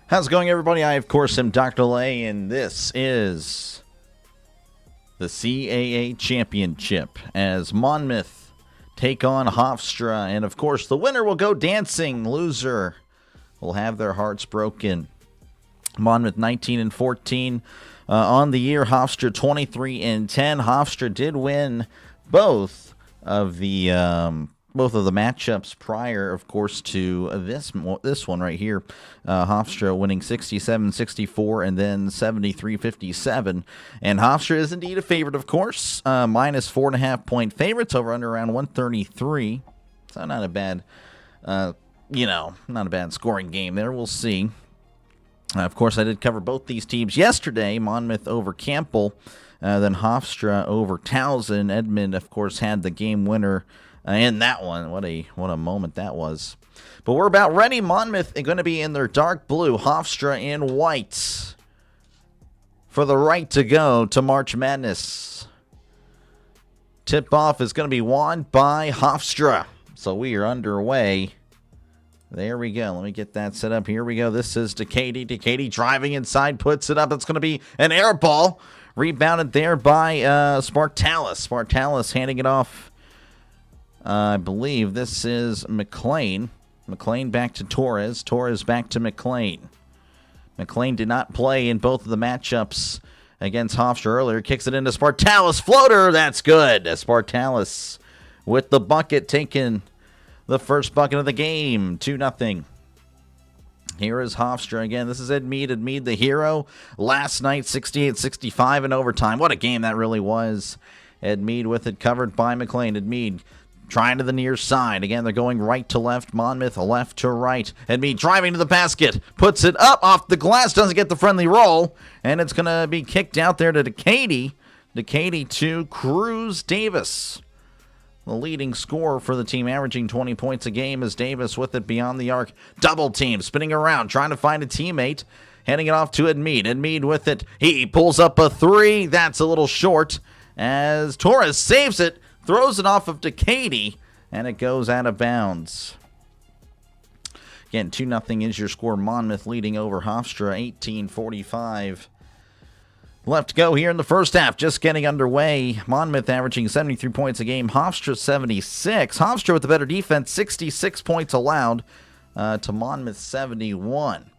How's it going, everybody? I, of course, am Dr. Lay, and this is the CAA Championship as Monmouth take on Hofstra. And, of course, the winner will go dancing. Loser will have their hearts broken. Monmouth 19-14 on the year. Hofstra 23-10. Hofstra did win both of the matchups prior, of course, to this one right here. Hofstra winning 67-64 and then 73-57. And Hofstra is indeed a favorite, of course. Minus 4.5 point favorites over under around 133. So not a bad, not a bad scoring game there. We'll see. Of course, I did cover both these teams yesterday. Monmouth over Campbell, then Hofstra over Towson. Edmond, of course, had the game winner in that one. What a moment that was. But we're about ready. Monmouth are going to be in their dark blue, Hofstra in white, for the right to go to March Madness. Tip-off is going to be won by Hofstra. So we are underway. There we go. Let me get that set up. Here we go. This is DeCady. DeCady driving inside, puts it up. It's going to be an air ball. Rebounded there by Spartalis. Spartalis handing it off. I believe this is McLean. McLean back to Torres. Torres back to McLean. McLean did not play in both of the matchups against Hofstra earlier. Kicks it into Spartalis. Floater. That's good. Spartalis with the bucket, taking the first bucket of the game. 2-0. Here is Hofstra again. This is Ed Mead. Ed Mead, the hero. Last night, 68-65 in overtime. What a game that really was. Ed Mead with it, covered by McLean. Ed Mead trying to the near side. Again, they're going right to left. Monmouth left to right. Ed Mead driving to the basket. Puts it up off the glass. Doesn't get the friendly roll. And it's going to be kicked out there to DeCady. DeCady to Cruz Davis. The leading scorer for the team, averaging 20 points a game, is Davis with it beyond the arc. Double team, spinning around, trying to find a teammate. Handing it off to Ed Mead. Ed Mead with it. He pulls up a three. That's a little short as Torres saves it. Throws it off of DeCady, and it goes out of bounds. Again, 2-0 is your score. Monmouth leading over Hofstra, 18-45. Left to go here in the first half, just getting underway. Monmouth averaging 73 points a game, Hofstra 76. Hofstra with the better defense, 66 points allowed to Monmouth 71.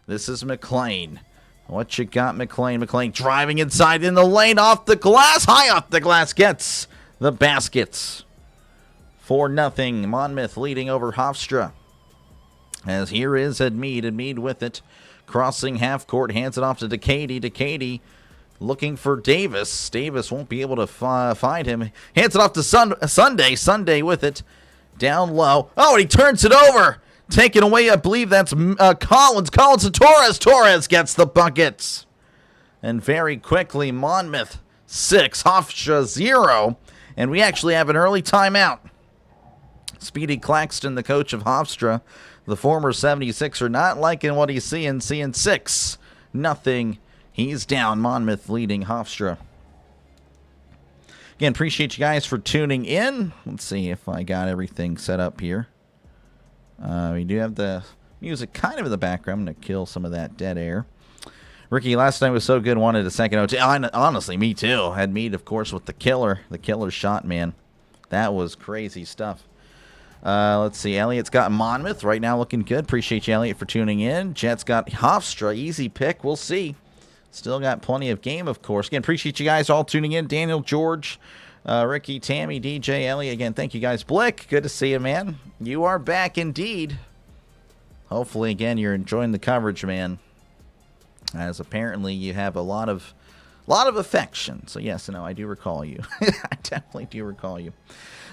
This is McLean. What you got, McLean? McLean driving inside in the lane, off the glass, high off the glass, gets the baskets. 4-0, Monmouth leading over Hofstra. As here is Ed Mead. Ed Mead with it, crossing half court, hands it off to DeCady. DeCady looking for Davis. Davis won't be able to find him. Hands it off to Sunday. Sunday with it, down low. Oh, and he turns it over. Taken away, I believe that's Collins. Collins to Torres. Torres gets the buckets. And very quickly, Monmouth 6, Hofstra 0. And we actually have an early timeout. Speedy Claxton, the coach of Hofstra, the former 76er, not liking what he's seeing 6-0. He's down. Monmouth leading Hofstra. Again, appreciate you guys for tuning in. Let's see if I got everything set up here. We do have the music kind of in the background. I'm going to kill some of that dead air. Ricky, last night was so good, wanted a second OT. Honestly, me too. Had Mead, of course, with the killer shot, man. That was crazy stuff. Let's see. Elliot's got Monmouth right now looking good. Appreciate you, Elliot, for tuning in. Jet's got Hofstra. Easy pick. We'll see. Still got plenty of game, of course. Again, appreciate you guys all tuning in. Daniel, George, Ricky, Tammy, DJ, Elliot. Again, thank you guys. Blick, good to see you, man. You are back indeed. Hopefully, again, you're enjoying the coverage, man. As apparently you have a lot of affection. So yes, no, I do recall you. I definitely do recall you.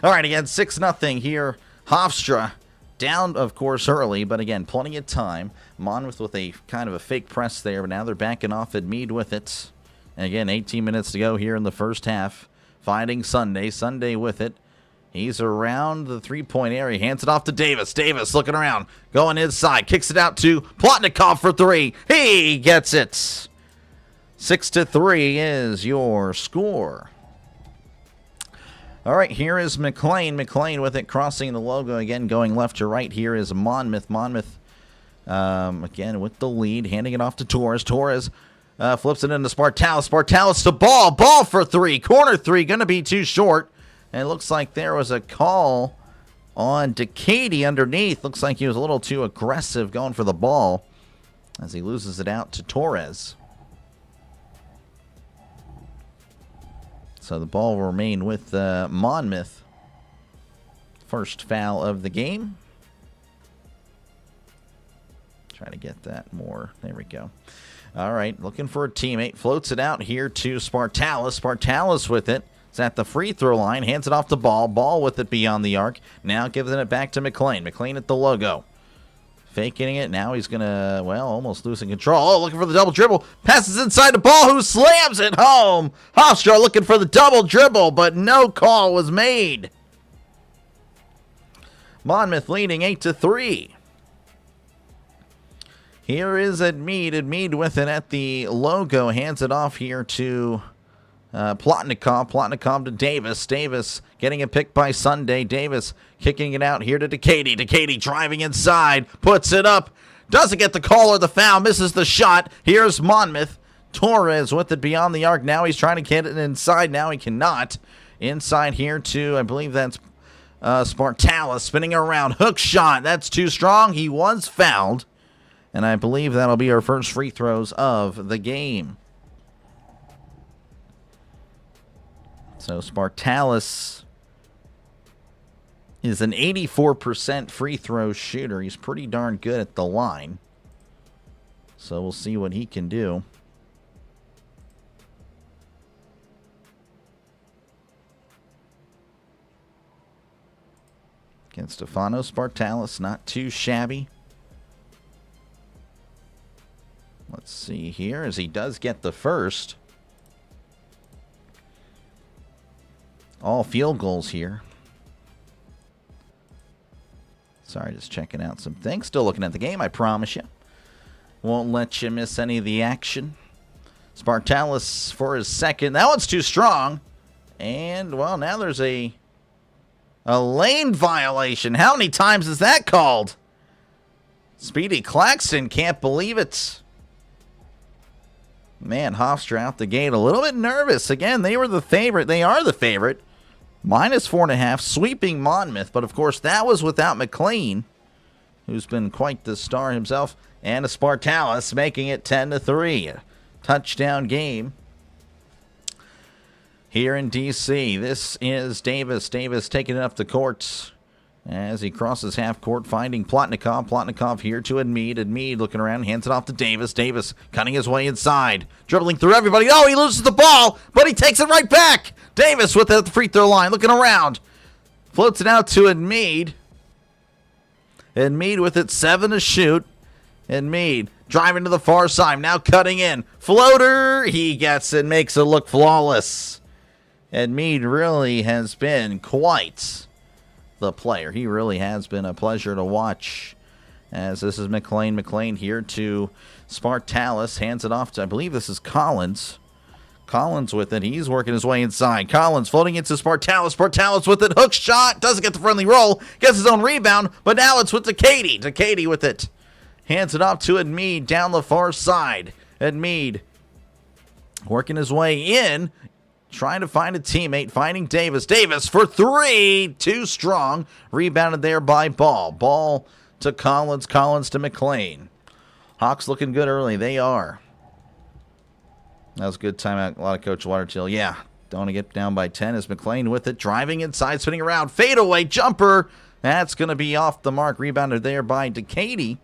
All right, again, 6-0 here. Hofstra down, of course, early, but again, plenty of time. Monmouth with a kind of a fake press there, but now they're backing off at Mead with it. And again, 18 minutes to go here in the first half. Finding Sunday. Sunday with it. He's around the three-point area. Hands it off to Davis. Davis looking around. Going inside. Kicks it out to Plotnikov for three. He gets it. 6-3 is your score. All right, here is McLean. McLean with it, crossing the logo again, going left to right. Here is Monmouth. Monmouth Again, with the lead, handing it off to Torres. Torres flips it into Spartalis. Spartalis to ball. Ball for three. Corner three. Going to be too short. And it looks like there was a call on Decady underneath. Looks like he was a little too aggressive going for the ball as he loses it out to Torres. So the ball will remain with Monmouth. First foul of the game. Try to get that more. There we go. All right, looking for a teammate. Floats it out here to Spartalis. Spartalis with it. It's at the free throw line. Hands it off to Ball. Ball with it beyond the arc. Now giving it back to McLean. McLean at the logo. Faking it. Now he's going to, well, almost losing control. Oh, looking for the double dribble. Passes inside the Ball, who slams it home. Hofstra looking for the double dribble, but no call was made. Monmouth leading 8-3. Here is Edmead. Edmead with it at the logo. Hands it off here to Plotnikov. Plotnikov to Davis. Davis getting it picked by Sunday. Davis kicking it out here to Decady. Decady driving inside. Puts it up. Doesn't get the call or the foul. Misses the shot. Here's Monmouth. Torres with it beyond the arc. Now he's trying to get it inside. Now he cannot. Inside here to, I believe that's Spartalis spinning around. Hook shot. That's too strong. He was fouled. And I believe that'll be our first free throws of the game. So Spartalis is an 84% free throw shooter. He's pretty darn good at the line. So we'll see what he can do. Against Stefano Spartalis, not too shabby. Let's see here as he does get the first. All field goals here. Sorry, just checking out some things. Still looking at the game, I promise you. Won't let you miss any of the action. Spartalis for his second. That one's too strong. And, well, now there's a lane violation. How many times is that called? Speedy Claxton can't believe it. Man, Hofstra out the gate a little bit nervous. Again, they were the favorite. They are the favorite. -4.5, sweeping Monmouth. But, of course, that was without McLean, who's been quite the star himself. And a Spartalis making it 10-3. Touchdown game here in D.C. This is Davis. Davis taking it up the court as he crosses half court, finding Plotnikov. Plotnikov here to Edmead. Edmead looking around, hands it off to Davis. Davis cutting his way inside, dribbling through everybody. Oh, he loses the ball, but he takes it right back. Davis with it at the free throw line, looking around. Floats it out to Edmead. Edmead with it, 7 to shoot. Edmead driving to the far side, now cutting in. Floater, he gets it, makes it look flawless. Edmead really has been quite the player. He really has been a pleasure to watch. As this is McLean. McLean here to Spartalis. Hands it off to, I believe this is Collins. Collins with it. He's working his way inside. Collins floating into Spartalis. Spartalis with it. Hook shot. Doesn't get the friendly roll. Gets his own rebound. But now it's with Decady. Decady with it. Hands it off to Edmead down the far side. Edmead working his way in. Trying to find a teammate, finding Davis. Davis for 3, too strong. Rebounded there by Ball. Ball to Collins, Collins to McLean. Hawks looking good early, they are. That was a good timeout, a lot of Coach Watertill. Yeah, don't want to get down by 10 as McLean with it, driving inside, spinning around, fadeaway jumper. That's going to be off the mark, rebounded there by Decady.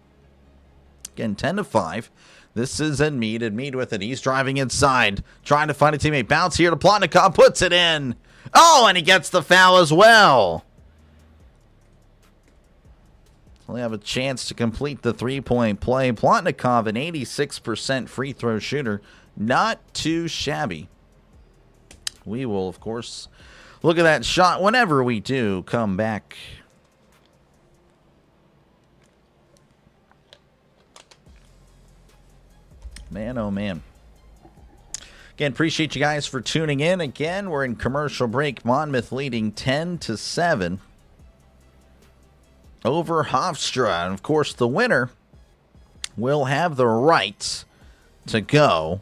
Again, 10-5. This is Edmead. Edmead with it. He's driving inside, trying to find a teammate. Bounce here to Plotnikov. Puts it in. Oh, and he gets the foul as well. Only have a chance to complete the three-point play. Plotnikov, an 86% free throw shooter. Not too shabby. We will, of course, look at that shot whenever we do come back. Man, oh man. Again, appreciate you guys for tuning in. Again, we're in commercial break. Monmouth leading 10-7 over Hofstra. And, of course, the winner will have the right to go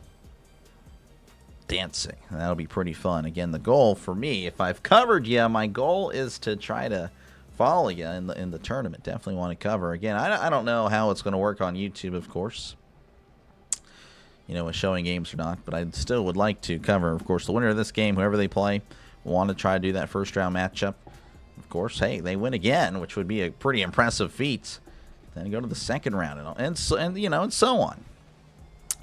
dancing. That'll be pretty fun. Again, the goal for me, if I've covered you, my goal is to try to follow you in the tournament. Definitely want to cover. Again, I don't know how it's going to work on YouTube, of course, with showing games or not, but I still would like to cover, of course, the winner of this game, whoever they play. Want to try to do that first round matchup. Of course, hey, they win again, which would be a pretty impressive feat. Then go to the second round and so on.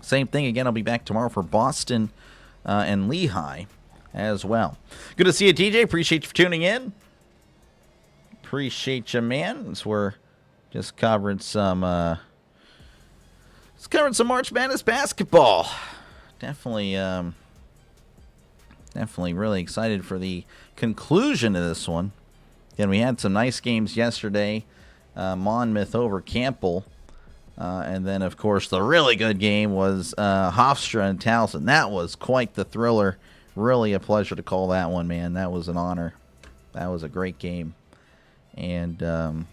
Same thing again. I'll be back tomorrow for Boston and Lehigh as well. Good to see you, TJ. Appreciate you for tuning in. Appreciate you, man. As we're just covering some March Madness basketball. Definitely really excited for the conclusion of this one. Again, we had some nice games yesterday. Monmouth over Campbell. And then, of course, the really good game was Hofstra and Towson. That was quite the thriller. Really a pleasure to call that one, man. That was an honor. That was a great game. And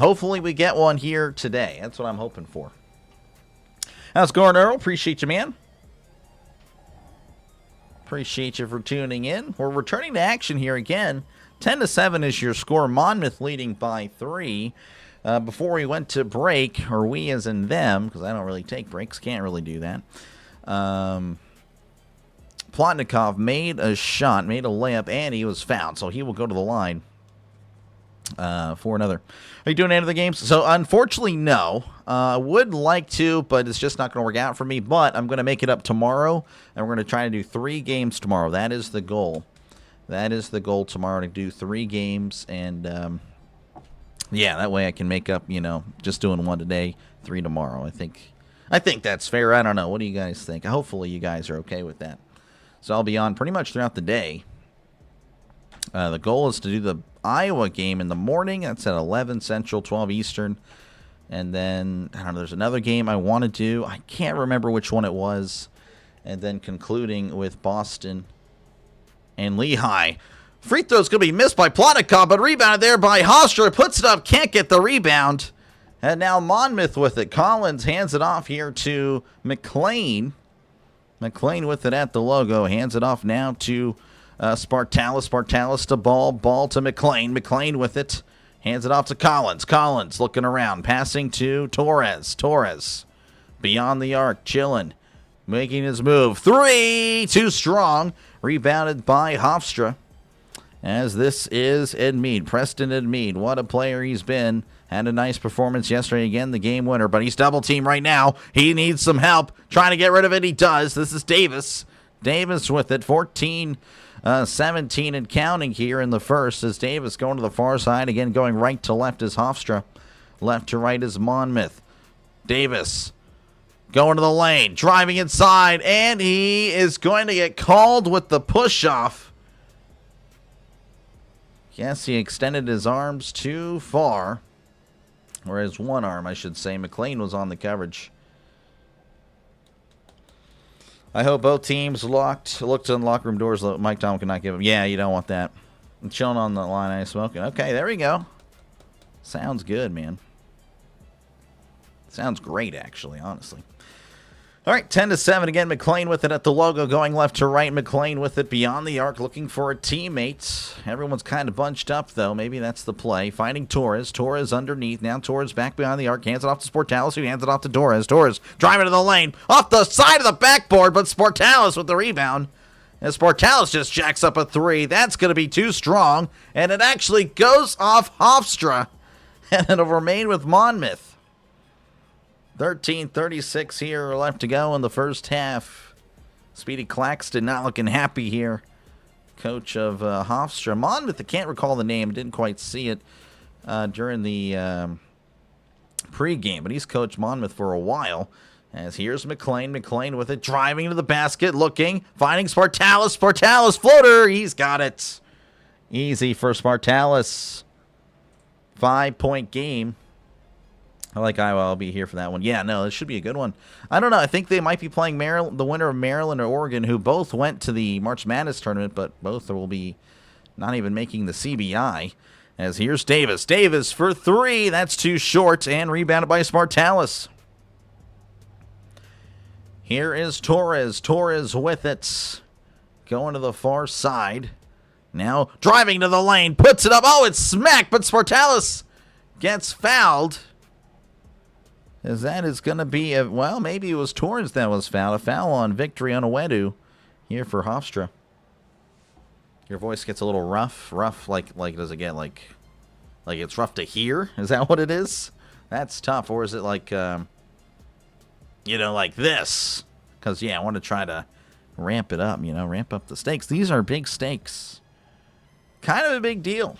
hopefully we get one here today. That's what I'm hoping for. How's it going, Earl? Appreciate you, man. Appreciate you for tuning in. We're returning to action here again. 10-7 is your score. Monmouth leading by 3. Before we went to break, or we as in them, because I don't really take breaks, can't really do that. Plotnikov made a shot, made a layup, and he was fouled, so he will go to the line for another. Are you doing any of the games? So, unfortunately, no. I would like to, but it's just not going to work out for me. But I'm going to make it up tomorrow, and we're going to try to do 3 games tomorrow. That is the goal. That is the goal tomorrow, to do 3 games, and yeah, that way I can make up, just doing 1 today, 3 tomorrow. I think that's fair. I don't know. What do you guys think? Hopefully you guys are okay with that. So I'll be on pretty much throughout the day. The goal is to do the Iowa game in the morning. That's at 11 Central, 12 Eastern. And then, I don't know, there's another game I want to do. I can't remember which one it was. And then concluding with Boston and Lehigh. Free throw's going to be missed by Plotnikov, but rebounded there by Hofstra. Puts it up, can't get the rebound. And now Monmouth with it. Collins hands it off here to McLean. McLean with it at the logo. Hands it off now to Spartalis. Spartalis to ball to McLean. McLean with it. Hands it off to Collins. Collins looking around. Passing to Torres. Torres beyond the arc. Chilling. Making his move. 3. Too strong. Rebounded by Hofstra. As this is Edmead. Preston Edmead. What a player he's been. Had a nice performance yesterday. Again, the game winner. But he's double teamed right now. He needs some help. Trying to get rid of it. He does. This is Davis. Davis with it. 14 17 and counting here in the first as Davis going to the far side. Again, going right to left is Hofstra. Left to right is Monmouth. Davis going to the lane. Driving inside. And he is going to get called with the push-off. Yes, he extended his arms too far. Or his one arm, I should say. McLean was on the coverage. I hope both teams looked in the locker room doors. Mike Tom cannot give him. Yeah, you don't want that. I'm chilling on the line. I smoking. Okay, there we go. Sounds good, man. Sounds great, actually, honestly. All right, 10-7 again. McLean with it at the logo, going left to right. McLean with it beyond the arc, looking for a teammate. Everyone's kind of bunched up, though. Maybe that's the play. Finding Torres. Torres underneath. Now Torres back behind the arc. Hands it off to Sportalis, who hands it off to Torres. Torres driving to the lane. Off the side of the backboard, but Sportalis with the rebound. And Sportalis just jacks up a 3. That's going to be too strong. And it actually goes off Hofstra. And it'll remain with Monmouth. 13:36 here left to go in the first half. Speedy Claxton not looking happy here. Coach of Hofstra. Monmouth, I can't recall the name. Didn't quite see it during the pregame. But he's coached Monmouth for a while. As here's McLean. McLean with it. Driving to the basket. Looking. Finding Spartalis. Spartalis floater. He's got it. Easy for Spartalis. 5-point game. I like Iowa. I'll be here for that one. Yeah, no, this should be a good one. I don't know. I think they might be playing Maryland, the winner of Maryland or Oregon, who both went to the March Madness tournament, but both will be not even making the CBI. As here's Davis. Davis for 3. That's too short, and rebounded by Spartalis. Here is Torres. Torres with it. Going to the far side. Now driving to the lane. Puts it up. Oh, it's smacked, but Spartalis gets fouled. As that is going to be, well, maybe it was Torres that was fouled. A foul on Victory Onowedu here for Hofstra. Your voice gets a little rough. Rough, like does it get, like it's rough to hear? Is that what it is? That's tough. Or is it like, like this? Because, yeah, I want to try to ramp it up, ramp up the stakes. These are big stakes. Kind of a big deal.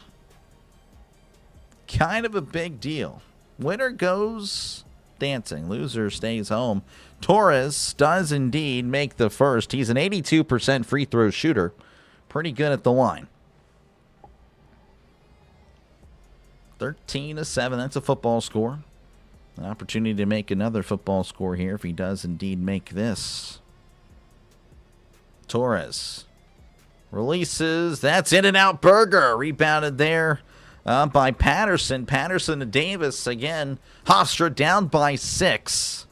Kind of a big deal. Winner goes dancing. Loser stays home. Torres does indeed make the first. He's an 82% free throw shooter. Pretty good at the line. 13-7. That's a football score. An opportunity to make another football score here if he does indeed make this. Torres releases. That's in and out. Berger rebounded there by Patterson. Patterson to Davis again. Hofstra down by 6.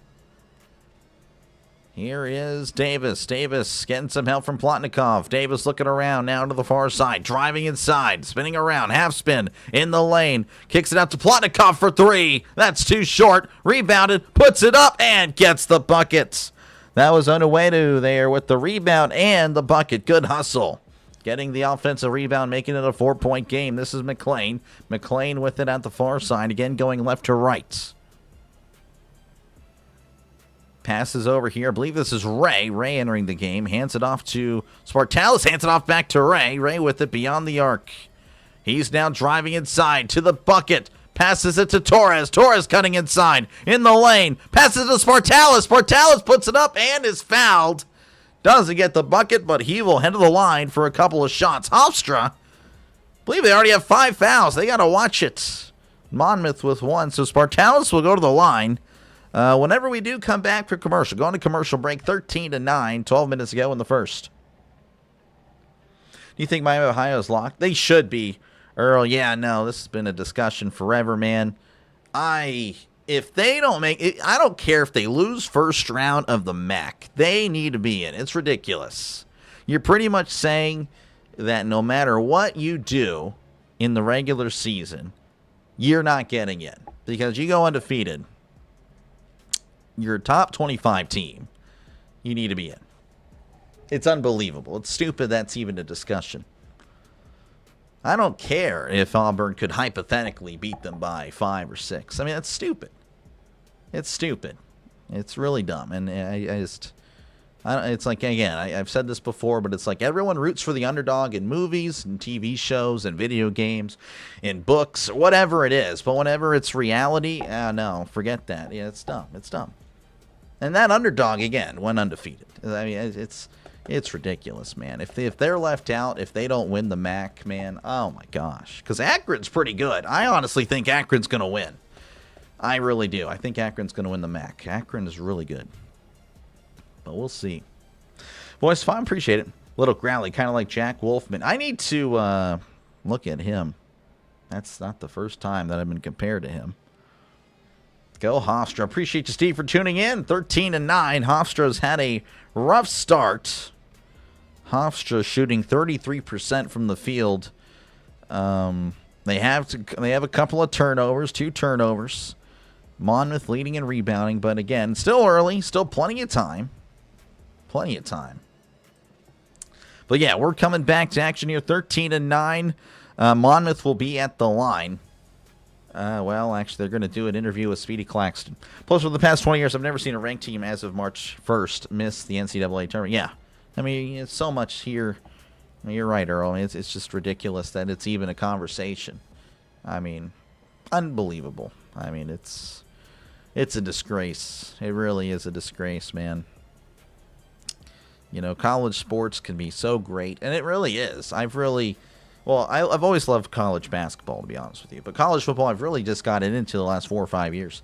Here is Davis. Davis getting some help from Plotnikov. Davis looking around now to the far side. Driving inside. Spinning around. Half spin in the lane. Kicks it out to Plotnikov for 3. That's too short. Rebounded. Puts it up and gets the bucket. That was Onowedu there with the rebound and the bucket. Good hustle. Getting the offensive rebound, making it a 4-point game. This is McLean. McLean with it at the far side. Again, going left to right. Passes over here. I believe this is Ray. Ray entering the game. Hands it off to Spartalis. Hands it off back to Ray. Ray with it beyond the arc. He's now driving inside to the bucket. Passes it to Torres. Torres cutting inside in the lane. Passes to Spartalis. Spartalis puts it up and is fouled. Doesn't get the bucket, but he will head to the line for a couple of shots. Hofstra, I believe they already have 5 fouls. They got to watch it. Monmouth with 1. So Spartalis will go to the line. Whenever we do come back for commercial, going to commercial break, 13-9, 12 minutes to go in the first. Do you think Miami, Ohio is locked? They should be. Earl, yeah, no, this has been a discussion forever, man. If they don't make it, I don't care if they lose first round of the MAC. They need to be in. It's ridiculous. You're pretty much saying that no matter what you do in the regular season, you're not getting in because you go undefeated. You're a top 25 team. You need to be in. It's unbelievable. It's stupid that's even a discussion. I don't care if Auburn could hypothetically beat them by 5 or 6. I mean, that's stupid. It's stupid. It's really dumb. And it's like, again, I've said this before, but it's like everyone roots for the underdog in movies and TV shows and video games, in books, whatever it is. But whenever it's reality, no, forget that. Yeah, it's dumb. It's dumb. And that underdog, again, went undefeated. I mean, it's ridiculous, man. If they're left out, if they don't win the MAC, man, oh my gosh. Because Akron's pretty good. I honestly think Akron's going to win. I really do. I think Akron's going to win the MAC. Akron is really good. But we'll see. Boys, fine. Appreciate it. Little growly, kind of like Jack Wolfman. I need to look at him. That's not the first time that I've been compared to him. Go Hofstra. Appreciate you, Steve, for tuning in. 13-9. Hofstra's had a rough start. Hofstra shooting 33% from the field. They have a couple of turnovers, 2 turnovers. Monmouth leading in rebounding, but again, still early, still plenty of time. Plenty of time. But yeah, we're coming back to action here. 13-9. Monmouth will be at the line. Well, actually, they're going to do an interview with Speedy Claxton. Plus, for the past 20 years, I've never seen a ranked team as of March 1st miss the NCAA tournament. Yeah. I mean, it's so much here. I mean, you're right, Earl. It's just ridiculous that it's even a conversation. I mean, unbelievable. I mean, it's a disgrace. It really is a disgrace, man. You know, college sports can be so great, and it really is. I've always loved college basketball, to be honest with you. But college football, I've really just gotten into the last 4 or 5 years.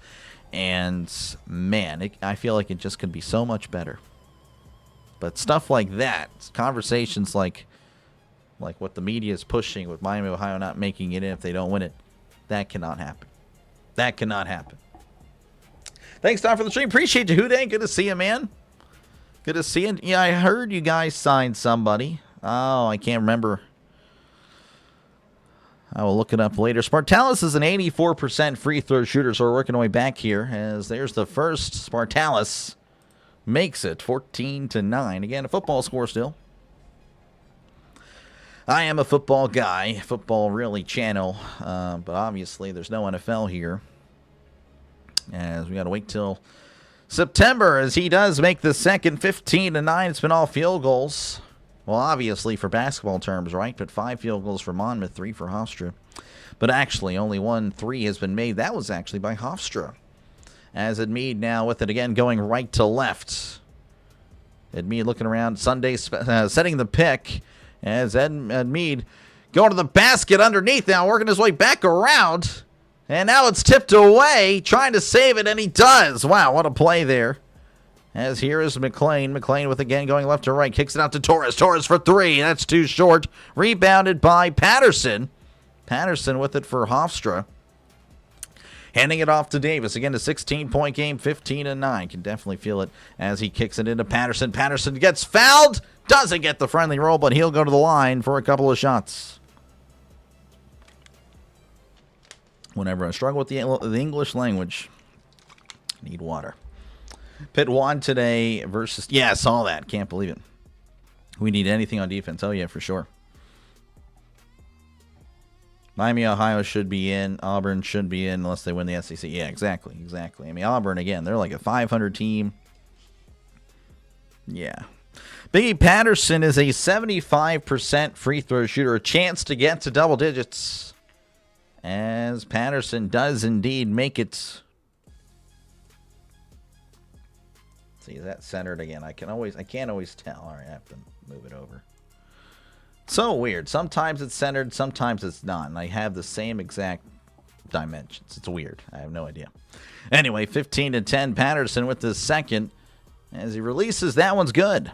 And, man, I feel like it just could be so much better. But stuff like that, conversations like what the media is pushing with Miami, Ohio not making it in if they don't win it, that cannot happen. That cannot happen. Thanks, Tom, for the stream. Appreciate you, Houday. Good to see you, man. Good to see you. Yeah, I heard you guys signed somebody. Oh, I can't remember. I will look it up later. Spartalis is an 84% free throw shooter, so we're working our way back here. As there's the first. Spartalis makes it 14-9. Again, a football score still. I am a football guy, football really channel, but obviously there's no NFL here. As we got to wait till September as he does make the second 15-9. It's been all field goals. Well, obviously for basketball terms, right? But 5 field goals for Monmouth, 3 for Hofstra. But actually, only 1 3 has been made. That was actually by Hofstra. As Edmead now with it again, going right to left. Edmead looking around, Sunday setting the pick. As Edmead going to the basket underneath now, working his way back around. And now it's tipped away, trying to save it, and he does. Wow, what a play there. As here is McLean. McLean with again going left to right. Kicks it out to Torres. Torres for 3. That's too short. Rebounded by Patterson. Patterson with it for Hofstra. Handing it off to Davis. Again, a 16-point game, 15-9. Can definitely feel it as he kicks it into Patterson. Patterson gets fouled. Doesn't get the friendly roll, but he'll go to the line for a couple of shots. Whenever I struggle with the English language, I need water. Pitt won today versus... Yeah, I saw that. Can't believe it. We need anything on defense. Oh, yeah, for sure. Miami, Ohio should be in. Auburn should be in unless they win the SEC. Yeah, exactly. I mean, Auburn, again, they're like a 500 team. Yeah. Biggie Patterson is a 75% free throw shooter. A chance to get to double digits. As Patterson does indeed make it... See, is that centered again? I can't always tell. All right, I have to move it over. So weird. Sometimes it's centered, sometimes it's not. And I have the same exact dimensions. It's weird. I have no idea. Anyway, 15-10. Patterson with the second. As he releases, that one's good.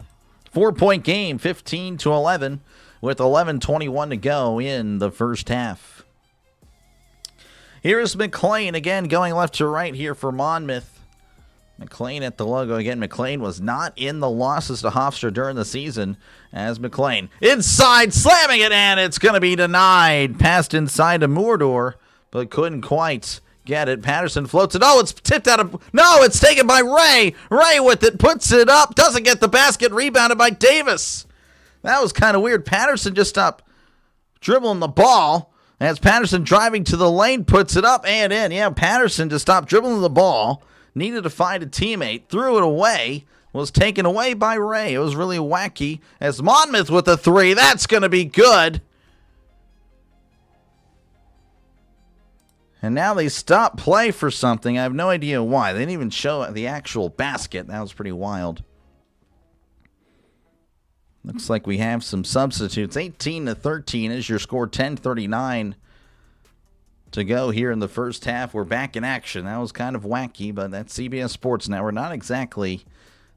4-point game, 15-11, with 11:21 to go in the first half. Here is McLean again going left to right here for Monmouth. McLean at the logo again. McLean was not in the losses to Hofstra during the season. As McLean inside, slamming it, and it's going to be denied. Passed inside to Mordor, but couldn't quite get it. Patterson floats it. Oh, it's tipped out of... No, it's taken by Ray. Ray with it, puts it up, doesn't get the basket, rebounded by Davis. That was kind of weird. Patterson just stopped dribbling the ball. As Patterson driving to the lane, puts it up and in. Yeah, Patterson just stopped dribbling the ball. Needed to find a teammate, threw it away, was taken away by Ray. It was really wacky. As Monmouth with a 3, that's going to be good. And now they stop play for something. I have no idea why. They didn't even show the actual basket. That was pretty wild. Looks like we have some substitutes. 18-13 is your score. 10:39 to go here in the first half. We're back in action. That was kind of wacky, but that's CBS Sports Network. Not exactly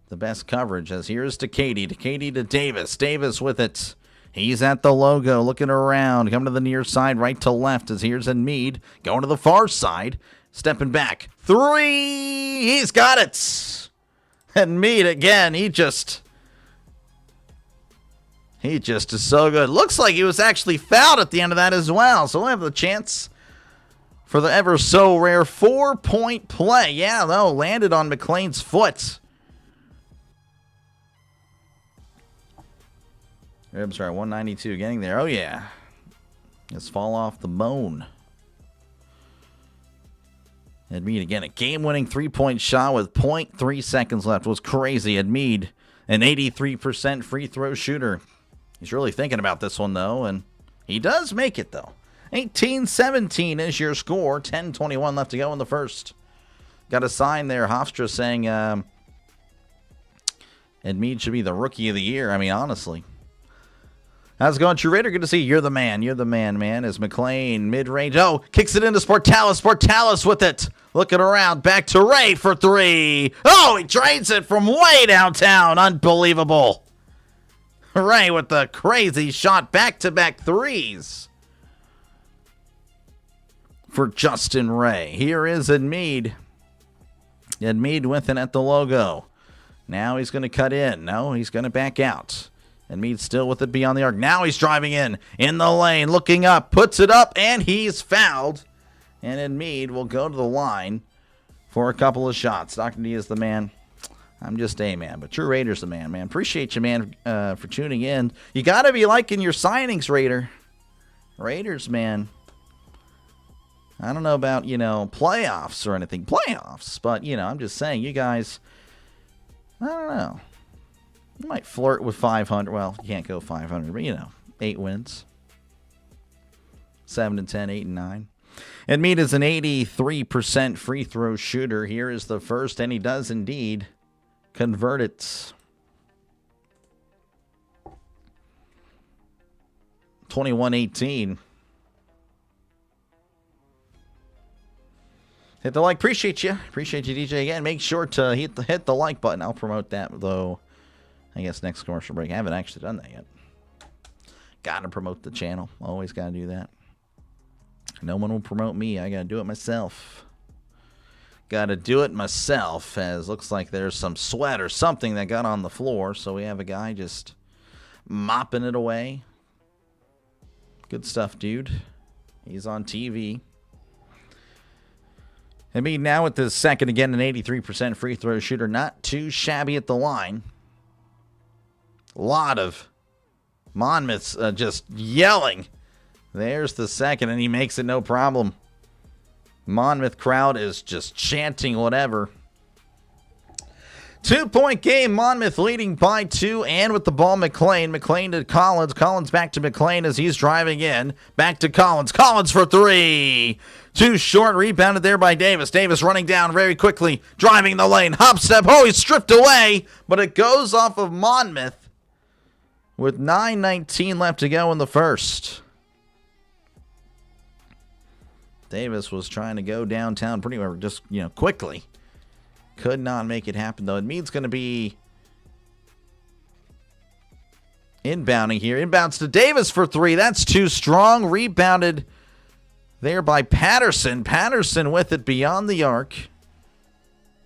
the best coverage. As here's to Katie to Davis. Davis with it. He's at the logo, looking around. Coming to the near side, right to left. As here's Mead going to the far side. Stepping back. 3! He's got it! And Mead again, he just is so good. Looks like he was actually fouled at the end of that as well. So we'll have the chance for the ever so rare 4-point play. Yeah, though, landed on McLean's foot. I'm sorry, 192 getting there. Oh, yeah. Let's fall off the bone. Edmead again, a game-winning 3-point shot with 0.3 seconds left. It was crazy. Edmead, an 83% free throw shooter. He's really thinking about this one, though, and he does make it, though. 18-17 is your score. 10:21 left to go in the first. Got a sign there, Hofstra, saying Edmead should be the rookie of the year. I mean, honestly. How's it going, True Raider? Good to see you. You're the man. You're the man, man. As McLean, mid-range. Oh, kicks it into Spartalis. Spartalis with it. Looking around. Back to Ray for 3. Oh, he drains it from way downtown. Unbelievable. Ray with the crazy shot. Back-to-back 3s for Justin Ray. Here is Edmead. Edmead with it at the logo. Now he's going to cut in. No, he's going to back out. And Mead still with it beyond the arc. Now he's driving in the lane, looking up, puts it up, and he's fouled. And then Mead will go to the line for a couple of shots. Dr. D is the man. I'm just a man, but your Raider's the man, man. Appreciate you, man, for tuning in. You got to be liking your signings, Raider. Raiders, man. I don't know about, playoffs or anything. Playoffs, but, I'm just saying, you guys, I don't know. You might flirt with 500. Well, you can't go 500, but, 8 wins. 7 and 10, 8 and 9. And Mead is an 83% free throw shooter. Here is the first, and he does indeed convert it. 21-18. Hit the like. Appreciate you. Appreciate you, DJ. Again, make sure to hit the like button. I'll promote that, though, I guess next commercial break. I haven't actually done that yet. Got to promote the channel. Always got to do that. No one will promote me. I got to do it myself. Got to do it myself, as looks like there's some sweat or something that got on the floor. So we have a guy just mopping it away. Good stuff, dude. He's on TV. And me now with the second, again, an 83% free throw shooter. Not too shabby at the line. A lot of Monmouths just yelling. There's the second, and he makes it no problem. Monmouth crowd is just chanting whatever. 2-point game. Monmouth leading by 2, and with the ball, McLean. McLean to Collins. Collins back to McLean as he's driving in. Back to Collins. Collins for 3. Too short. Rebounded there by Davis. Davis running down very quickly. Driving the lane. Hop step. Oh, he's stripped away, but it goes off of Monmouth with 9:19 left to go in the first. Davis was trying to go downtown pretty much just, quickly. Could not make it happen, though. And Mead's going to be inbounding here. Inbounds to Davis for 3. That's too strong. Rebounded there by Patterson. Patterson with it beyond the arc.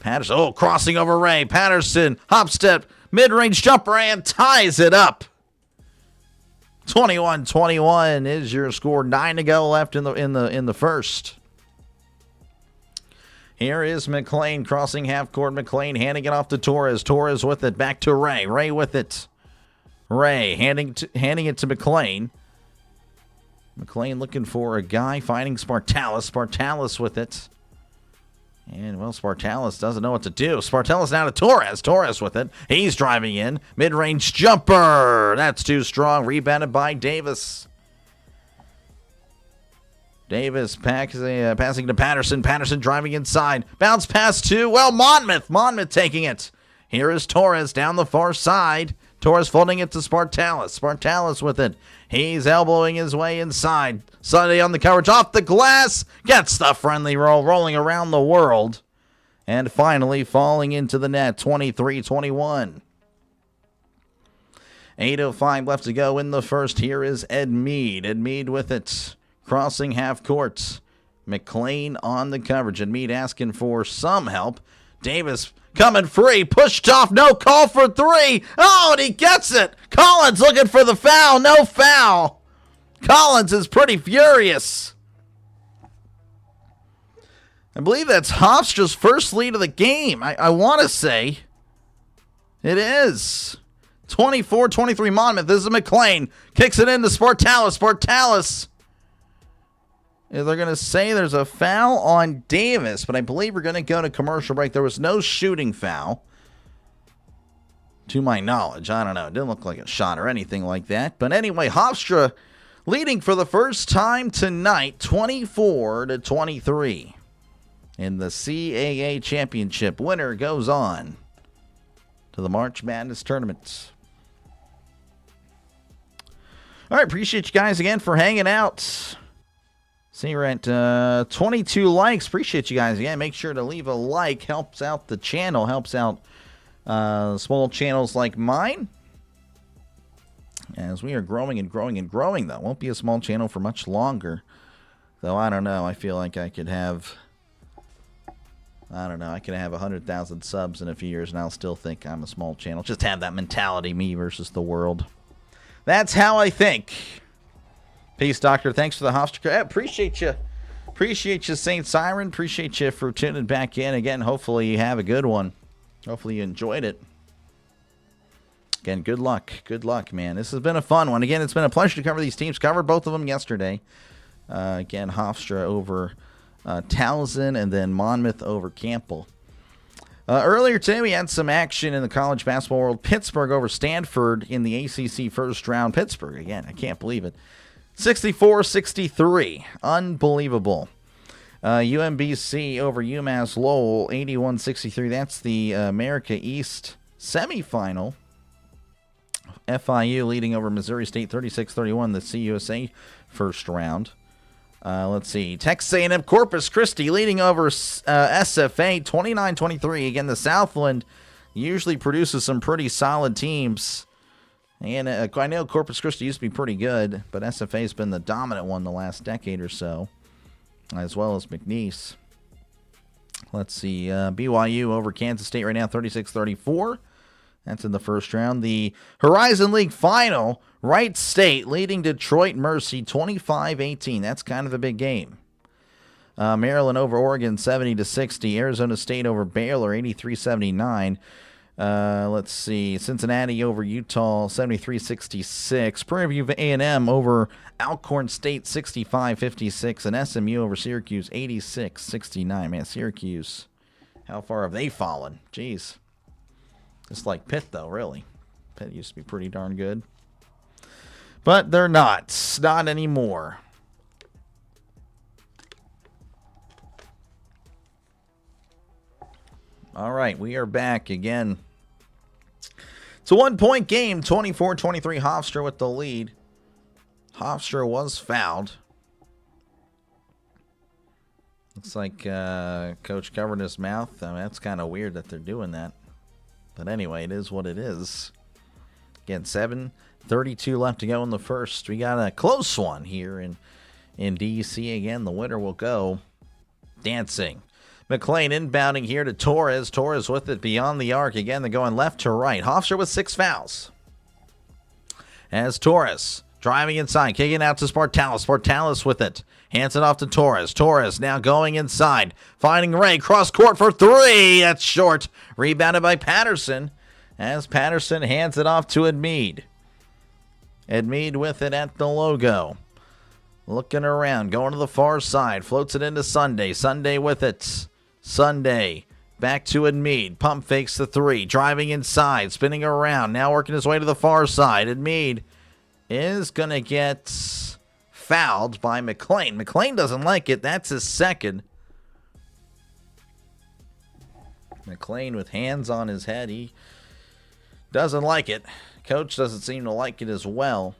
Patterson, crossing over Ray. Patterson, hop step, mid-range jumper, and ties it up. 21-21 is your score. 9 to go left in the first. Here is McLean crossing half court. McLean handing it off to Torres. Torres with it. Back to Ray. Ray with it. Ray handing it to McLean. McLean looking for a guy, finding Spartalis. Spartalis with it. And, Spartalis doesn't know what to do. Spartalis now to Torres. Torres with it. He's driving in. Mid-range jumper. That's too strong. Rebounded by Davis. Davis passing to Patterson. Patterson driving inside. Bounce pass to, Monmouth. Monmouth taking it. Here is Torres down the far side. Torres folding it to Spartalis. Spartalis with it. He's elbowing his way inside. Sunday on the coverage. Off the glass. Gets the friendly roll. Rolling around the world. And finally falling into the net. 23-21. 8:05 left to go in the first. Here is Ed Mead. Ed Mead with it. Crossing half court. McLean on the coverage. Ed Mead asking for some help. Davis coming free. Pushed off. No call for 3. Oh, and he gets it. Collins looking for the foul. No foul. Collins is pretty furious. I believe that's Hofstra's first lead of the game. I want to say it is. 24-23 Monmouth. This is McLean. Kicks it into Spartalis. Spartalis. They're going to say there's a foul on Davis, but I believe we're going to go to commercial break. There was no shooting foul, to my knowledge. I don't know. It didn't look like a shot or anything like that. But anyway, Hofstra leading for the first time tonight, 24-23. In the CAA championship, winner goes on to the March Madness tournament. All right, appreciate you guys again for hanging out. See, we're at 22 likes. Appreciate you guys again. Make sure to leave a like. Helps out the channel. Helps out small channels like mine. As we are growing and growing and growing, though. Won't be a small channel for much longer. Though, I don't know. I feel like I could have I don't know. I can have 100,000 subs in a few years, and I'll still think I'm a small channel. Just have that mentality, me versus the world. That's how I think. Peace, Doctor. Thanks for the Hofstra. I appreciate you. Appreciate you, St. Siren. Appreciate you for tuning back in. Again, hopefully you have a good one. Hopefully you enjoyed it. Again, good luck. Good luck, man. This has been a fun one. Again, it's been a pleasure to cover these teams. Covered both of them yesterday. Again, Hofstra over Towson, and then Monmouth over Campbell. Earlier today, we had some action in the college basketball world. Pittsburgh over Stanford in the ACC first round. Pittsburgh, again, I can't believe it. 64-63. Unbelievable. UMBC over UMass Lowell, 81-63. That's the America East semifinal. FIU leading over Missouri State, 36-31, the CUSA first round. Let's see. Texas A&M Corpus Christi leading over SFA, 29-23. Again, the Southland usually produces some pretty solid teams. And I know Corpus Christi used to be pretty good, but SFA has been the dominant one the last decade or so, as well as McNeese. Let's see. BYU over Kansas State right now, 36-34. That's in the first round. The Horizon League final, Wright State leading Detroit Mercy 25-18. That's kind of a big game. Maryland over Oregon 70-60. Arizona State over Baylor 83-79. Let's see. Cincinnati over Utah 73-66. Prairie View A&M over Alcorn State 65-56. And SMU over Syracuse 86-69. Man, Syracuse, how far have they fallen? Jeez. Just like Pitt, though, really. Pitt used to be pretty darn good. But they're not. Not anymore. All right, we are back again. It's a one-point game. 24-23, Hofstra with the lead. Hofstra was fouled. Looks like Coach covered his mouth. I mean, that's kind of weird that they're doing that. But anyway, it is what it is. Again, 7:32 left to go in the first. We got a close one here in D.C. Again, the winner will go dancing. McLean inbounding here to Torres. Torres with it beyond the arc. Again, they're going left to right. Hofstra with 6 fouls. As Torres driving inside, kicking out to Spartalis. Spartalis with it. Hands it off to Torres. Torres now going inside. Finding Ray. Cross court for 3. That's short. Rebounded by Patterson. As Patterson hands it off to Edmead. Edmead with it at the logo. Looking around. Going to the far side. Floats it into Sunday. Sunday with it. Sunday. Back to Edmead. Pump fakes the 3. Driving inside. Spinning around. Now working his way to the far side. Edmead is going to get fouled by McLean. McLean doesn't like it. That's his second. McLean with hands on his head. He doesn't like it. Coach doesn't seem to like it as well.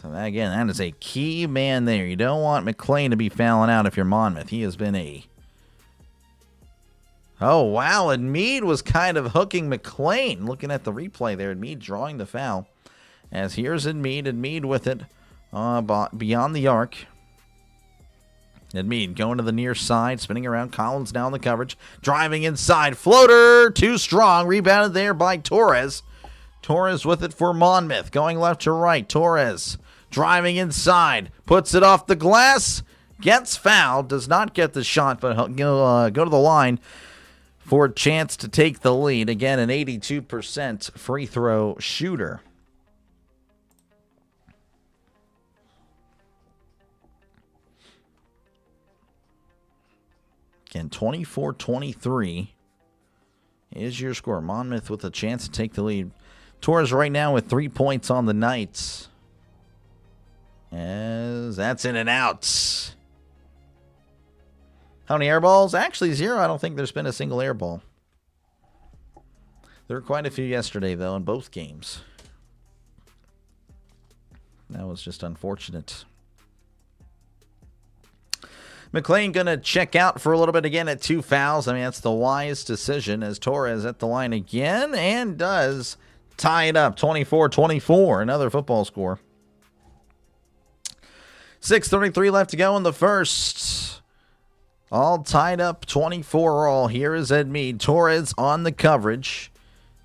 So again, that is a key man there. You don't want McLean to be fouling out if you're Monmouth. He has been a... Oh, wow. And Meade was kind of hooking McLean. Looking at the replay there. Meade drawing the foul. As here's Meade. And Meade with it beyond the arc. And Meade going to the near side. Spinning around. Collins now in the coverage. Driving inside. Floater. Too strong. Rebounded there by Torres. Torres with it for Monmouth. Going left to right. Torres driving inside. Puts it off the glass. Gets fouled. Does not get the shot, but he'll go to the line for a chance to take the lead. Again, an 82% free throw shooter. Again, 24-23 is your score. Monmouth with a chance to take the lead. Torres right now with 3 points on the night. As that's in and out. How many air balls? Actually, 0. I don't think there's been a single air ball. There were quite a few yesterday, though, in both games. That was just unfortunate. McLean going to check out for a little bit again at 2 fouls. I mean, that's the wise decision as Torres at the line again and does tie it up. 24-24, another football score. 6:33 left to go in the first. All tied up, 24 all. Here is Ed Mead. Torres on the coverage.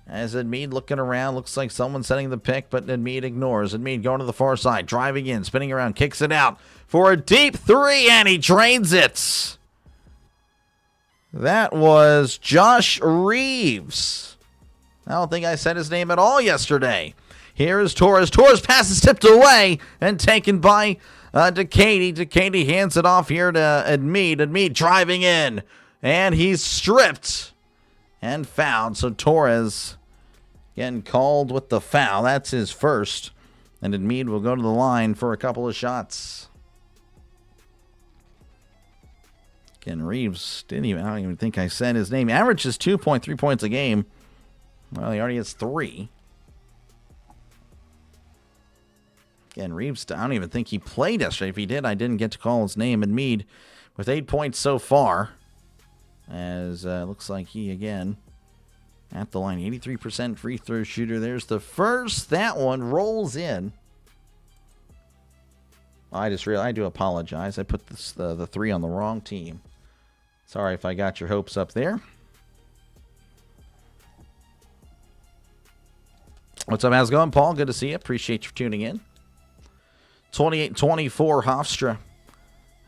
As Ed Mead looking around, looks like someone's setting the pick, but Ed Mead ignores. Ed Mead going to the far side, driving in, spinning around, kicks it out for a deep three, and he drains it. That was Josh Reeves. I don't think I said his name at all yesterday. Here is Torres. Torres passes tipped away and taken by DeCady. DeCady hands it off here to Ed Mead. Ed Mead driving in, and he's stripped and fouled. So Torres getting called with the foul. That's his first. And Ed Mead will go to the line for a couple of shots. Again, Reeves I don't even think I said his name. Averages 2.3 points a game. Well, he already has 3. Again, Reeves, I don't even think he played yesterday. If he did, I didn't get to call his name. And Mead with 8 points so far. As looks like he, again, at the line. 83% free throw shooter. There's the first. That one rolls in. I do apologize. I put the 3 on the wrong team. Sorry if I got your hopes up there. What's up? How's it going, Paul? Good to see you. Appreciate you tuning in. 28-24 Hofstra.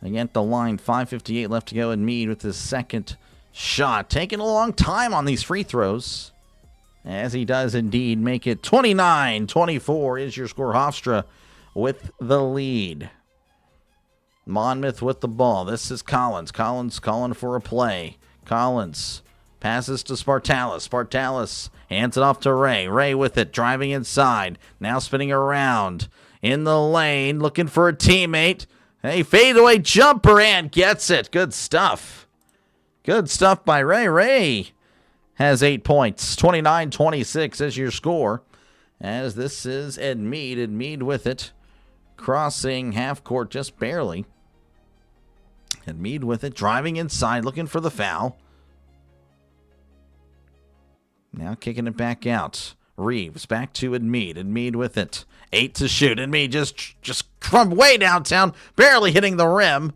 Again at the line. 5:58 left to go. And Mead with his second shot. Taking a long time on these free throws. As he does indeed make it 29-24 is your score. Hofstra with the lead. Monmouth with the ball. This is Collins. Collins calling for a play. Collins passes to Spartalis. Spartalis hands it off to Ray. Ray with it, driving inside. Now spinning around in the lane, looking for a teammate. Hey, fadeaway jumper and gets it. Good stuff. Good stuff by Ray. Ray has 8 points. 29-26 is your score. As this is Ed Mead. Ed Mead with it. Crossing half court just barely. And Mead with it, driving inside, looking for the foul. Now kicking it back out. Reeves back to Ed Mead. Ed Mead with it. 8 to shoot. Ed Mead just from way downtown, barely hitting the rim.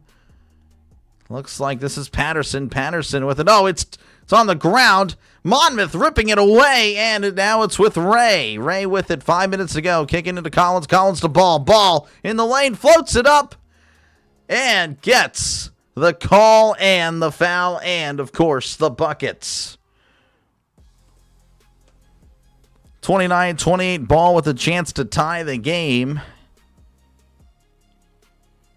Looks like this is Patterson. Patterson with it. Oh, it's on the ground. Monmouth ripping it away, and now it's with Ray. Ray with it. 5 minutes to go. Kicking into Collins. Collins to ball. Ball in the lane. Floats it up and gets the call and the foul and, of course, the buckets. 29-28 ball with a chance to tie the game.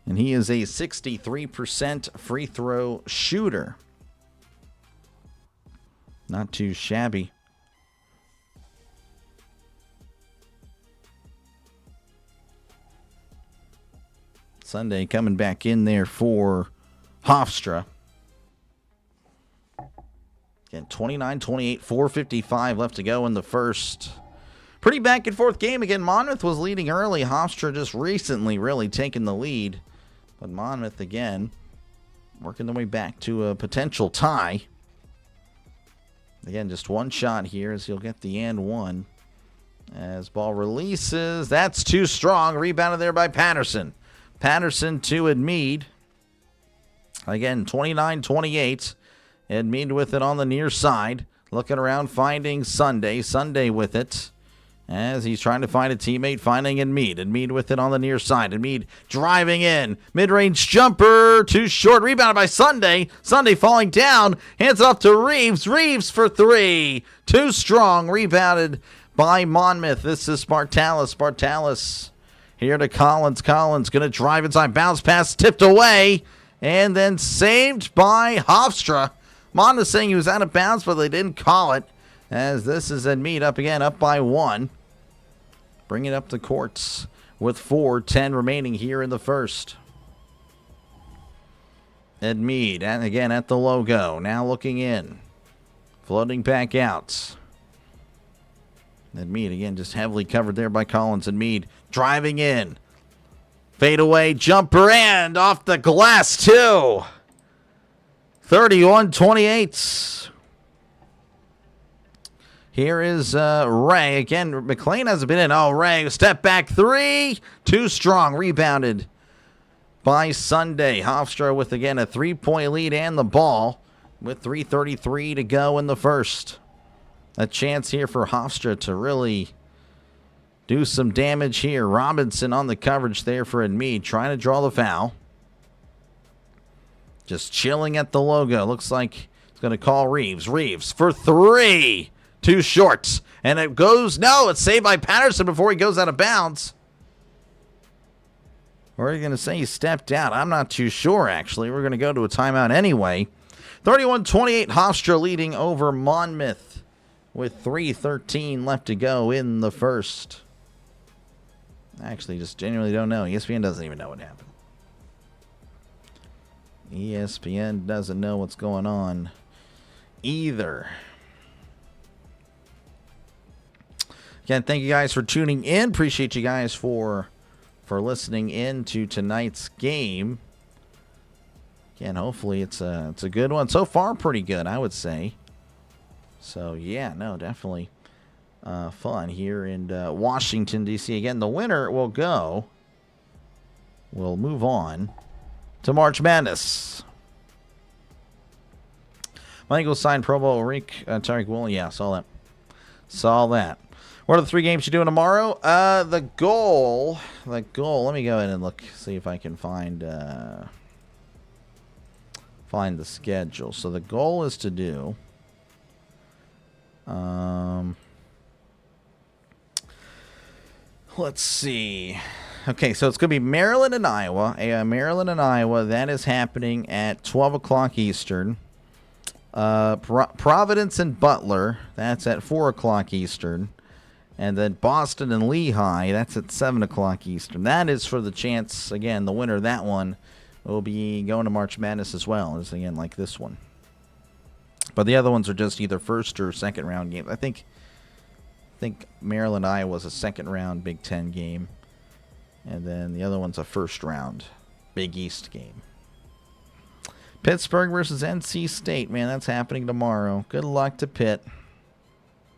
And he is a 63% free throw shooter. Not too shabby. Sunday coming back in there for Hofstra. Again, 29-28, 4:55 left to go in the first. Pretty back and forth game. Again, Monmouth was leading early. Hofstra just recently really taken the lead. But Monmouth, again, working their way back to a potential tie. Again, just one shot here as he'll get the and one. As ball releases. That's too strong. Rebounded there by Patterson. Patterson to Ed Mead. Again, 29-28. Ed Mead with it on the near side. Looking around, finding Sunday. Sunday with it. As he's trying to find a teammate, finding Ed Mead. Ed Mead with it on the near side. Ed Mead driving in. Mid-range jumper. Too short. Rebounded by Sunday. Sunday falling down. Hands it off to Reeves. Reeves for 3. Too strong. Rebounded by Monmouth. This is Spartalis. Spartalis here to Collins. Collins going to drive inside. Bounce pass tipped away. And then saved by Hofstra. Monmouth saying he was out of bounds, but they didn't call it. As this is Ed Mead up again, up by 1. Bring it up the courts with 4:10 remaining here in the first. Ed Mead, and again at the logo. Now looking in. Floating back out. Ed Mead, again, just heavily covered there by Collins. Ed Mead driving in. Fadeaway jumper and off the glass, too. 31-28. Here is Ray. Again, McLean hasn't been in. Oh, Ray, step back 3. Too strong. Rebounded by Sunday. Hofstra with, again, a 3-point lead and the ball with 3:33 to go in the first. A chance here for Hofstra to really do some damage here. Robinson on the coverage there for Mead, trying to draw the foul. Just chilling at the logo. Looks like he's going to call Reeves. Reeves for 3. Too short. And it goes, no, it's saved by Patterson before he goes out of bounds. Or are you going to say he stepped out? I'm not too sure, actually. We're going to go to a timeout anyway. 31-28, Hofstra leading over Monmouth with 3:13 left to go in the first. I actually just genuinely don't know. ESPN doesn't even know what happened. ESPN doesn't know what's going on either. Again, thank you guys for tuning in. Appreciate you guys for listening in to tonight's game. Again, hopefully it's a good one. So far, pretty good, I would say. So, yeah, no, definitely fun here in Washington, D.C. Again, the winner will move on to March Madness. Michael signed Pro Bowl Tariq Woolen. Yeah, saw that. What are the 3 games you're doing tomorrow? The goal. Let me go ahead and look, see if I can find the schedule. So the goal is to do. Let's see. Okay, so it's going to be Maryland and Iowa. That is happening at 12 o'clock Eastern. Providence and Butler. That's at 4 o'clock Eastern. And then Boston and Lehigh, that's at 7 o'clock Eastern. That is for the chance, again, the winner of that one will be going to March Madness as well, as again, like this one. But the other ones are just either first or second round games. I think Maryland, Iowa was a second round Big Ten game. And then the other one's a first round Big East game. Pittsburgh versus NC State, man, that's happening tomorrow. Good luck to Pitt.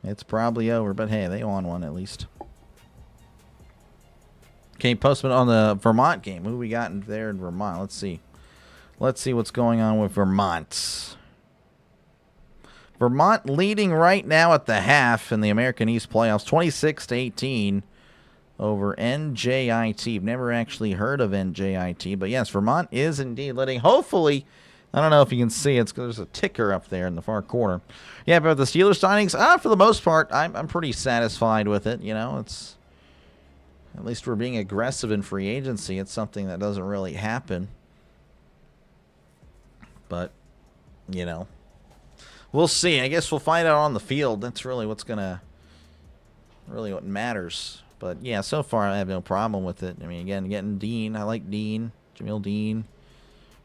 It's probably over, but hey, they won one at least. Okay, postman on the Vermont game. Who we got in there in Vermont? Let's see. Let's see what's going on with Vermont. Vermont leading right now at the half in the American East playoffs, 26-18 over NJIT. Never actually heard of NJIT, but yes, Vermont is indeed leading. Hopefully, I don't know if you can see it. There's a ticker up there in the far corner. Yeah, but the Steelers signings, for the most part, I'm pretty satisfied with it. You know, it's at least we're being aggressive in free agency. It's something that doesn't really happen. But, you know, we'll see. I guess we'll find out on the field. That's really what matters. But, yeah, so far I have no problem with it. I mean, again, getting Dean. I like Dean. Jamil Dean.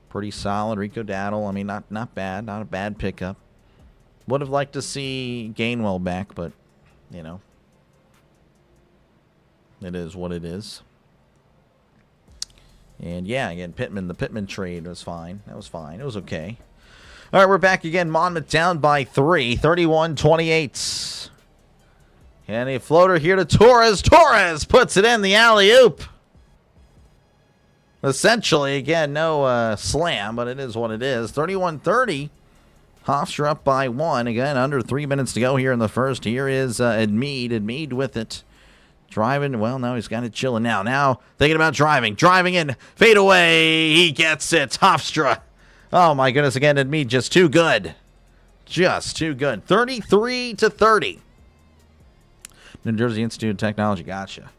Pretty solid. Rico Daddle. I mean, not bad. Not a bad pickup. Would have liked to see Gainwell back, but, you know, it is what it is. And, yeah, again, the Pittman trade was fine. That was fine. It was okay. All right, we're back again. Monmouth down by 3, 31-28. And a floater here to Torres. Torres puts it in the alley-oop. Essentially, again, no slam, but it is what it is. 31-30. Hofstra up by 1. Again, under 3 minutes to go here in the first. Here is Mead. Mead with it. Driving. Well, no, he's got it chilling now. Now, thinking about driving. Driving in. Fade away. He gets it. Hofstra. Oh, my goodness. Again, Mead just too good. Just too good. 33-30. New Jersey Institute of Technology. Gotcha.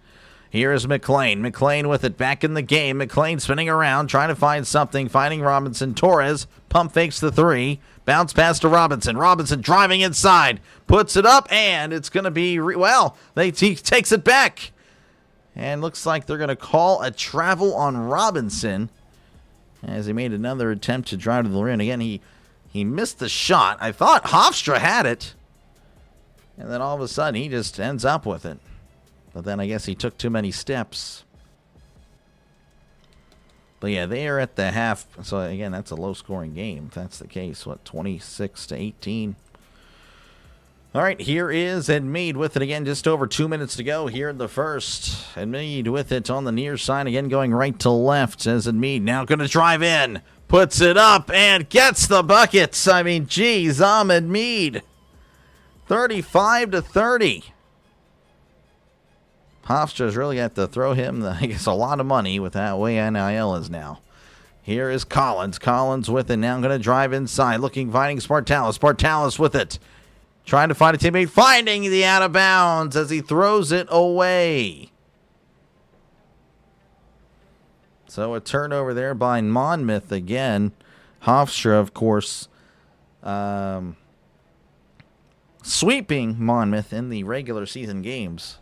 Here is McLean. McLean with it back in the game. McLean spinning around, trying to find something. Finding Robinson. Torres pump fakes the 3. Bounce pass to Robinson. Robinson driving inside. Puts it up, and it's going to be, he takes it back. And looks like they're going to call a travel on Robinson as he made another attempt to drive to the rim. Again, he missed the shot. I thought Hofstra had it. And then all of a sudden, he just ends up with it. But then I guess he took too many steps. But yeah, they are at the half. So again, that's a low-scoring game. If that's the case, 26-18. All right, here is Mead with it again. Just over 2 minutes to go here in the first. Mead with it on the near side again, going right to left as Mead now going to drive in. Puts it up and gets the buckets. I mean, geez, Mead. 35-30. Hofstra's really got to throw him, I guess, a lot of money with that way NIL is now. Here is Collins. Collins with it now, going to drive inside, finding Spartalis. Spartalis with it. Trying to find a teammate, finding the out of bounds as he throws it away. So a turnover there by Monmouth again. Hofstra, of course, sweeping Monmouth in the regular season games.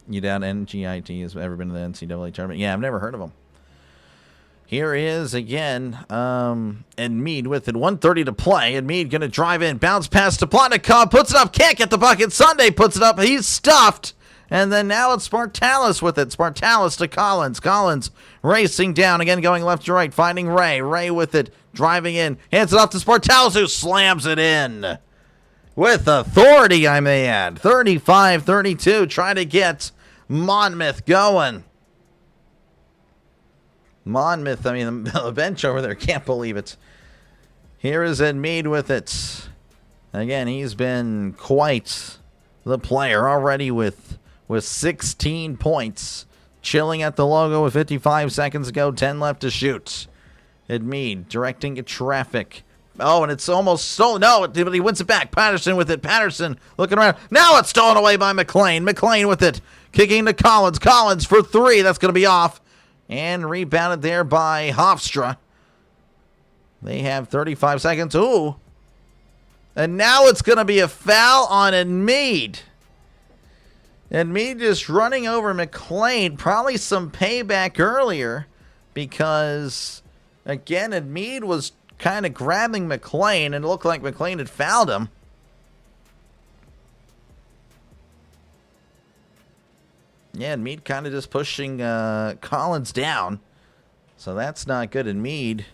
You doubt NGIT has ever been to the NCAA tournament? Yeah, I've never heard of them. Here is, again, Mead with it. 1:30 to play. Mead going to drive in. Bounce pass to Plotnikov. Puts it up. Can't get the bucket. Sunday puts it up. He's stuffed. And then now it's Spartalis with it. Spartalis to Collins. Collins racing down. Again, going left to right. Finding Ray. Ray with it. Driving in. Hands it off to Spartalis, who slams it in. With authority, I may add. 35-32. Trying to get Monmouth going. Monmouth, I mean, the bench over there can't believe it. Here is Mead with it. Again, he's been quite the player already with 16 points. Chilling at the logo with 55 seconds to go, 10 left to shoot. Mead directing traffic. Oh, and it's almost stolen. No, but he wins it back. Patterson with it. Patterson looking around. Now it's stolen away by McLean. McLean with it. Kicking to Collins. Collins for three. That's going to be off. And rebounded there by Hofstra. They have 35 seconds. Ooh. And now it's going to be a foul on Mead. Mead just running over McLean. Probably some payback earlier. Because, again, Mead was kind of grabbing McLean. And it looked like McLean had fouled him. Yeah, and Mead kind of just pushing Collins down. So that's not good. And Mead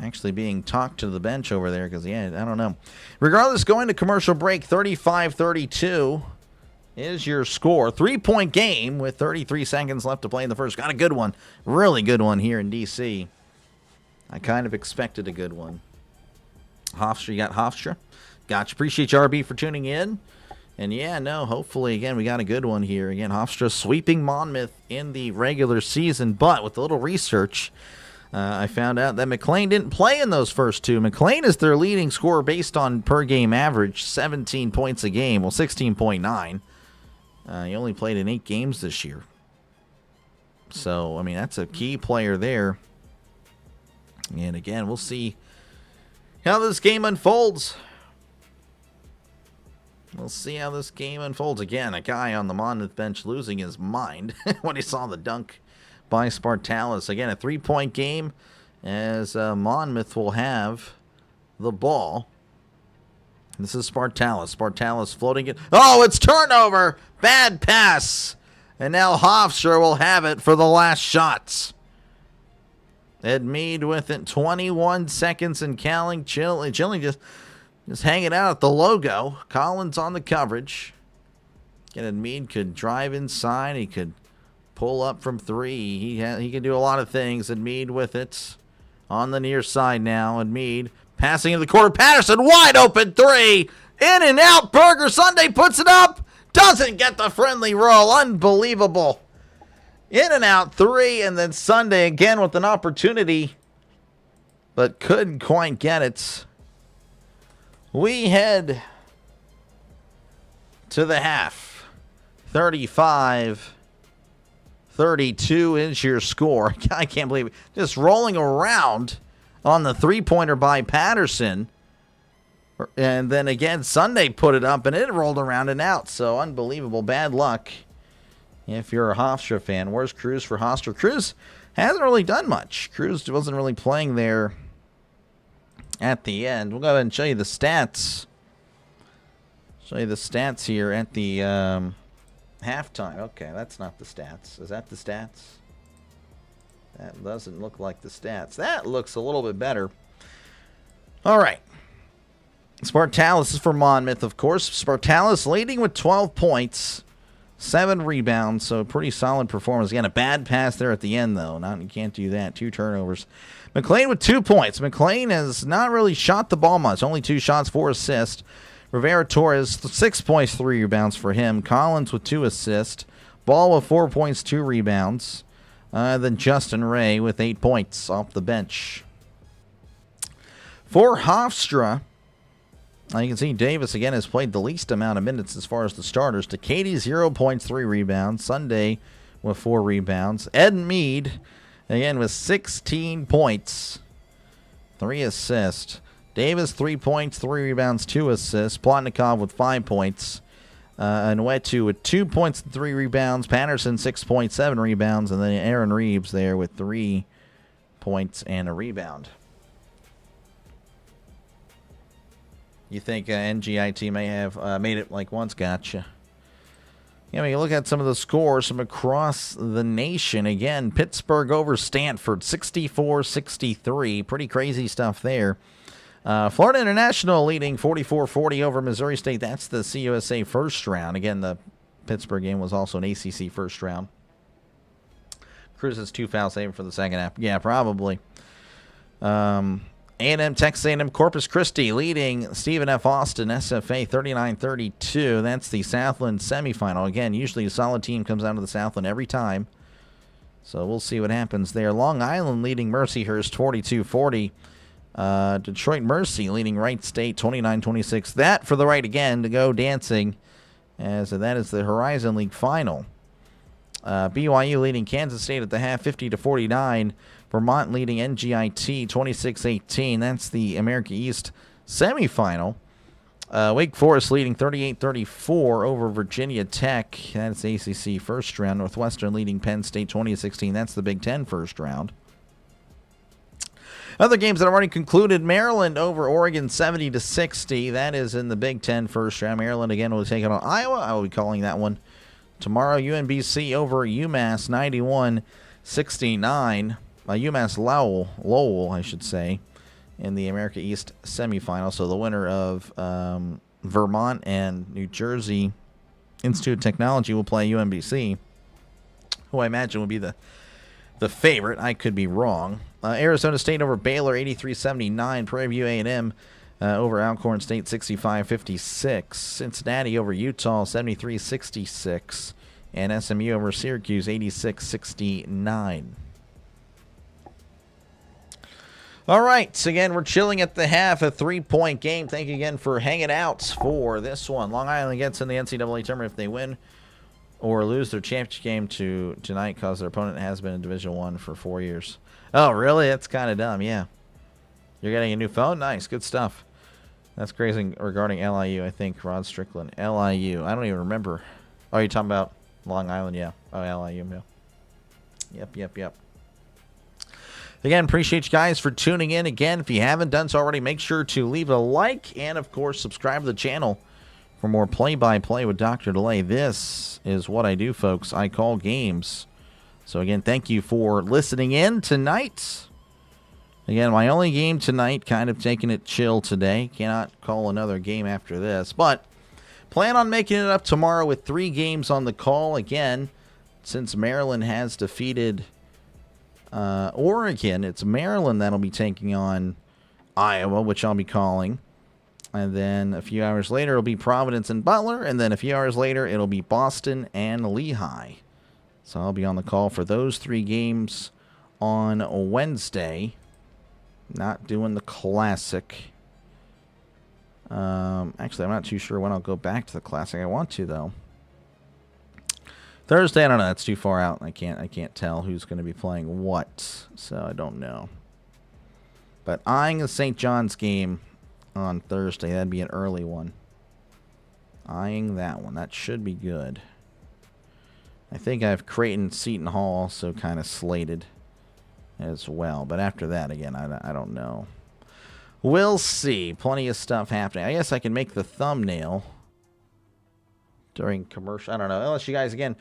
actually being talked to the bench over there because, yeah, I don't know. Regardless, going to commercial break, 35-32 is your score. 3-point game with 33 seconds left to play in the first. Got a good one. Really good one here in D.C. I kind of expected a good one. Hofstra, you got Hofstra. Gotcha. Appreciate you, RB, for tuning in. And yeah, no, hopefully, again, we got a good one here. Again, Hofstra sweeping Monmouth in the regular season, but with a little research, I found out that McLean didn't play in those first two. McLean is their leading scorer based on per-game average, 17 points a game, well, 16.9. He only played in 8 games this year. So, I mean, that's a key player there. And again, we'll see how this game unfolds. We'll see how this game unfolds. Again, a guy on the Monmouth bench losing his mind when he saw the dunk by Spartalis. Again, a 3-point game as Monmouth will have the ball. This is Spartalis. Spartalis floating it. Oh, it's turnover. Bad pass. And now Hofstra will have it for the last shots. Mead with it. 21 seconds and counting. Chilling just hanging out at the logo. Collins on the coverage. Again, Mead could drive inside. He could pull up from three. He can do a lot of things. Mead with it on the near side now. Mead passing in the corner. Patterson wide open three. In and out. Burger Sunday puts it up. Doesn't get the friendly roll. Unbelievable. In and out three. And then Sunday again with an opportunity, but couldn't quite get it. We head to the half. 35-32 is your score. I can't believe it. Just rolling around on the three-pointer by Patterson. And then again, Sunday put it up and it rolled around and out. So unbelievable. Bad luck if you're a Hofstra fan. Where's Cruz for Hofstra? Cruz hasn't really done much. Cruz wasn't really playing there at the end. We'll go ahead and show you the stats. Show you the stats here at the halftime. Okay, that's not the stats. Is that the stats? That doesn't look like the stats. That looks a little bit better. All right. Spartalis is for Monmouth, of course. Spartalis leading with 12 points, 7 rebounds, so pretty solid performance. Again, a bad pass there at the end, though. You can't do that. 2 turnovers. McLean with 2 points. McLean has not really shot the ball much. Only 2 shots, 4 assists. Rivera Torres, 6 points, 3 rebounds for him. Collins with 2 assists. Ball with 4 points, 2 rebounds. Then Justin Ray with 8 points off the bench. For Hofstra, you can see Davis, again, has played the least amount of minutes as far as the starters. Katie 0 points, 3 rebounds. Sunday with 4 rebounds. Ed Mead, again, with 16 points, 3 assists. Davis, 3 points, 3 rebounds, 2 assists. Plotnikov with 5 points. And Wetu with 2 points and 3 rebounds. Patterson, 6 points, 7 rebounds. And then Aaron Reeves there with 3 points and a rebound. You think NGIT may have made it like once? Gotcha. Yeah, when you look at some of the scores from across the nation, again, Pittsburgh over Stanford, 64-63. Pretty crazy stuff there. Florida International leading 44-40 over Missouri State. That's the CUSA first round. Again, the Pittsburgh game was also an ACC first round. Cruz's 2 foul saving for the second half. Yeah, probably. A&M, Texas A&M, Corpus Christi leading Stephen F. Austin, SFA, 39-32. That's the Southland semifinal. Again, usually a solid team comes out of the Southland every time. So we'll see what happens there. Long Island leading Mercyhurst, 42-40. Detroit Mercy leading Wright State, 29-26. That for the right again to go dancing, as that is the Horizon League final. BYU leading Kansas State at the half, 50-49. Vermont leading NGIT 26-18. That's the America East semifinal. Wake Forest leading 38-34 over Virginia Tech. That's ACC first round. Northwestern leading Penn State 20-16. That's the Big Ten first round. Other games that have already concluded: Maryland over Oregon 70-60. That is in the Big Ten first round. Maryland again will take it on Iowa. I will be calling that one tomorrow. UNBC over UMass 91-69. UMass Lowell, I should say, in the America East semifinal. So the winner of Vermont and New Jersey Institute of Technology will play UMBC, who I imagine will be the favorite. I could be wrong. Arizona State over Baylor 83-79. Prairie View A&M over Alcorn State 65-56. Cincinnati over Utah 73-66. And SMU over Syracuse 86-69. All right, so again, we're chilling at the half, a 3-point game. Thank you again for hanging out for this one. Long Island gets in the NCAA tournament if they win or lose their championship game tonight, because their opponent has been in Division I for 4 years. Oh, really? That's kind of dumb, yeah. You're getting a new phone? Nice, good stuff. That's crazy regarding LIU, I think, Rod Strickland. LIU, I don't even remember. Oh, you're talking about Long Island, yeah. Oh, LIU, yeah. Yep. Again, appreciate you guys for tuning in. Again, if you haven't done so already, make sure to leave a like and, of course, subscribe to the channel for more play-by-play with Dr. Delay. This is what I do, folks. I call games. So, again, thank you for listening in tonight. Again, my only game tonight, kind of taking it chill today. Cannot call another game after this. But plan on making it up tomorrow with 3 games on the call. Again, since Maryland has defeated Oregon, it's Maryland that'll be taking on Iowa, which I'll be calling. And then a few hours later, it'll be Providence and Butler. And then a few hours later, it'll be Boston and Lehigh. So I'll be on the call for those 3 games on Wednesday. Not doing the Classic. Actually, I'm not too sure when I'll go back to the Classic. I want to, though. Thursday, I don't know. That's too far out. I can't tell who's going to be playing what, so I don't know. But eyeing the St. John's game on Thursday. That'd be an early one. Eyeing that one. That should be good. I think I have Creighton, Seton Hall also kind of slated as well. But after that, again, I don't know. We'll see. Plenty of stuff happening. I guess I can make the thumbnail during commercial. I don't know. Unless you guys, again,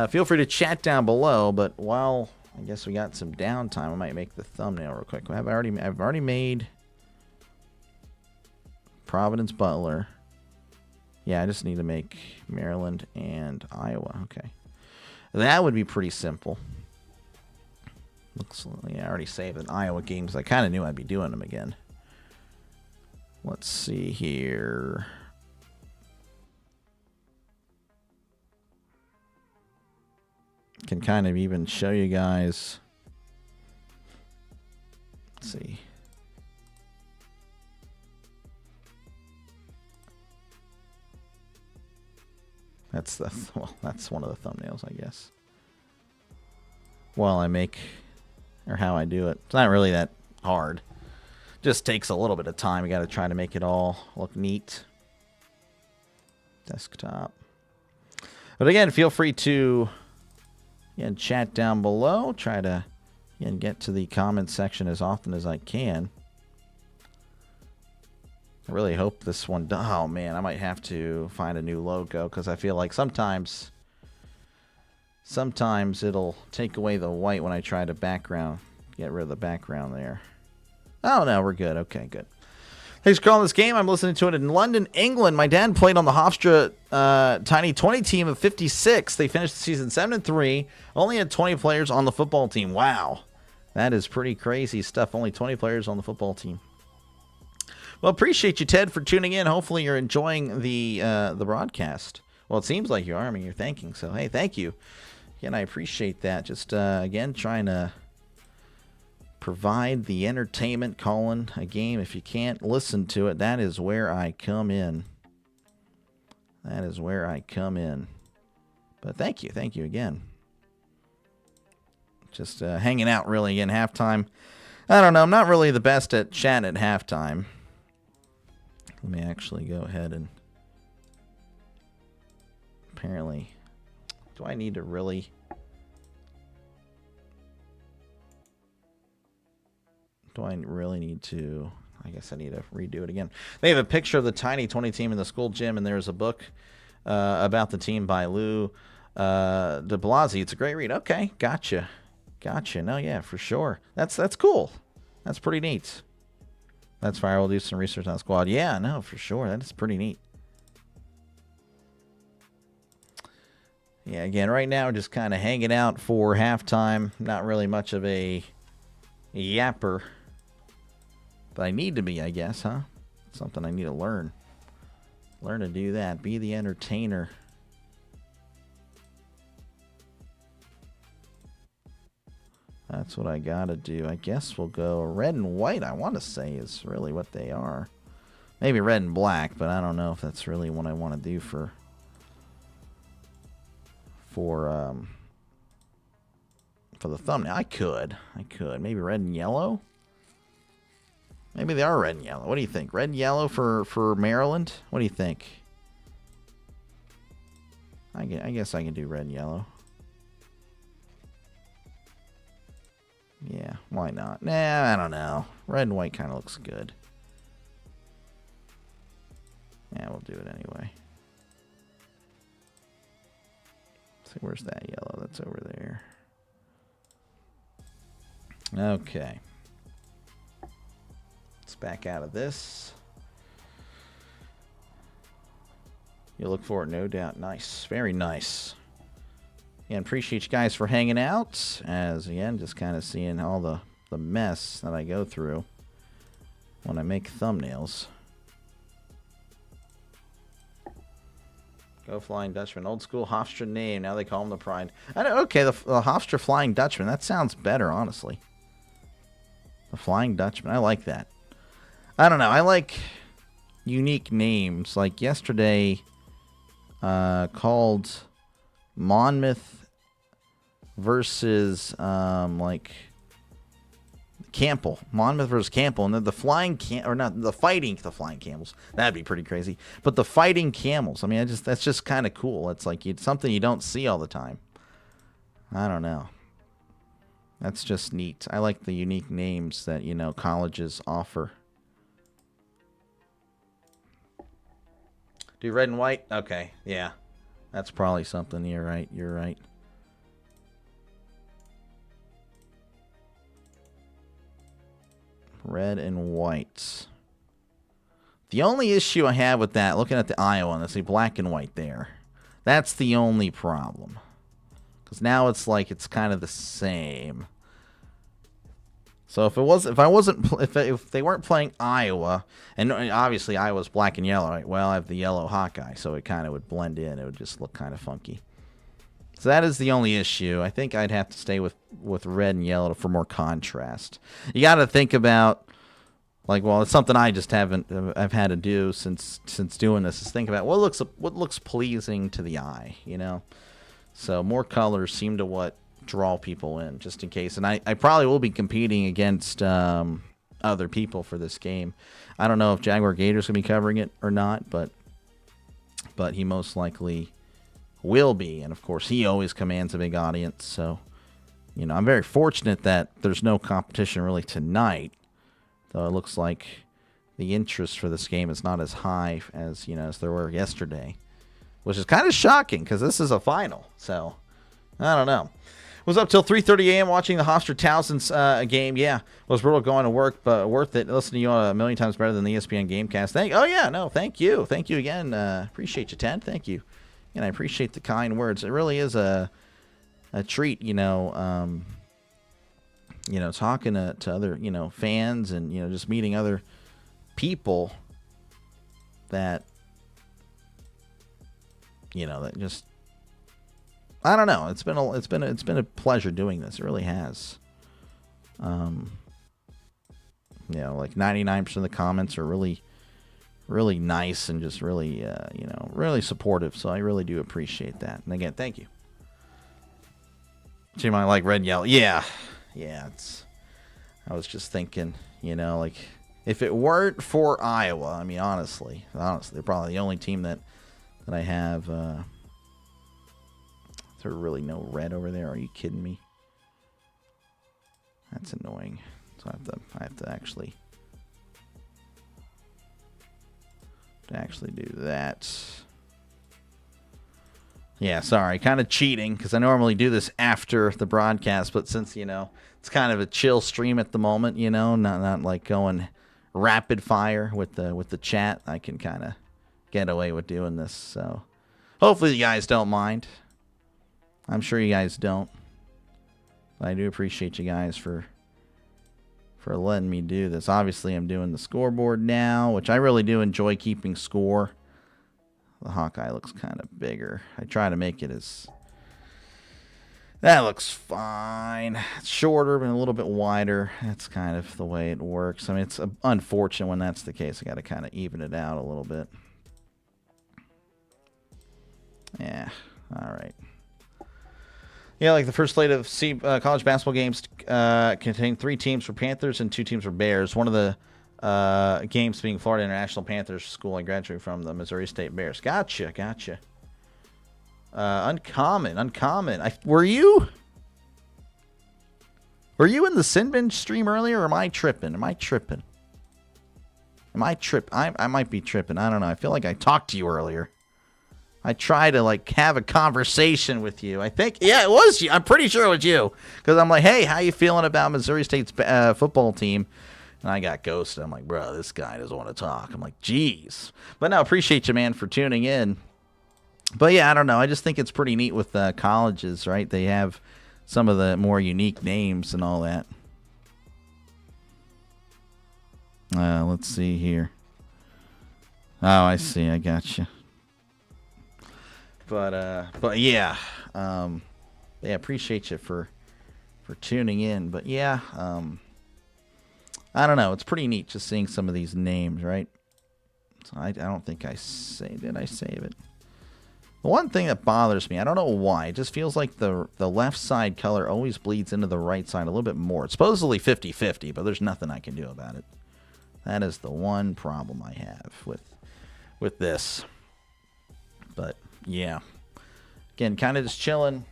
feel free to chat down below. But while I guess we got some downtime, I might make the thumbnail real quick. I've already made Providence, Butler. Yeah, I just need to make Maryland and Iowa. Okay. That would be pretty simple. Looks like I already saved an Iowa game because I kind of knew I'd be doing them again. Let's see here. Can kind of even show you guys. Let's see. That's one of the thumbnails, I guess. Well, I make, or how I do it. It's not really that hard. Just takes a little bit of time. You got to try to make it all look neat. Desktop. But again, feel free to chat down below. Try to get to the comment section as often as I can. I really hope this one does. Oh, man, I might have to find a new logo because I feel like sometimes it'll take away the white when I try to get rid of the background there. Oh, no, we're good. Okay, good. Thanks for calling this game. I'm listening to it in London, England. My dad played on the Hofstra Tiny 20 team of 56. They finished the season 7-3. Only had 20 players on the football team. Wow. That is pretty crazy stuff. Only 20 players on the football team. Well, appreciate you, Ted, for tuning in. Hopefully you're enjoying the broadcast. Well, it seems like you are. I mean, you're thanking. So, hey, thank you. Again, I appreciate that. Just, again, trying to provide the entertainment, calling a game. If you can't listen to it, that is where I come in. That is where I come in. But thank you. Thank you again. Just hanging out, really, in halftime. I don't know. I'm not really the best at chat at halftime. Let me actually go ahead and... Apparently... Do I need to really... Do I really need to... I guess I need to redo it again. They have a picture of the Tiny 20 team in the school gym, and there's a book about the team by Lou de Blasi. It's a great read. Okay, gotcha. Gotcha. No, yeah, for sure. That's cool. That's pretty neat. That's fire. We'll do some research on the squad. Yeah, no, for sure. That is pretty neat. Yeah, again, right now we're just kind of hanging out for halftime. Not really much of a yapper. But I need to be, I guess, huh? Something I need to learn. Learn to do that. Be the entertainer. That's what I gotta do. I guess we'll go red and white, I want to say, is really what they are. Maybe red and black, but I don't know if that's really what I want to do for the thumbnail. I could. Maybe red and yellow? Maybe they are red and yellow. What do you think? Red and yellow for Maryland? What do you think? I guess I can do red and yellow. Yeah, why not? Nah, I don't know. Red and white kind of looks good. Yeah, we'll do it anyway. Let's see, where's that yellow? That's over there. Okay. Let's back out of this. You'll look for it, no doubt. Nice. Very nice. And appreciate you guys for hanging out. As, again, just kind of seeing all the mess that I go through when I make thumbnails. Go Flying Dutchman. Old school Hofstra name. Now they call him the Pride. I know, okay, the Hofstra Flying Dutchman. That sounds better, honestly. The Flying Dutchman. I like that. I don't know. I like unique names. Like yesterday, called Monmouth versus like Campbell. Monmouth versus Campbell, and then the Flying Flying Camels. That'd be pretty crazy. But the Fighting Camels. I mean, that's just kind of cool. It's like something you don't see all the time. I don't know. That's just neat. I like the unique names that, colleges offer. Do red and white? Okay, yeah. That's probably something. You're right. Red and white. The only issue I have with that, looking at the Iowa, and I see black and white there, that's the only problem. Because now it's like it's kind of the same. So if they weren't playing Iowa, and obviously Iowa's black and yellow, right? Well, I have the yellow Hawkeye, so it kind of would blend in. It would just look kind of funky. So that is the only issue. I think I'd have to stay with red and yellow for more contrast. You got to think about, like, well, it's something I've had to do since doing this, is think about what looks pleasing to the eye, you know. So more colors seem to what draw people in, just in case. And I probably will be competing against other people for this game. I don't know if Jaguar Gator's gonna be covering it or not, but he most likely will be. And of course, he always commands a big audience. So, you know, I'm very fortunate that there's no competition really tonight. Though it looks like the interest for this game is not as high as there were yesterday, which is kind of shocking because this is a final. So I don't know. Was up till 3:30 a.m. watching the Hofstra Townsend's game. Yeah, was brutal going to work, but worth it. Listening to you a million times better than the ESPN Gamecast. Thank you again. Appreciate you, Ted. Thank you, and I appreciate the kind words. It really is a treat, talking to other fans and just meeting other people that that just. I don't know. It's been a pleasure doing this. It really has. Like 99% of the comments are really, really nice and just really, really supportive. So I really do appreciate that. And again, thank you. Jim, I like red and yellow. Yeah. I was just thinking, like if it weren't for Iowa, I mean, honestly, they're probably the only team that I have. There's really no red over there. Are you kidding me? That's annoying. So I have to actually do that. Yeah, sorry. Kind of cheating because I normally do this after the broadcast, but since it's kind of a chill stream at the moment, not like going rapid fire with the chat, I can kind of get away with doing this. So hopefully you guys don't mind. I'm sure you guys don't. But I do appreciate you guys for letting me do this. Obviously, I'm doing the scoreboard now, which I really do enjoy keeping score. The Hawkeye looks kind of bigger. I try to make it as... That looks fine. It's shorter, but a little bit wider. That's kind of the way it works. I mean, it's unfortunate when that's the case. I got to kind of even it out a little bit. Yeah, all right. Yeah, like the first slate of college basketball games contained 3 teams for Panthers and 2 teams for Bears. One of the games being Florida International Panthers School. I graduated from the Missouri State Bears. Gotcha. Uncommon. Were you in the Sinbin stream earlier, or am I tripping? I might be tripping. I don't know. I feel like I talked to you earlier. I try to have a conversation with you. I think, yeah, it was you. I'm pretty sure it was you. Because I'm like, hey, how you feeling about Missouri State's football team? And I got ghosted. I'm like, bro, this guy doesn't want to talk. I'm like, geez. But no, appreciate you, man, for tuning in. But yeah, I don't know. I just think it's pretty neat with colleges, right? They have some of the more unique names and all that. Let's see here. Oh, I see. I got you. But yeah, appreciate you for tuning in. But yeah, I don't know. It's pretty neat just seeing some of these names, right? So I don't think did I save it? The one thing that bothers me, I don't know why, it just feels like the left side color always bleeds into the right side a little bit more. It's supposedly 50-50, but there's nothing I can do about it. That is the one problem I have with this. But yeah, again, kind of just chilling.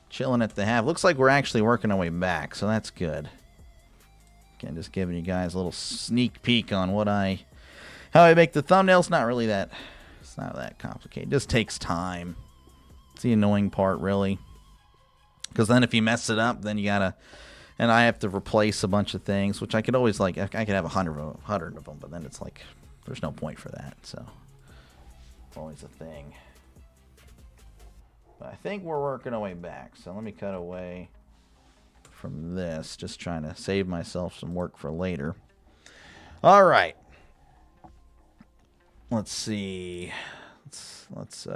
Chilling at the half. Looks like we're actually working our way back, so that's good. Again, just giving you guys a little sneak peek on how I make the thumbnails. It's not that complicated. It just takes time. It's the annoying part, really. Because then if you mess it up, then you gotta and I have to replace a bunch of things, which I could always, like, I could have 100 of them, but then it's like, there's no point for that, so it's always a thing. But I think we're working our way back, so let me cut away from this, just trying to save myself some work for later. All right. Let's see. Let's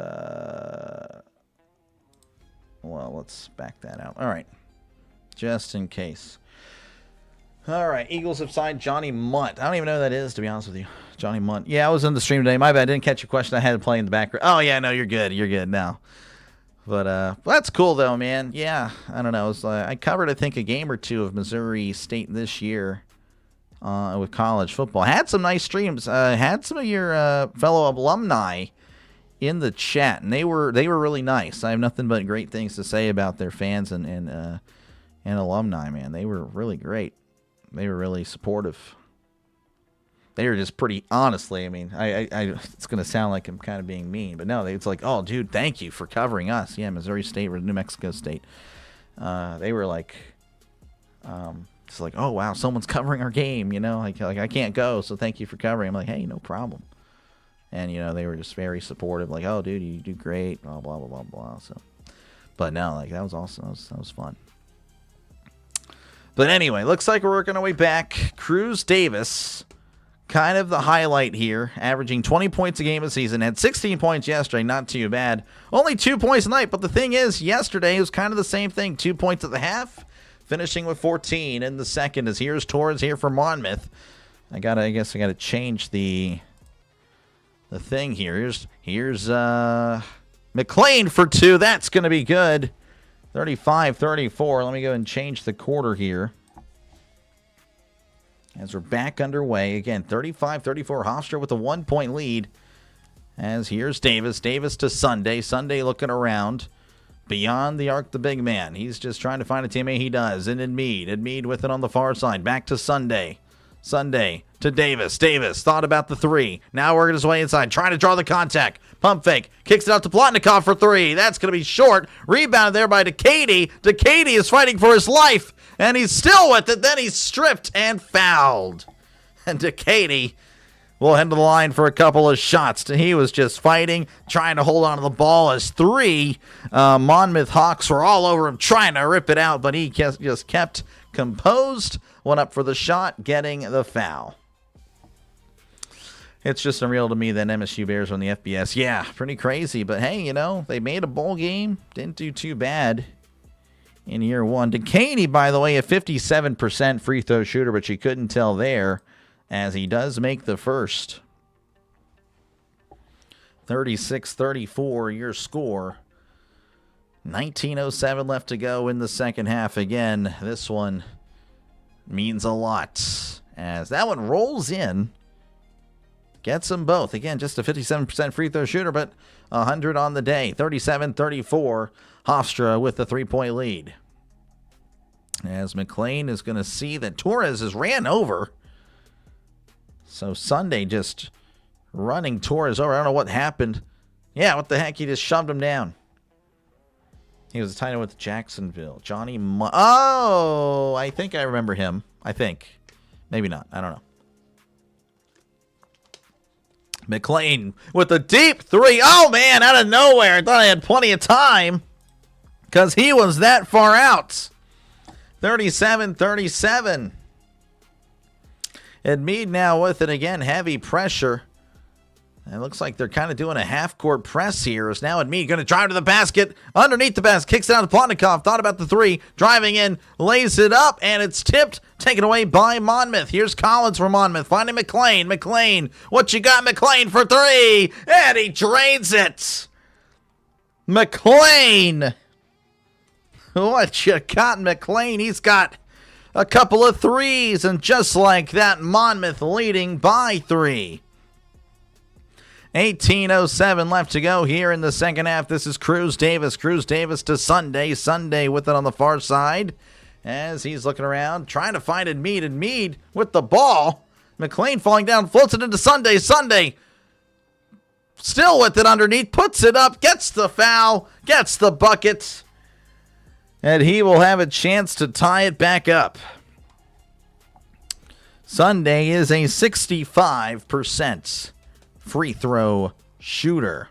back that out. All right. Just in case. All right. Eagles have signed Johnny Munt. I don't even know who that is, to be honest with you. Johnny Munt. Yeah, I was in the stream today. My bad. I didn't catch your question. I had to play in the background. Oh, yeah. No, you're good. You're good now. But that's cool, though, man. Yeah. I don't know. It was, I covered, I think, a game or two of Missouri State this year with college football. Had some nice streams. Had some of your fellow alumni in the chat, and they were really nice. I have nothing but great things to say about their fans and alumni, man. They were really great. They were really supportive. They were just pretty, honestly, I mean, I it's going to sound like I'm kind of being mean, but no, it's like, oh, dude, thank you for covering us. Yeah, Missouri State or New Mexico State. They were like, it's like, oh, wow, someone's covering our game, you know? Like I can't go, so thank you for covering. I'm like, hey, no problem. And, you know, they were just very supportive, like, oh, dude, you do great, blah, blah, blah, blah, blah. So, but no, like, that was awesome. That was fun. But anyway, looks like we're working our way back. Cruz Davis, kind of the highlight here, averaging 20 points a game this season. Had 16 points yesterday, not too bad. Only 2 points tonight, but the thing is, yesterday was kind of the same thing. 2 points at the half, finishing with 14 in the second. As here's Torres here for Monmouth. I guess I gotta change the thing here. Here's McLean for 2. That's gonna be good. 35-34. Let me go and change the quarter here. As we're back underway. Again, 35-34. Hofstra with a 1-point lead. As here's Davis. Davis to Sunday. Sunday looking around. Beyond the arc, the big man. He's just trying to find a teammate. He does. And Edmead with it on the far side. Back to Sunday. Sunday to Davis. Davis thought about the 3. Now working his way inside. Trying to draw the contact. Pump fake. Kicks it out to Plotnikov for 3. That's going to be short. Rebounded there by Decady. Decady is fighting for his life. And he's still with it. Then he's stripped and fouled. And Decady will head to the line for a couple of shots. He was just fighting, trying to hold on to the ball as 3 Monmouth Hawks were all over him, trying to rip it out, but he just kept composed. Went up for the shot, getting the foul. It's just unreal to me that MSU Bears on the FBS. Yeah, pretty crazy, but hey, you know, they made a bowl game. Didn't do too bad in year 1. Decady, by the way, a 57% free throw shooter, but you couldn't tell there, as he does make the first. 36-34, your score. 19:07 left to go in the second half. Again, this one means a lot, as that one rolls in. Gets them both. Again, just a 57% free throw shooter, but 100 on the day. 37-34, Hofstra with the 3-point lead. As McLean is going to see that Torres is ran over. So Sunday just running Torres over. I don't know what happened. Yeah, what the heck? He just shoved him down. He was a tight end with Jacksonville. Johnny Oh, I think I remember him. I think. Maybe not. I don't know. McLean with a deep 3. Oh, man, out of nowhere. I thought I had plenty of time because he was that far out. 37-37. Edmead now with it again. Heavy pressure. It looks like they're kind of doing a half-court press here. Is now Edmead going to drive to the basket. Underneath the basket. Kicks it out to Plotnikov. Thought about the 3. Driving in. Lays it up. And it's tipped. Taken away by Monmouth. Here's Collins for Monmouth. Finding McLean. McLean. What you got, McLean, for 3? And he drains it. McLean. What you got, McLean? He's got a couple of 3s. And just like that, Monmouth leading by 3. 18:07 left to go here in the second half. This is Cruz Davis. Cruz Davis to Sunday. Sunday with it on the far side as he's looking around, trying to find Edmead. Edmead with the ball. McLean falling down, floats it into Sunday. Sunday still with it underneath, puts it up, gets the foul, gets the bucket. And he will have a chance to tie it back up. Sunday is a 65% free throw shooter.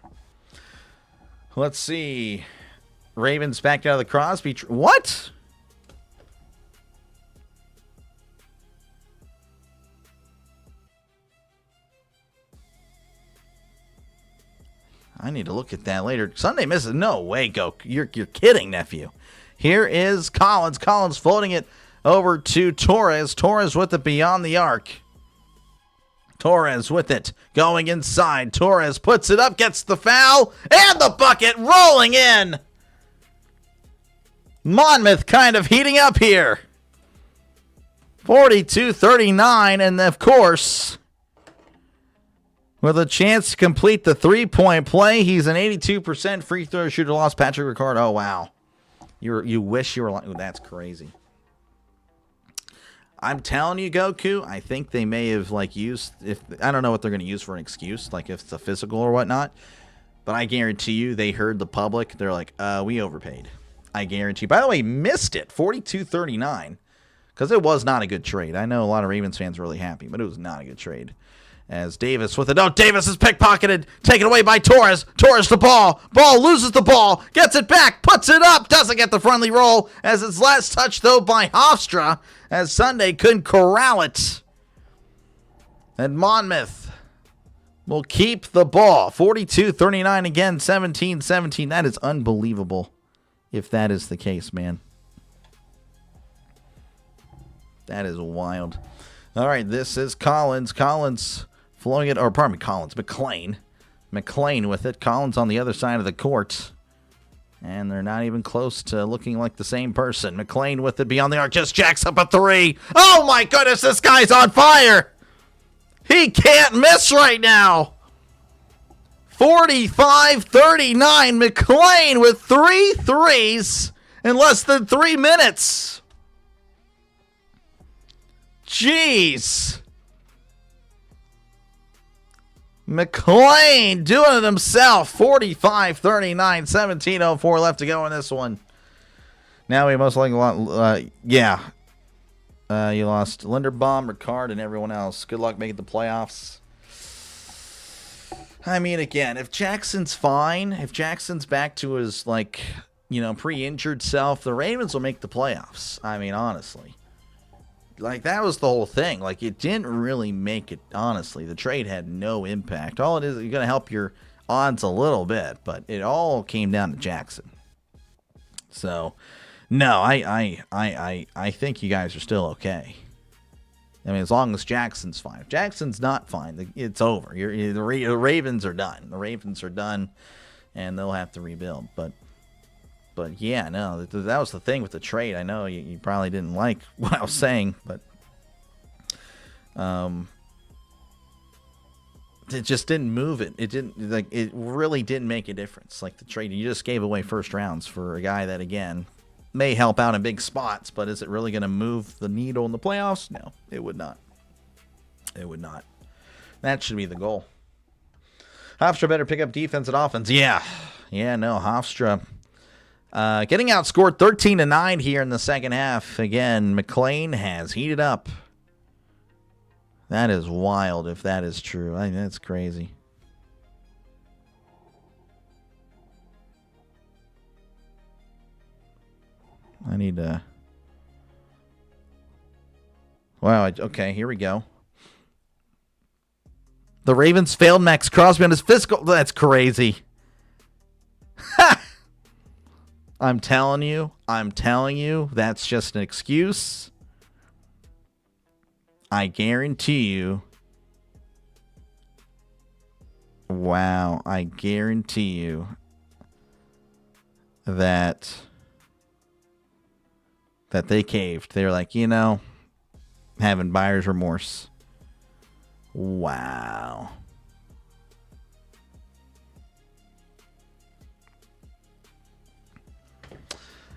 Let's see. Ravens backed out of the Crosby. What? I need to look at that later. Sunday misses. No way, go. You're kidding, nephew. Here is Collins. Collins floating it over to Torres. Torres with it beyond the arc. Torres with it. Going inside. Torres puts it up, gets the foul, and the bucket rolling in. Monmouth kind of heating up here. 42-39, and of course, with a chance to complete the three-point play, he's an 82% free throw shooter. Lost Patrick Ricard. Oh, wow. You wish you were like, oh, that's crazy. I'm telling you, Goku, I think they may have used, I don't know what they're going to use for an excuse, like if it's a physical or whatnot, but I guarantee you they heard the public. They're like, we overpaid. I guarantee. By the way, missed it, 42-39, because it was not a good trade. I know a lot of Ravens fans are really happy, but it was not a good trade. As Davis with it. Oh, Davis is pickpocketed. Taken away by Torres. Torres the ball. Ball loses the ball. Gets it back. Puts it up. Doesn't get the friendly roll. As it's last touch, though, by Hofstra. As Sunday couldn't corral it. And Monmouth will keep the ball. 42-39 again. 17-17. That is unbelievable if that is the case, man. That is wild. All right, this is Collins. Collins flowing it, or pardon me, Collins. McLean. McLean with it. Collins on the other side of the court. And they're not even close to looking like the same person. McLean with it beyond the arc. Just jacks up a three. Oh, my goodness, this guy's on fire. He can't miss right now. 45-39. McLean with 3 threes in less than 3 minutes. Jeez. McLean doing it himself. 45-39. 17:04 left to go in this one. Now we most likely lost. You lost Linderbaum, Ricard, and everyone else. Good luck making the playoffs. I mean, again, if Jackson's fine, if Jackson's back to his, pre-injured self, the Ravens will make the playoffs. I mean, honestly. That was the whole thing. It didn't really make it, honestly. The trade had no impact. All it is, you're going to help your odds a little bit, but it all came down to Jackson. So, no, I think you guys are still okay. I mean, as long as Jackson's fine. If Jackson's not fine, it's over. The Ravens are done. The Ravens are done, and they'll have to rebuild. But yeah, no, that was the thing with the trade. I know you probably didn't like what I was saying, but it just didn't move it. It didn't it really didn't make a difference. The trade, you just gave away first rounds for a guy that, again, may help out in big spots, but is it really going to move the needle in the playoffs? No, it would not. It would not. That should be the goal. Hofstra better pick up defense and offense. Yeah, no, Hofstra. Getting outscored 13-9 here in the second half. Again, McLean has heated up. That is wild if that is true. I mean, that's crazy. I need to... Wow, okay, here we go. The Ravens failed Max Crosby on his physical... That's crazy. Ha! I'm telling you, that's just an excuse. I guarantee you. Wow, I guarantee you that they caved. They're like, having buyer's remorse. Wow.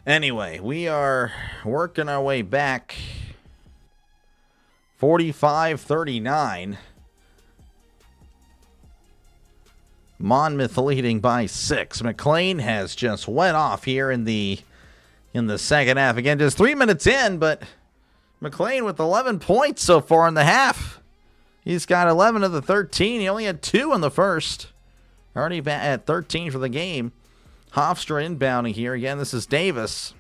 Anyway, we are working our way back. 45-39. Monmouth leading by 6. McLean has just went off here in the in the second half. Again, just 3 minutes in, but McLean with 11 points so far in the half. He's got 11 of the 13. He only had 2 in the first. Already at 13 for the game. Hofstra inbounding here. Again, this is Davis.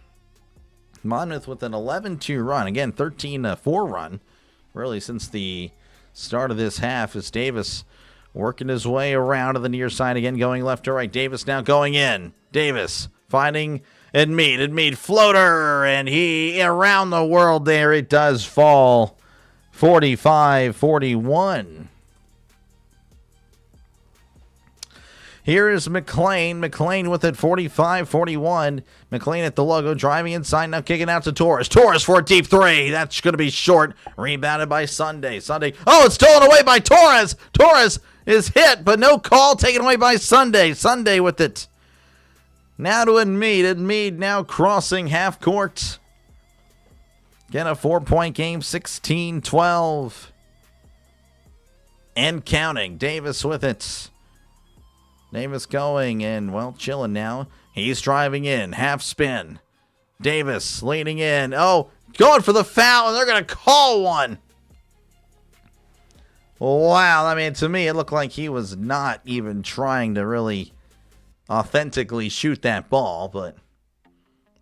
Monmouth with an 11-2 run. Again, 13-4 run. Really, since the start of this half, is Davis working his way around to the near side again, going left to right. Davis now going in. Davis finding Edmead. Edmead floater, and he around the world there. It does fall 45-41. Here is McLean. McLean with it, 45-41. McLean at the logo, driving inside, now kicking out to Torres. Torres for a deep three. That's going to be short. Rebounded by Sunday. Sunday. Oh, it's stolen away by Torres. Torres is hit, but no call, taken away by Sunday. Sunday with it. Now to Edmead. Edmead now crossing half court. Get a 4-point game, 16-12. And counting. Davis with it. Davis going and, well, chilling now. He's driving in. Half spin. Davis leaning in. Oh, going for the foul, and they're going to call one. Wow. I mean, to me, it looked like he was not even trying to really authentically shoot that ball, but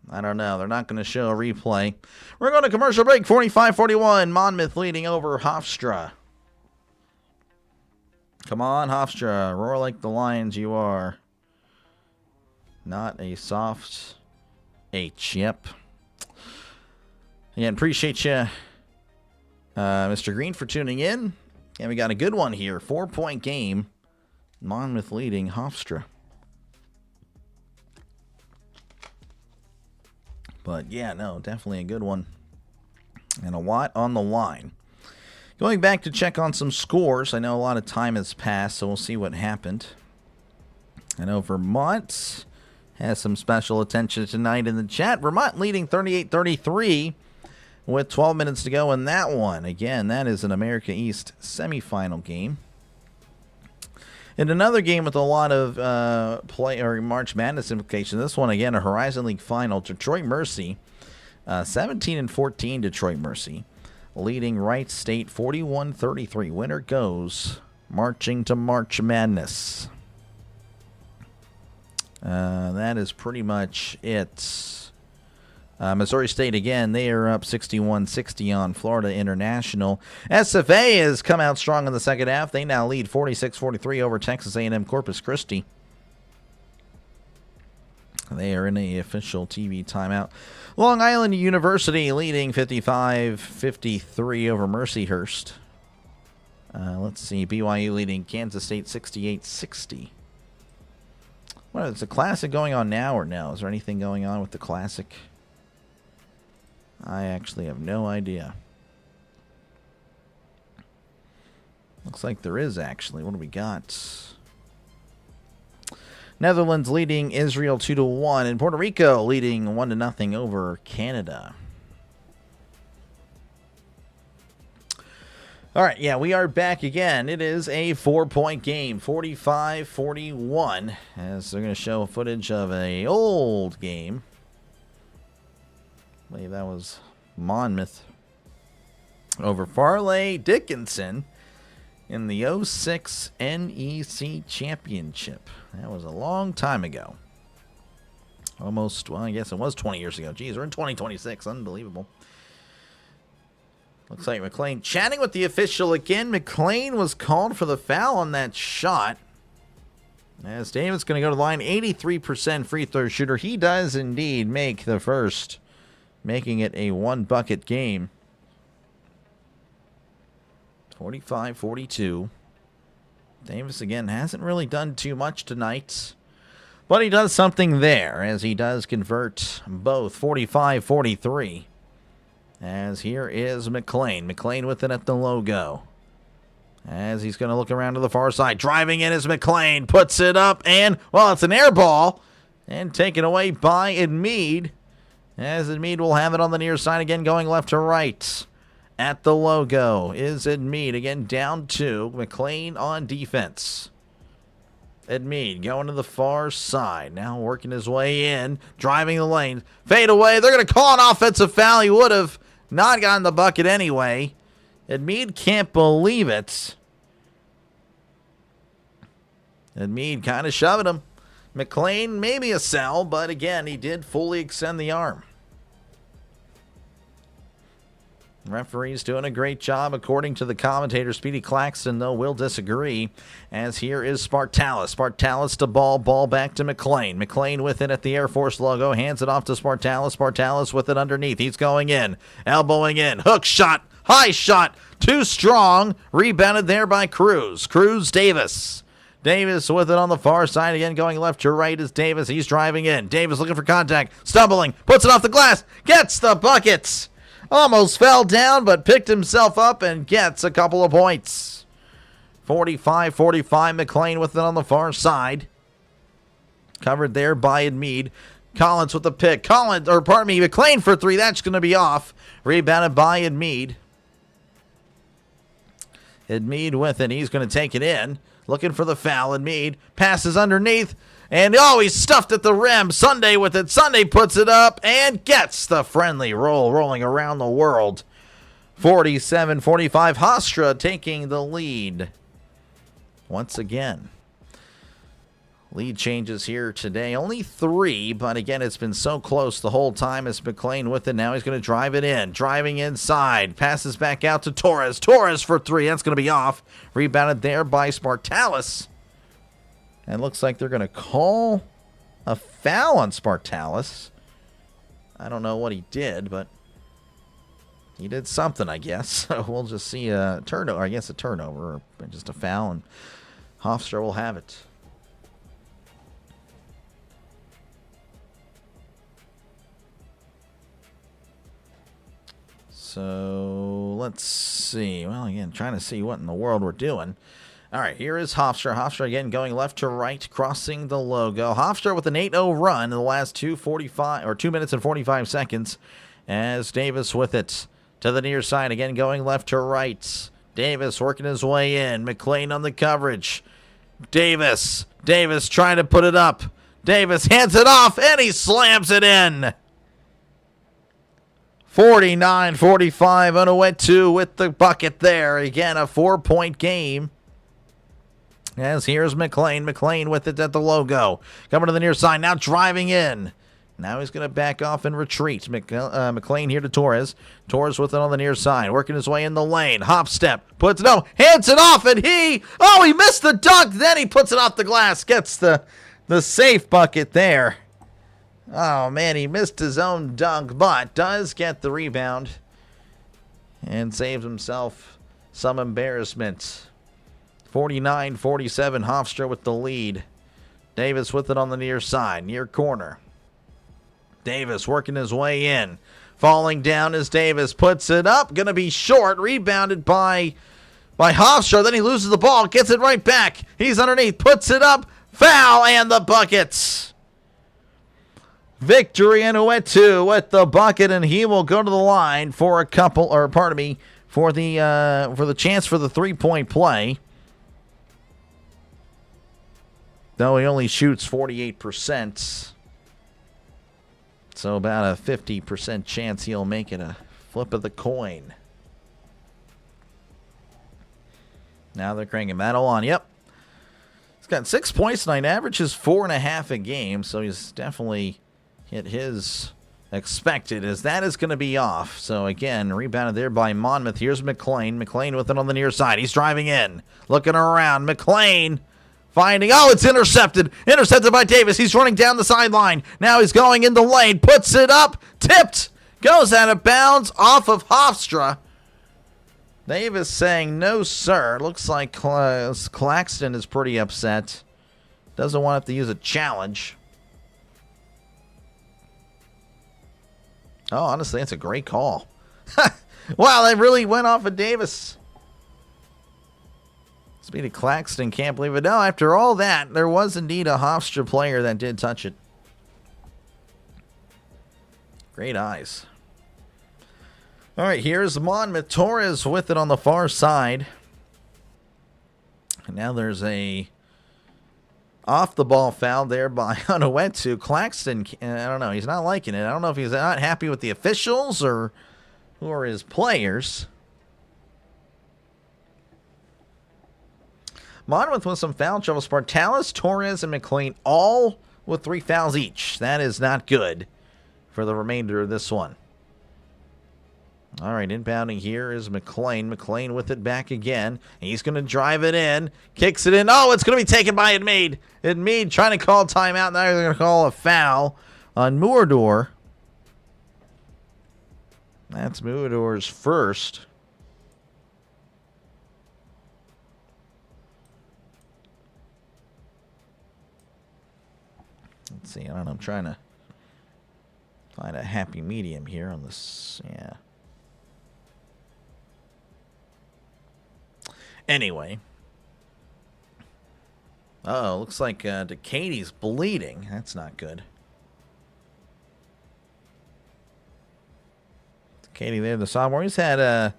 I don't know. They're not going to show a replay. We're going to commercial break. 45-41. Monmouth leading over Hofstra. Come on, Hofstra. Roar like the lions you are. Not a soft H. Yep. Again, appreciate you, Mr. Green, for tuning in. And we got a good one here. 4-point game. Monmouth leading Hofstra. But, yeah, no, definitely a good one. And a lot on the line. Going back to check on some scores. I know a lot of time has passed, so we'll see what happened. I know Vermont has some special attention tonight in the chat. Vermont leading 38-33 with 12 minutes to go in that one. Again, that is an America East semifinal game. In another game with a lot of play or March Madness implications, this one again a Horizon League final. Detroit Mercy, 17-14 Detroit Mercy, leading Wright State 41-33. Winner goes marching to March Madness. That is pretty much it. Missouri State, again, they are up 61-60 on Florida International. SFA has come out strong in the second half. They now lead 46-43 over Texas A&M Corpus Christi. They are in the official TV timeout. Long Island University leading 55-53 over Mercyhurst. Let's see, BYU leading Kansas State 68-60. What is the Classic going on now or no? Is there anything going on with the Classic? I actually have no idea. Looks like there is actually. What do we got? Netherlands leading Israel 2-1, and Puerto Rico leading 1-0 over Canada. All right, yeah, we are back again. It is a 4-point game, 45-41, as they're going to show footage of an old game. I believe that was Monmouth over Farley Dickinson in the 06 NEC Championship. That was a long time ago. Almost, well, I guess it was 20 years ago. Geez, we're in 2026. Unbelievable. Looks like McLean chatting with the official again. McLean was called for the foul on that shot. As Davis going to go to the line, 83% free throw shooter. He does indeed make the first, making it a one-bucket game. 45-42. Davis, again, hasn't really done too much tonight. But he does something there, as he does convert both 45-43. As here is McLean. McLean with it at the logo. As he's going to look around to the far side. Driving in is McLean. Puts it up, and, well, it's an air ball. And taken away by Edmead. As Edmead will have it on the near side again, going left to right. At the logo is Edmead. Again, down 2. McLean on defense. Edmead going to the far side. Now working his way in. Driving the lane. Fade away. They're going to call an offensive foul. He would have not gotten the bucket anyway. Edmead can't believe it. Edmead kind of shoving him. McLean, maybe a sell, but again, he did fully extend the arm. Referee's doing a great job, according to the commentator. Speedy Claxton, though, will disagree, as here is Spartalis. Spartalis to ball back to McLean. McLean with it at the Air Force logo, hands it off to Spartalis. Spartalis with it underneath. He's going in, elbowing in, hook shot, high shot, too strong. Rebounded there by Cruz. Davis. Davis with it on the far side again, going left to right is Davis. He's driving in. Davis looking for contact, stumbling, puts it off the glass, gets the buckets. Almost fell down, but picked himself up and gets a couple of points. 45-45, McLean with it on the far side. Covered there by Edmead. Collins with the pick. McLean for three. That's going to be off. Rebounded by Edmead. Edmead with it. He's going to take it in. Looking for the foul. Edmead passes underneath. And, he's stuffed at the rim. Sunday with it. Sunday puts it up and gets the friendly roll, rolling around the world. 47-45. Hofstra taking the lead. Once again. Lead changes here today. Only 3, but again, it's been so close the whole time as McLean with it. Now he's going to drive it in. Driving inside. Passes back out to Torres. Torres for 3. That's going to be off. Rebounded there by Spartalis. And looks like they're going to call a foul on Spartalis. I don't know what he did, but he did something, I guess. So we'll just see a turnover. I guess a turnover or just a foul, and Hofstra will have it. So let's see. Well, again, trying to see what in the world we're doing. All right, here is Hofstra. Hofstra again going left to right, crossing the logo. Hofstra with an 8-0 run in the last 2 minutes and 45 seconds. As Davis with it to the near side, again going left to right. Davis working his way in. McLean on the coverage. Davis trying to put it up. Davis hands it off, and he slams it in. 49-45, Onuetu with the bucket there. Again, a 4-point game. As here's McLean. McLean with it at the logo. Coming to the near side, now driving in. Now he's going to back off and retreat. McLean here to Torres. Torres with it on the near side. Working his way in the lane. Hop step. Hands it off, and he missed the dunk. Then he puts it off the glass. Gets the safe bucket there. Oh, man, he missed his own dunk, but does get the rebound and saves himself some embarrassment. 49-47, Hofstra with the lead. Davis with it on the near side, near corner. Davis working his way in. Falling down as Davis puts it up. Going to be short. Rebounded by Hofstra. Then he loses the ball. Gets it right back. He's underneath. Puts it up. Foul and the buckets. Victory Onuetu with the bucket, and he will go to the line for for the chance for the 3-point play. Though he only shoots 48%. So about a 50% chance he'll make it a flip of the coin. Now they're cranking Metal on. Yep. He's got 6 points tonight. Averages 4.5 a game. So he's definitely hit his expected, as that is going to be off. So again, rebounded there by Monmouth. Here's McLean. McLean with it on the near side. He's driving in. Looking around. McLean finding, it's intercepted. Intercepted by Davis. He's running down the sideline. Now he's going in the lane. Puts it up. Tipped. Goes out of bounds off of Hofstra. Davis saying, no, sir. Looks like Claxton is pretty upset. Doesn't want to have to use a challenge. Oh, honestly, that's a great call. Wow, that really went off of Davis. Speedy Claxton can't believe it. No, after all that, there was indeed a Hofstra player that did touch it. Great eyes. All right, here's Monmouth. Torres with it on the far side. And now there's a Off the ball foul there by Onowetu. Claxton, I don't know. He's not liking it. I don't know if he's not happy with the officials or who are his players. Monmouth with some foul trouble. Spartalis, Torres, and McLean all with 3 fouls each. That is not good for the remainder of this one. All right, inbounding here is McLean. McLean with it back again. He's going to drive it in. Kicks it in. Oh, it's going to be taken by Admead. Admead trying to call timeout. Now they're going to call a foul on Murador. That's Murador's first. Let's see. I don't know. I'm trying to find a happy medium here on this. Yeah. Anyway. Uh-oh, looks like DeCady's bleeding. That's not good. DeCady there, the sophomore. He's been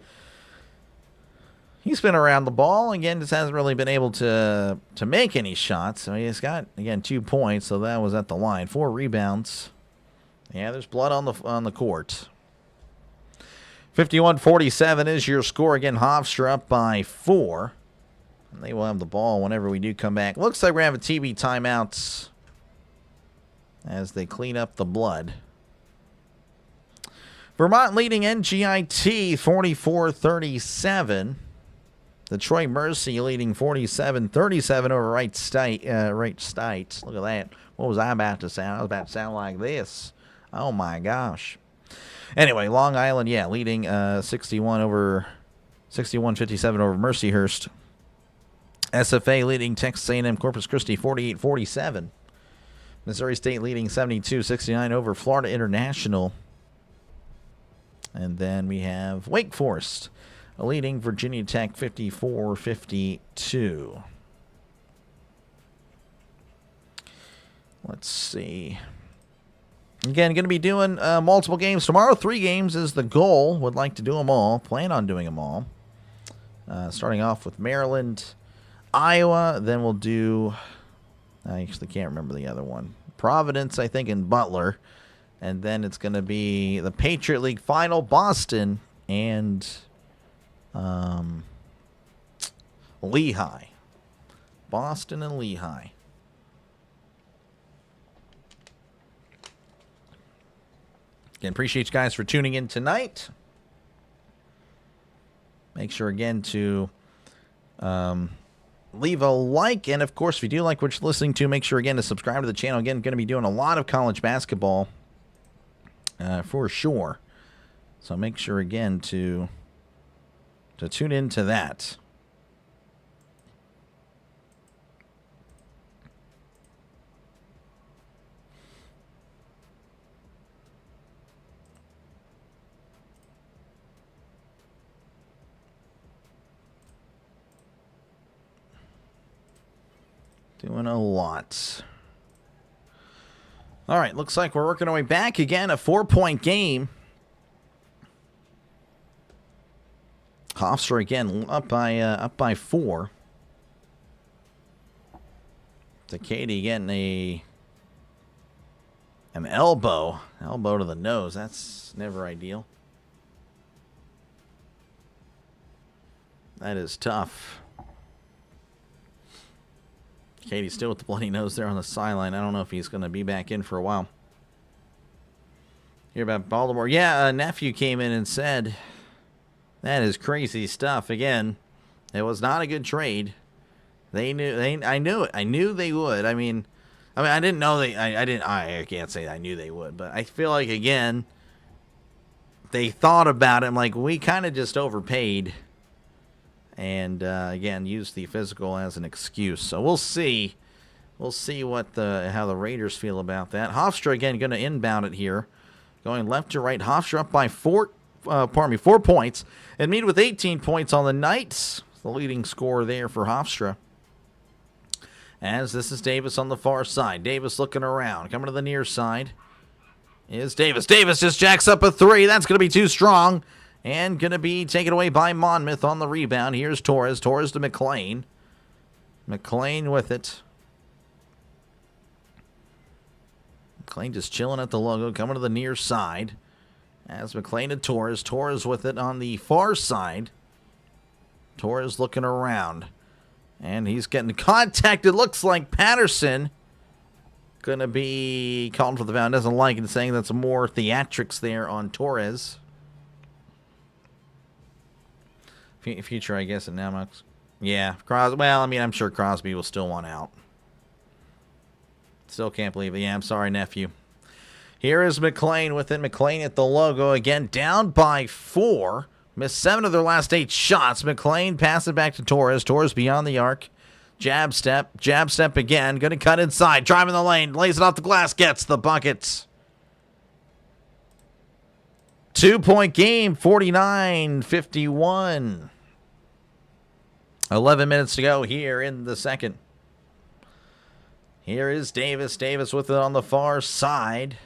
around the ball. Again, just hasn't really been able to make any shots. So he's got, again, 2 points, so that was at the line. 4 rebounds. Yeah, there's blood on the court. 51-47 is your score. Again, Hofstra up by 4. And they will have the ball whenever we do come back. Looks like we're going to have a TV timeout as they clean up the blood. Vermont leading NGIT 44-37. Detroit Mercy leading 47-37 over Wright State. Look at that. What was I about to sound? I was about to sound like this. Oh, my gosh. Anyway, Long Island, yeah, leading 61-57 over Mercyhurst. SFA leading Texas A&M Corpus Christi 48-47. Missouri State leading 72-69 over Florida International. And then we have Wake Forest leading Virginia Tech 54-52. Let's see. Again, going to be doing multiple games tomorrow. 3 games is the goal. Would like to do them all. Plan on doing them all. Starting off with Maryland, Iowa. Then we'll do, I actually can't remember the other one. Providence, I think, and Butler. And then it's going to be the Patriot League final, Boston and Lehigh. Boston and Lehigh. Again, appreciate you guys for tuning in tonight. Make sure, again, to leave a like. And, of course, if you do like what you're listening to, make sure, again, to subscribe to the channel. Again, going to be doing a lot of college basketball for sure. So make sure, again, to tune into that. Doing a lot. All right, looks like we're working our way back again. A 4-point game. Hofstra again up by 4. DeCady getting an elbow to the nose. That's never ideal. That is tough. Katie's still with the bloody nose there on the sideline. I don't know if he's going to be back in for a while. Hear about Baltimore. Yeah, a nephew came in and said, that is crazy stuff. Again, it was not a good trade. I knew it. I knew they would. I mean, I didn't know I can't say I knew they would, but I feel like, again, they thought about it. I'm like, we kind of just overpaid. And, again, use the physical as an excuse. So we'll see. We'll see how the Raiders feel about that. Hofstra, again, going to inbound it here. Going left to right. Hofstra up by 4 points. And Mead with 18 points on the night. The leading scorer there for Hofstra. As this is Davis on the far side. Davis looking around. Coming to the near side is Davis. Davis just jacks up a 3. That's going to be too strong. And going to be taken away by Monmouth on the rebound. Here's Torres. Torres to McLean. McLean with it. McLean just chilling at the logo, coming to the near side. As McLean and Torres. Torres with it on the far side. Torres looking around. And he's getting contact. It looks like Patterson going to be called for the foul. Doesn't like it, saying that's more theatrics there on Torres. Future, I guess, and now Max. Yeah, well, I mean, I'm sure Crosby will still want out. Still can't believe it. Yeah, I'm sorry, nephew. Here is McLean with it. McLean at the logo again, down by 4. Missed 7 of their last 8 shots. McLean pass it back to Torres. Torres beyond the arc. Jab step again. Going to cut inside. Driving the lane. Lays it off the glass. Gets the buckets. 2-point game. 49-51. 11 minutes to go here in the second. Here is Davis. Davis with it on the far side.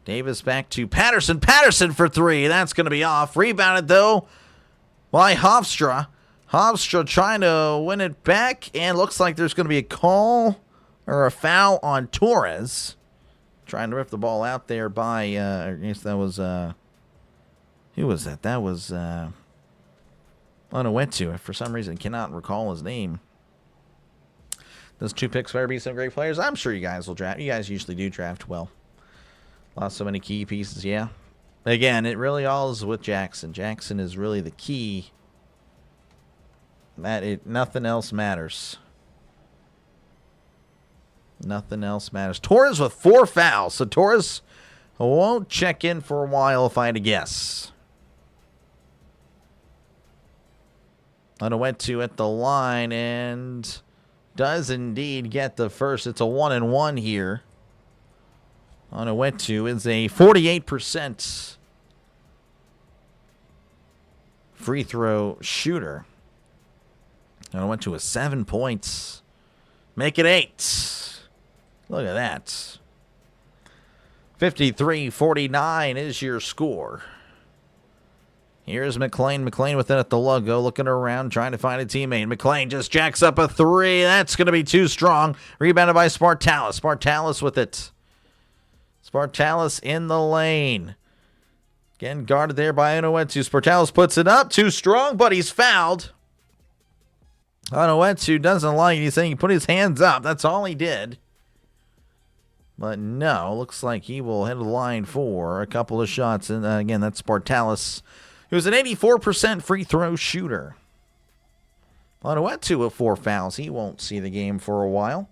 Davis back to Patterson. Patterson for 3. That's going to be off. Rebounded, though, by Hofstra. Hofstra trying to win it back. And looks like there's going to be a call or a foul on Torres. Trying to rip the ball out there by, I guess that was, who was that? That was, Onowetsu. For some reason, cannot recall his name. Those 2 picks better be some great players. I'm sure you guys will draft. You guys usually do draft well. Lost so many key pieces, yeah. Again, it really all is with Jackson. Jackson is really the key. Nothing else matters. Nothing else matters. Torres with 4 fouls. So Torres won't check in for a while, if I had to guess. Onowetsu at the line and does indeed get the first. It's a 1-and-1 here. Onowetsu is a 48% free throw shooter. Onowetsu with 7 points. Make it 8. Look at that. 53-49 is your score. Here's McLean. McLean with it at the logo, looking around, trying to find a teammate. McLean just jacks up a 3. That's going to be too strong. Rebounded by Spartalis. Spartalis with it. Spartalis in the lane. Again, guarded there by Onowetsu. Spartalis puts it up. Too strong, but he's fouled. Onowetsu doesn't like it. He's saying he put his hands up. That's all he did. But no, looks like he will head to the line for a couple of shots. And again, that's Spartalis, who's an 84% free throw shooter. Onowetsu with 4 fouls. He won't see the game for a while.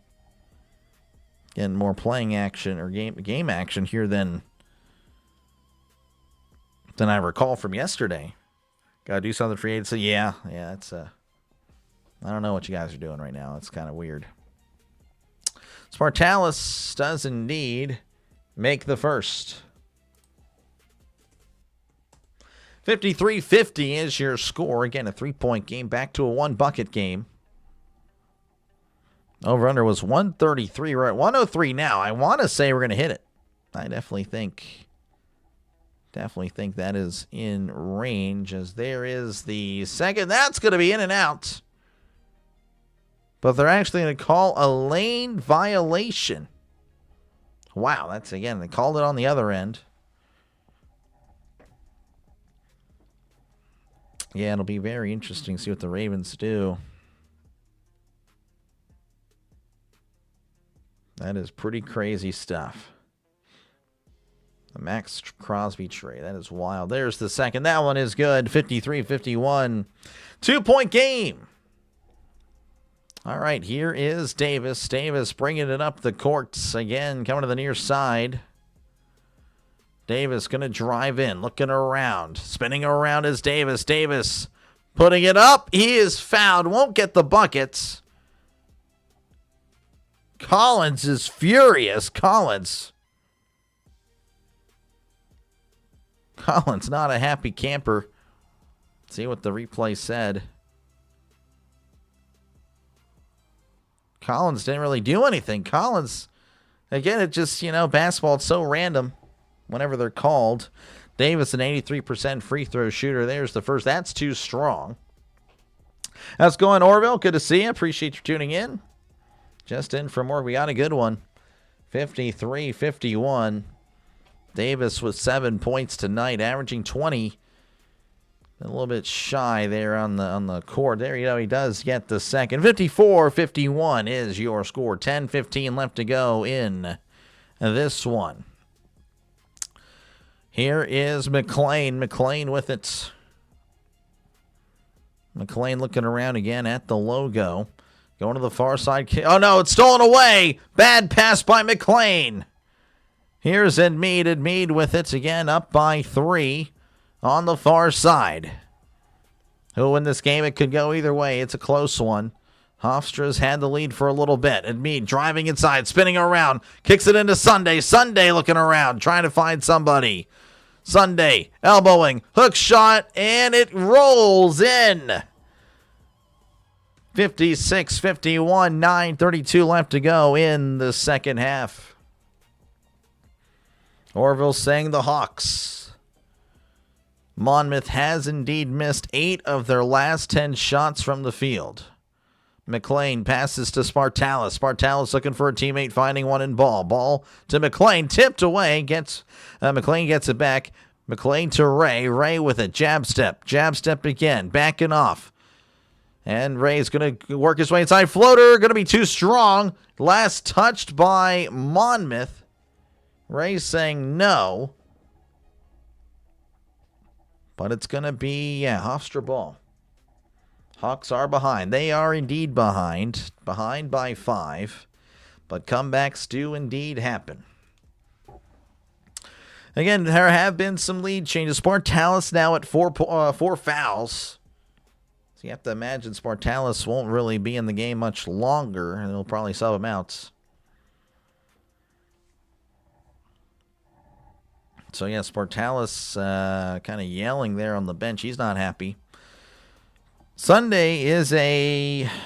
Getting more playing action or game action here than I recall from yesterday. Gotta do something free agency. Yeah, it's I don't know what you guys are doing right now. It's kind of weird. Spartalis does indeed make the first. 53-50 is your score. Again, a 3-point game. Back to a 1-bucket game. Over-under was 133. We're at 103 now. I want to say we're going to hit it. I definitely think that is in range, as there is the second. That's going to be in and out. But they're actually going to call a lane violation. Wow, that's, again, they called it on the other end. Yeah, it'll be very interesting to see what the Ravens do. That is pretty crazy stuff. The Max Crosby trade. That is wild. There's the second. That one is good. 53-51. 2-point game. All right, here is Davis. Davis bringing it up the courts again, coming to the near side. Davis going to drive in, looking around. Spinning around is Davis. Davis putting it up. He is fouled. Won't get the buckets. Collins is furious. Collins not a happy camper. Let's see what the replay said. Collins didn't really do anything. Collins, again, it just, basketball, it's so random whenever they're called. Davis, an 83% free throw shooter. There's the first. That's too strong. How's it going, Orville? Good to see you. Appreciate you tuning in. Just in from work. We got a good one. 53-51. Davis with 7 points tonight, averaging 20. A little bit shy there on the court. There you go. He does get the second. 54-51 is your score. 10-15 left to go in this one. Here is McLean. McLean with it. McLean looking around again at the logo. Going to the far side. Oh, no, it's stolen away. Bad pass by McLean. Here's Edmead. Edmead with it again, up by 3 on the far side. Who'll win this game? It could go either way. It's a close one. Hofstra's had the lead for a little bit. Edmead driving inside, spinning around, kicks it into Sunday. Sunday looking around, trying to find somebody. Sunday elbowing, hook shot, and it rolls in. 56-51, 9:32 left to go in the second half. Orville saying the Hawks. Monmouth has indeed missed 8 of their last 10 shots from the field. McLean passes to Spartalis. Spartalis looking for a teammate, finding one in ball. Ball to McLean, tipped away. McLean gets it back. McLean to Ray. Ray with a jab step. Jab step again, backing off. And Ray's going to work his way inside. Floater, going to be too strong. Last touched by Monmouth. Ray's saying no. But it's going to be, Hofstra ball. Hawks are behind. They are indeed behind. Behind by 5. But comebacks do indeed happen. Again, there have been some lead changes. Spartalis now at 4 fouls. So you have to imagine Spartalis won't really be in the game much longer, and they'll probably sub him out. So, yeah, Spartalis kind of yelling there on the bench. He's not happy. Sunday is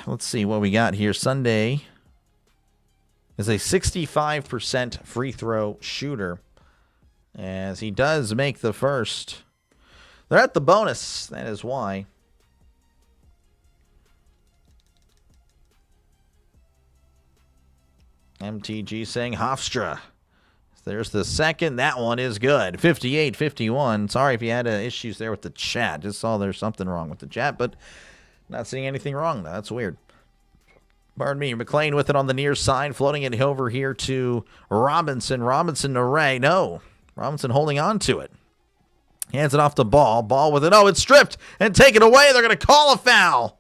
let's see what we got here. Sunday is a 65% free throw shooter, as he does make the first. They're at the bonus. That is why. MTG saying Hofstra. There's the second. That one is good. 58-51. Sorry if you had issues there with the chat. Just saw there's something wrong with the chat, but not seeing anything wrong, though. That's weird. Pardon me. McLean with it on the near side, floating it over here to Robinson. Robinson to Ray. No. Robinson holding on to it. Hands it off to Ball. Ball with it. Oh, it's stripped and taken away. They're going to call a foul.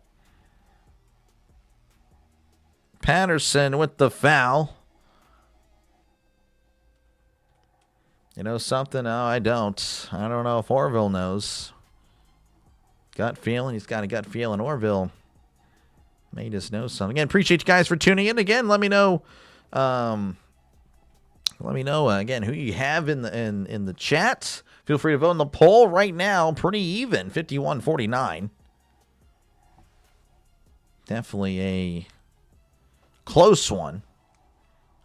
Patterson with the foul. You know something? No, I don't. I don't know if Orville knows. Gut feeling. He's got a gut feeling. Orville may just know something. Again, appreciate you guys for tuning in. Again, let me know. Again who you have in the chat. Feel free to vote in the poll right now. Pretty even. 51-49. Definitely a close one,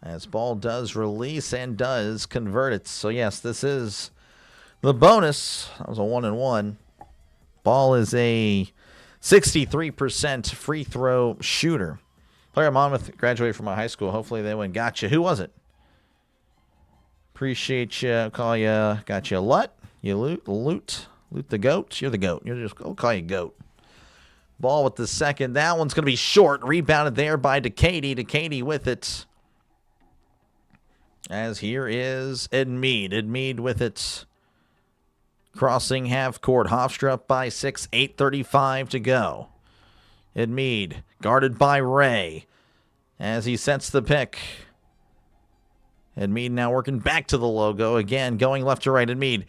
as Ball does release and does convert it. So, yes, this is the bonus. That was a 1-and-1. Ball is a 63% free throw shooter. Player at Monmouth graduated from my high school. Hopefully they went. Gotcha. Who was it? Appreciate you. Call you. Got you. Lut. You loot the goat. You're the goat. I'll call you goat. Ball with the second. That one's going to be short. Rebounded there by Decady. Decady with it. As here is Edmead. Edmead with it. Crossing half court. Hofstra up by 6. 8:35 to go. Edmead guarded by Ray as he sets the pick. Edmead now working back to the logo. Again, going left to right. Edmead.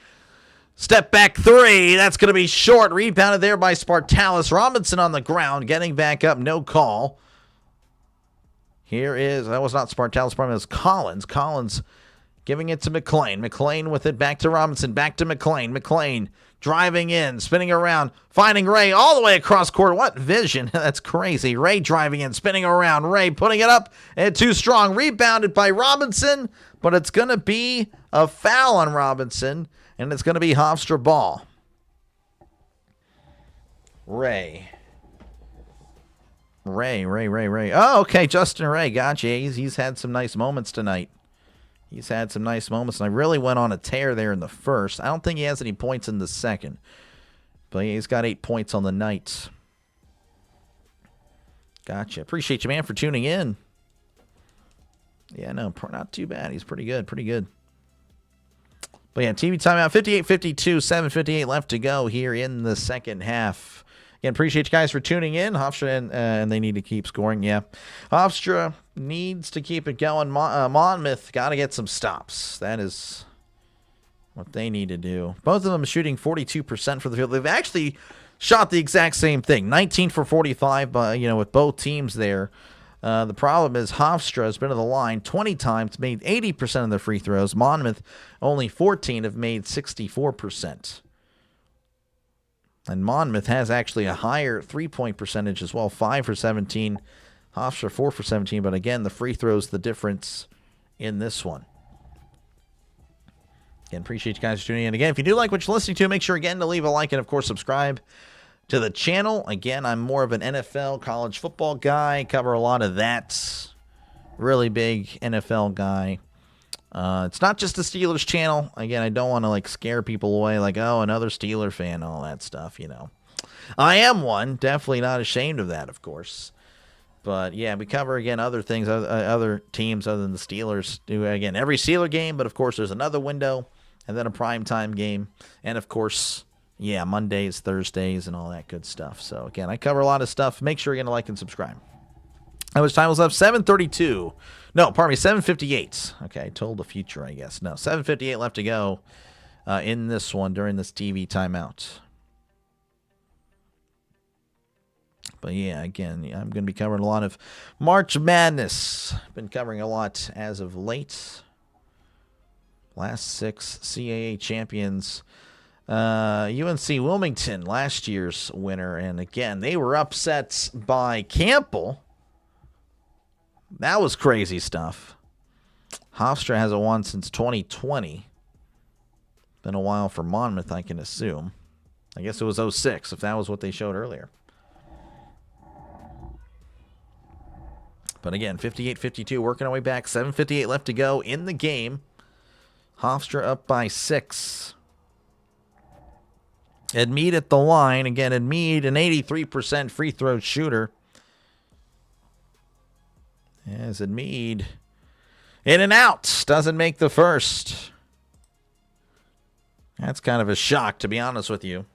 Step back 3. That's going to be short. Rebounded there by Spartalis. Robinson on the ground. Getting back up. No call. Here is, that was not Spartalis. It was Collins. Collins giving it to McLean. McLean with it back to Robinson. Back to McLean. McLean driving in. Spinning around. Finding Ray all the way across court. What vision. That's crazy. Ray driving in. Spinning around. Ray putting it up. And too strong. Rebounded by Robinson. But it's going to be a foul on Robinson. And it's going to be Hofstra ball. Ray. Oh, okay. Justin Ray. Gotcha. He's had some nice moments tonight. He's had some nice moments, and I really went on a tear there in the first. I don't think he has any points in the second, but he's got 8 points on the night. Gotcha. Appreciate you, man, for tuning in. Yeah, no, not too bad. He's pretty good, pretty good. But yeah, TV timeout, 58-52, 7:58 left to go here in the second half. Again, appreciate you guys for tuning in. Hofstra, and they need to keep scoring, yeah. Hofstra needs to keep it going. Monmouth got to get some stops. That is what they need to do. Both of them shooting 42% for the field. They've actually shot the exact same thing, 19 for 45, with both teams there. The problem is Hofstra has been to the line 20 times, made 80% of their free throws. Monmouth, only 14, have made 64%. And Monmouth has actually a higher three-point percentage as well, 5 for 17. Hofstra, 4 for 17. But again, the free throws the difference in this one. Again, appreciate you guys tuning in. Again, if you do like what you're listening to, make sure again to leave a like and, of course, subscribe to the channel. Again, I'm more of an NFL, college football guy. Cover a lot of that. Really big NFL guy. It's not just the Steelers channel. Again, I don't want to scare people away oh, another Steeler fan, all that stuff, I am one. Definitely not ashamed of that, of course. But yeah, we cover again other things, other teams other than the Steelers. Do again every Steeler game, but of course there's another window and then a primetime game. And of course, yeah, Mondays, Thursdays, and all that good stuff. So again, I cover a lot of stuff. Make sure you're going to like and subscribe. How much time was left? 7:32. No, pardon me, 7:58. Okay, I told the future, I guess. No, 7:58 left to go in this one during this TV timeout. But yeah, again, I'm going to be covering a lot of March Madness. Been covering a lot as of late. Last 6 CAA champions. UNC Wilmington, last year's winner. And again, they were upset by Campbell. That was crazy stuff. Hofstra hasn't won since 2020. Been a while for Monmouth, I can assume. I guess it was 06, if that was what they showed earlier. But again, 58-52, working our way back. 7:58 left to go in the game. Hofstra up by 6. Edmead at the line. Again, Edmead, an 83% free throw shooter. As Edmead, in and out, doesn't make the first. That's kind of a shock, to be honest with you.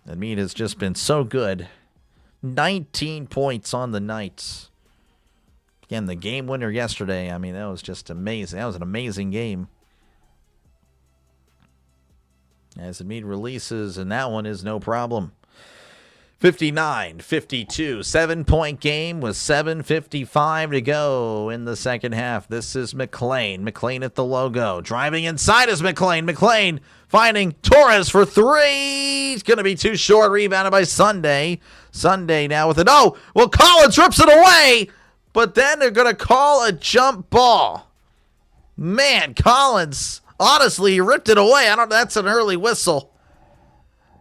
Edmead has just been so good. 19 points on the night. Again, the game winner yesterday, I mean, that was just amazing. That was an amazing game. As Edmead releases, and that one is no problem. 59-52, 7-point game with 7:55 to go in the second half. This is McLean. McLean at the logo. Driving inside is McLean. McLean finding Torres for 3. It's going to be too short. Rebounded by Sunday. Sunday now with it. Oh, well, Collins rips it away, but then they're going to call a jump ball. Man, Collins, honestly, he ripped it away. That's an early whistle.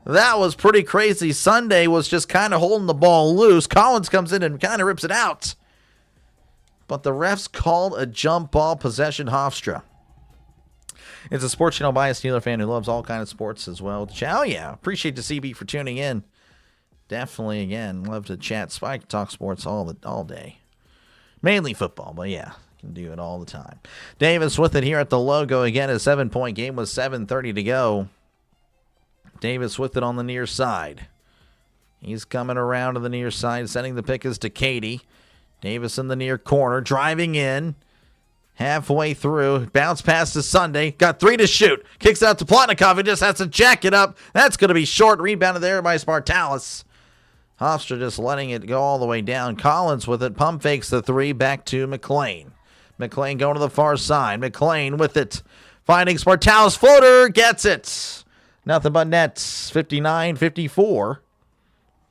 That was pretty crazy. Sunday was just kind of holding the ball loose. Collins comes in and kind of rips it out. But the refs called a jump ball, possession Hofstra. It's a sports channel by a Steeler fan who loves all kinds of sports as well. Oh, yeah. Appreciate the CB for tuning in. Definitely, again, love to chat. Spike talk sports all day. Mainly football, but yeah, can do it all the time. Davis with it here at the logo. Again, a 7-point game with 7:30 to go. Davis with it on the near side. He's coming around to the near side, sending the pick is to Katie. Davis in the near corner, driving in. Halfway through, bounce pass to Sunday. Got 3 to shoot. Kicks out to Plotnikov. He just has to jack it up. That's going to be short. Rebounded there by Spartalis. Hofstra just letting it go all the way down. Collins with it. Pump fakes the 3. Back to McLean. McLean going to the far side. McLean with it. Finding Spartalis. Floater. Gets it. Nothing but nets. 59-54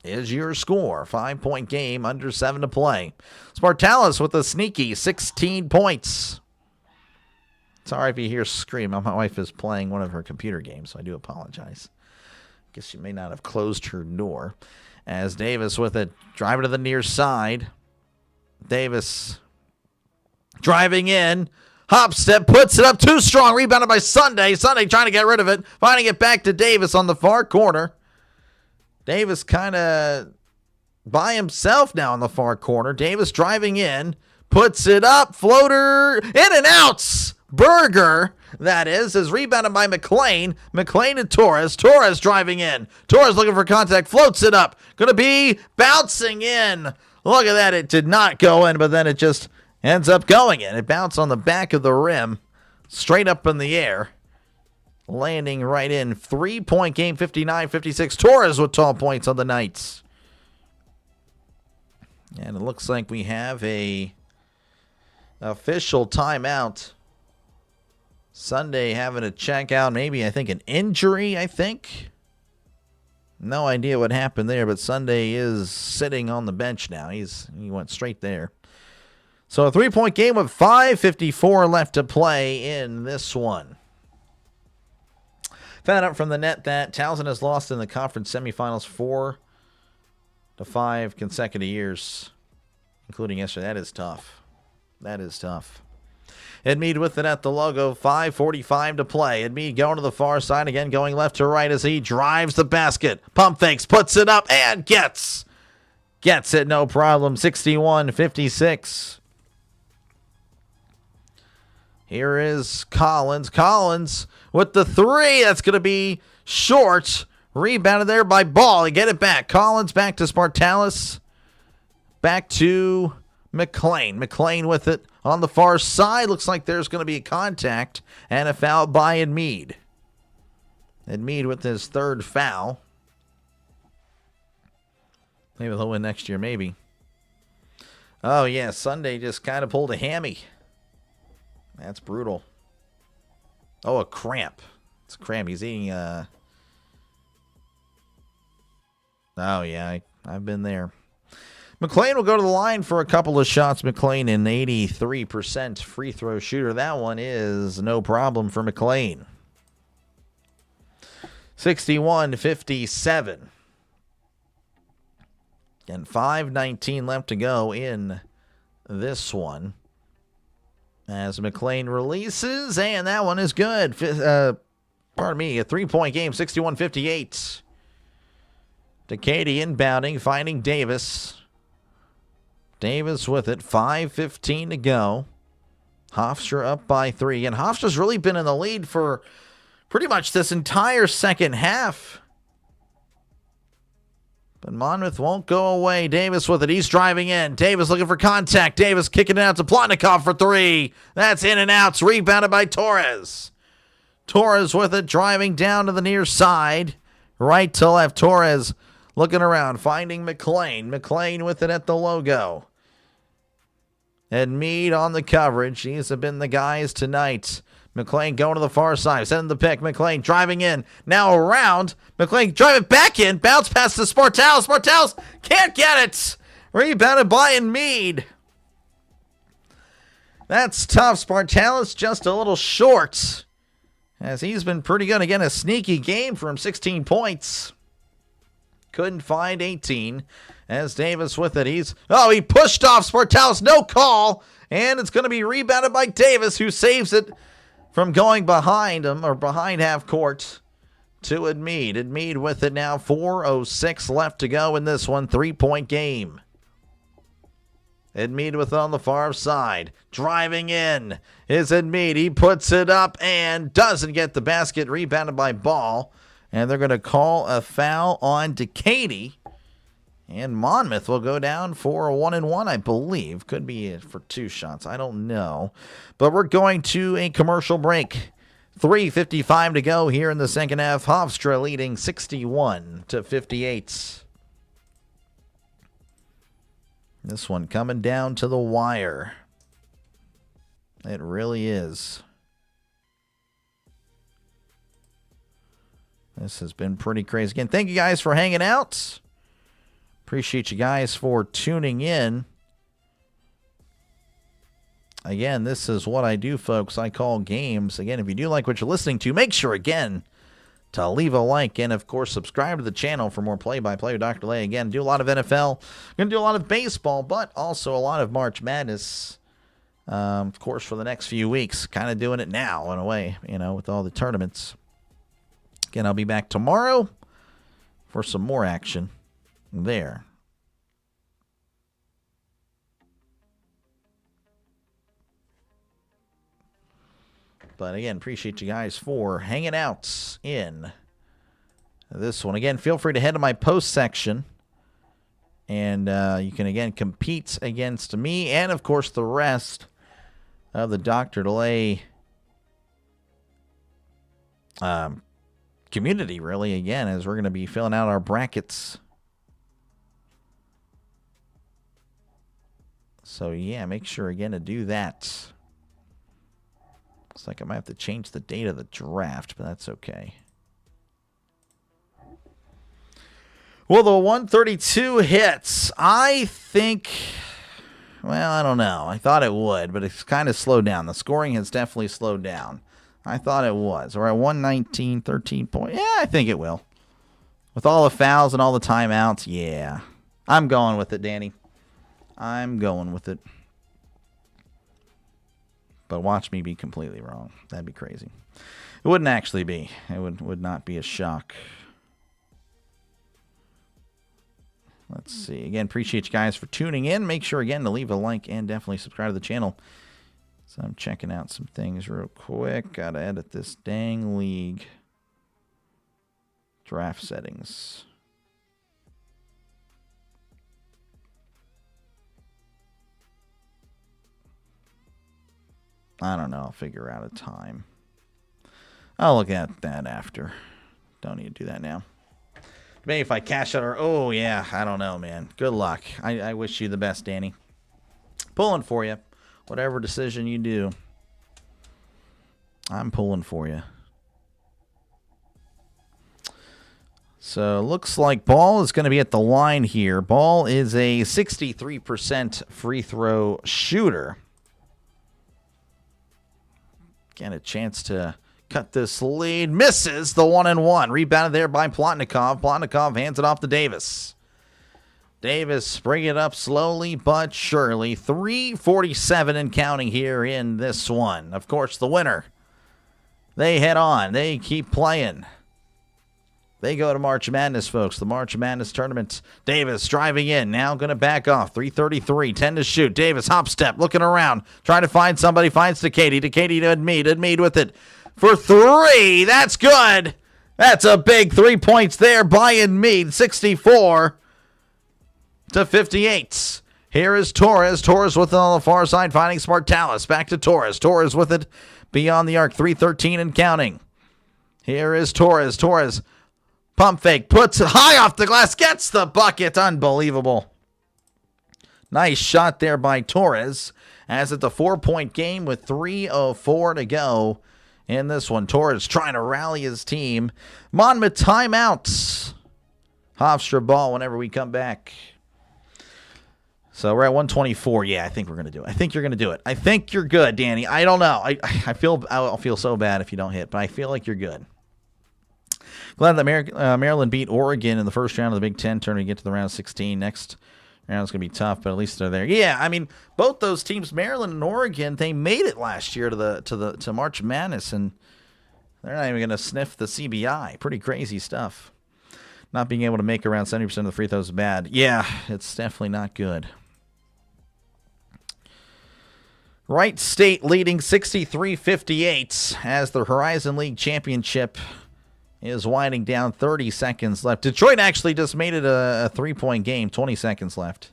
is your score. 5-point game, under 7 to play. Spartalis with a sneaky 16 points. Sorry if you hear scream. My wife is playing one of her computer games, so I do apologize. Guess she may not have closed her door. As Davis with it, driving to the near side. Davis driving in. Hop step, puts it up too strong. Rebounded by Sunday. Sunday trying to get rid of it. Finding it back to Davis on the far corner. Davis kind of by himself now in the far corner. Davis driving in. Puts it up. Floater. In and out. Berger, that is rebounded by McLean. McLean and Torres. Torres driving in. Torres looking for contact. Floats it up. Going to be bouncing in. Look at that. It did not go in, but then it just ends up going in. It bounced on the back of the rim. Straight up in the air. Landing right in. 3-point game, 59-56. Torres with 12 points on the night. And it looks like we have a official timeout. Sunday having to check out maybe, I think, an injury, No idea what happened there, but Sunday is sitting on the bench now. He went straight there. So a 3-point game with 5:54 left to play in this one. Found out from the net that Towson has lost in the conference semifinals 4 to 5 consecutive years, including yesterday. That is tough. That is tough. Edmead with it at the logo. 5:45 to play. Edmead going to the far side again, going left to right as he drives the basket. Pump fakes, puts it up, and gets it, no problem. 61-56. Here is Collins. Collins with the three. That's going to be short. Rebounded there by Ball. They get it back. Collins back to Spartalis. Back to McLean. McLean with it on the far side. Looks like there's going to be a contact and a foul by Edmead. Edmead with his third foul. Maybe they'll win next year, maybe. Oh, yeah, Sunday just kind of pulled a hammy. That's brutal. Oh, a cramp. It's a cramp. He's eating, Oh, yeah, I've been there. McLean will go to the line for a couple of shots. McLean, an 83% free throw shooter. That one is no problem for McLean. 61-57. And 5:19 left to go in this one. As McLean releases, and that one is good. A 3-point game, 61-58. Decady inbounding, finding Davis. Davis with it, 5:15 to go. Hofstra up by 3. And Hofstra's really been in the lead for pretty much this entire second half. But Monmouth won't go away. Davis with it. He's driving in. Davis looking for contact. Davis kicking it out to Plotnikov for 3. That's in and out. It's rebounded by Torres. Torres with it, driving down to the near side. Right to left. Torres looking around, finding McLean. McLean with it at the logo. Edmead on the coverage. These have been the guys tonight. McLean going to the far side. Sending the pick. McLean driving in. Now around. McLean driving back in. Bounce pass to Spartalis. Spartalis can't get it. Rebounded by Edmead. That's tough. Spartalis just a little short, as he's been pretty good. Again, a sneaky game for him. 16 points. Couldn't find 18. As Davis with it. He pushed off Spartalis. No call. And it's going to be rebounded by Davis, who saves it from going behind him, or behind half court, to Edmead. Edmead with it now. 4:06 left to go in this one. 3-point game. Edmead with it on the far side. Driving in is Edmead. He puts it up and doesn't get the basket. Rebounded by Ball. And they're going to call a foul on Decady. And Monmouth will go down for a 1-and-1, I believe. Could be for 2 shots. I don't know. But we're going to a commercial break. 3:55 to go here in the second half. Hofstra leading 61-58. This one coming down to the wire. It really is. This has been pretty crazy. Again, thank you guys for hanging out. Appreciate you guys for tuning in. Again, this is what I do, folks. I call games. Again, if you do like what you're listening to, make sure, again, to leave a like and, of course, subscribe to the channel for more play-by-play with Dr. Lay. Again, do a lot of NFL. Going to do a lot of baseball, but also a lot of March Madness Of course, for the next few weeks. Kind of doing it now, in a way, with all the tournaments. Again, I'll be back tomorrow for some more action there. But again, appreciate you guys for hanging out in this one. Again, feel free to head to my post section. And you can, again, compete against me and, of course, the rest of the Dr. Delay community, really, again, as we're going to be filling out our brackets. So, yeah, make sure, again, to do that. Looks like I might have to change the date of the draft, but that's okay. Well, the 132 hits. I think, well, I don't know. I thought it would, but it's kind of slowed down. The scoring has definitely slowed down. I thought it was. We're at 119, 13 points. Yeah, I think it will. With all the fouls and all the timeouts, yeah. I'm going with it, Danny. I'm going with it. But watch me be completely wrong. That'd be crazy. It wouldn't actually be. It would not be a shock. Let's see. Again, appreciate you guys for tuning in. Make sure, again, to leave a like and definitely subscribe to the channel. So I'm checking out some things real quick. Got to edit this dang league draft settings. I don't know. I'll figure out a time. I'll look at that after. Don't need to do that now. Maybe if I cash out our... Oh, yeah. I don't know, man. Good luck. I wish you the best, Danny. Pulling for you. Whatever decision you do. I'm pulling for you. So, looks like Ball is going to be at the line here. Ball is a 63% free throw shooter. Get a chance to cut this lead. Misses the 1-and-1. Rebounded there by Plotnikov. Plotnikov hands it off to Davis. Davis bringing it up slowly but surely. 3:47 and counting here in this one. Of course, the winner. They head on. They keep playing. They go to March Madness, folks. The March Madness tournament. Davis driving in. Now going to back off. 3:33. 10 to shoot. Davis hop step. Looking around. Trying to find somebody. Finds Dekady. Dekady to Edmead. Edmead with it. For 3. That's good. That's a big 3 points there by Edmead. 64 to 58. Here is Torres. Torres with it on the far side. Finding Smartalis. Back to Torres. Torres with it beyond the arc. 3:13 and counting. Here is Torres. Torres. Pump fake, puts it high off the glass, gets the bucket. Unbelievable. Nice shot there by Torres. As it's a 4-point game with 3:04 to go in this one. Torres trying to rally his team. Monmouth timeouts. Hofstra ball whenever we come back. So we're at 124. Yeah, I think we're going to do it. I think you're going to do it. I think you're good, Danny. I don't know. I'll feel so bad if you don't hit, but I feel like you're good. Glad that Maryland beat Oregon in the first round of the Big Ten tournament to get to the round of 16. Next round is going to be tough, but at least they're there. Yeah, I mean, both those teams, Maryland and Oregon, they made it last year to March Madness, and they're not even going to sniff the CBI. Pretty crazy stuff. Not being able to make around 70% of the free throws is bad. Yeah, it's definitely not good. Wright State leading 63-58 as the Horizon League Championship is winding down. 30 seconds left. Detroit actually just made it a 3-point game. 20 seconds left.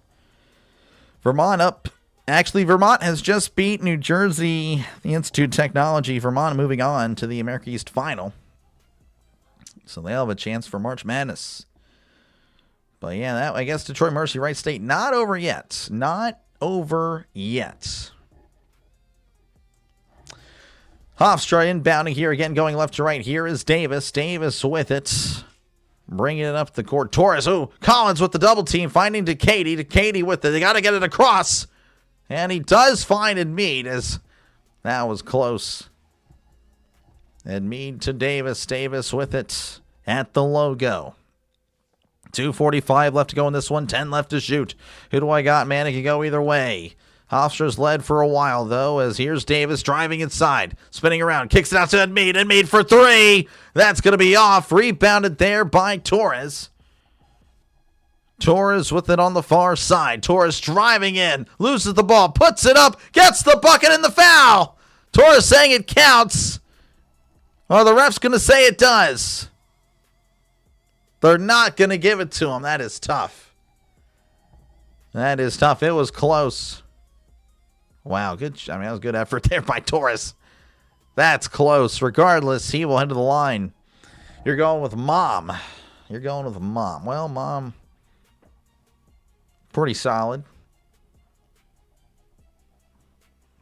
Vermont up. Actually, Vermont has just beat New Jersey, the Institute of Technology. Vermont moving on to the America East Final. So they'll have a chance for March Madness. But yeah, I guess Detroit Mercy, Wright State, not over yet. Not over yet. Hofstra inbounding here again, going left to right. Here is Davis. Davis with it. Bringing it up the court. Torres. Oh, Collins with the double team. Finding Dekady. Dekady with it. They got to get it across. And he does find Edmead as that was close. Edmead to Davis. Davis with it at the logo. 2:45 left to go in this one. 10 left to shoot. Who do I got, man? It can go either way. Hofstra's led for a while, though, as here's Davis driving inside, spinning around, kicks it out to Edmead. Edmead for three. That's going to be off. Rebounded there by Torres. Torres with it on the far side. Torres driving in, loses the ball, puts it up, gets the bucket and the foul. Torres saying it counts. Well, the ref's going to say it does. They're not going to give it to him. That is tough. That is tough. It was close. Wow, good. I mean, that was good effort there by Torres. That's close. Regardless, he will head to the line. You're going with Mom. You're going with Mom. Well, Mom, pretty solid.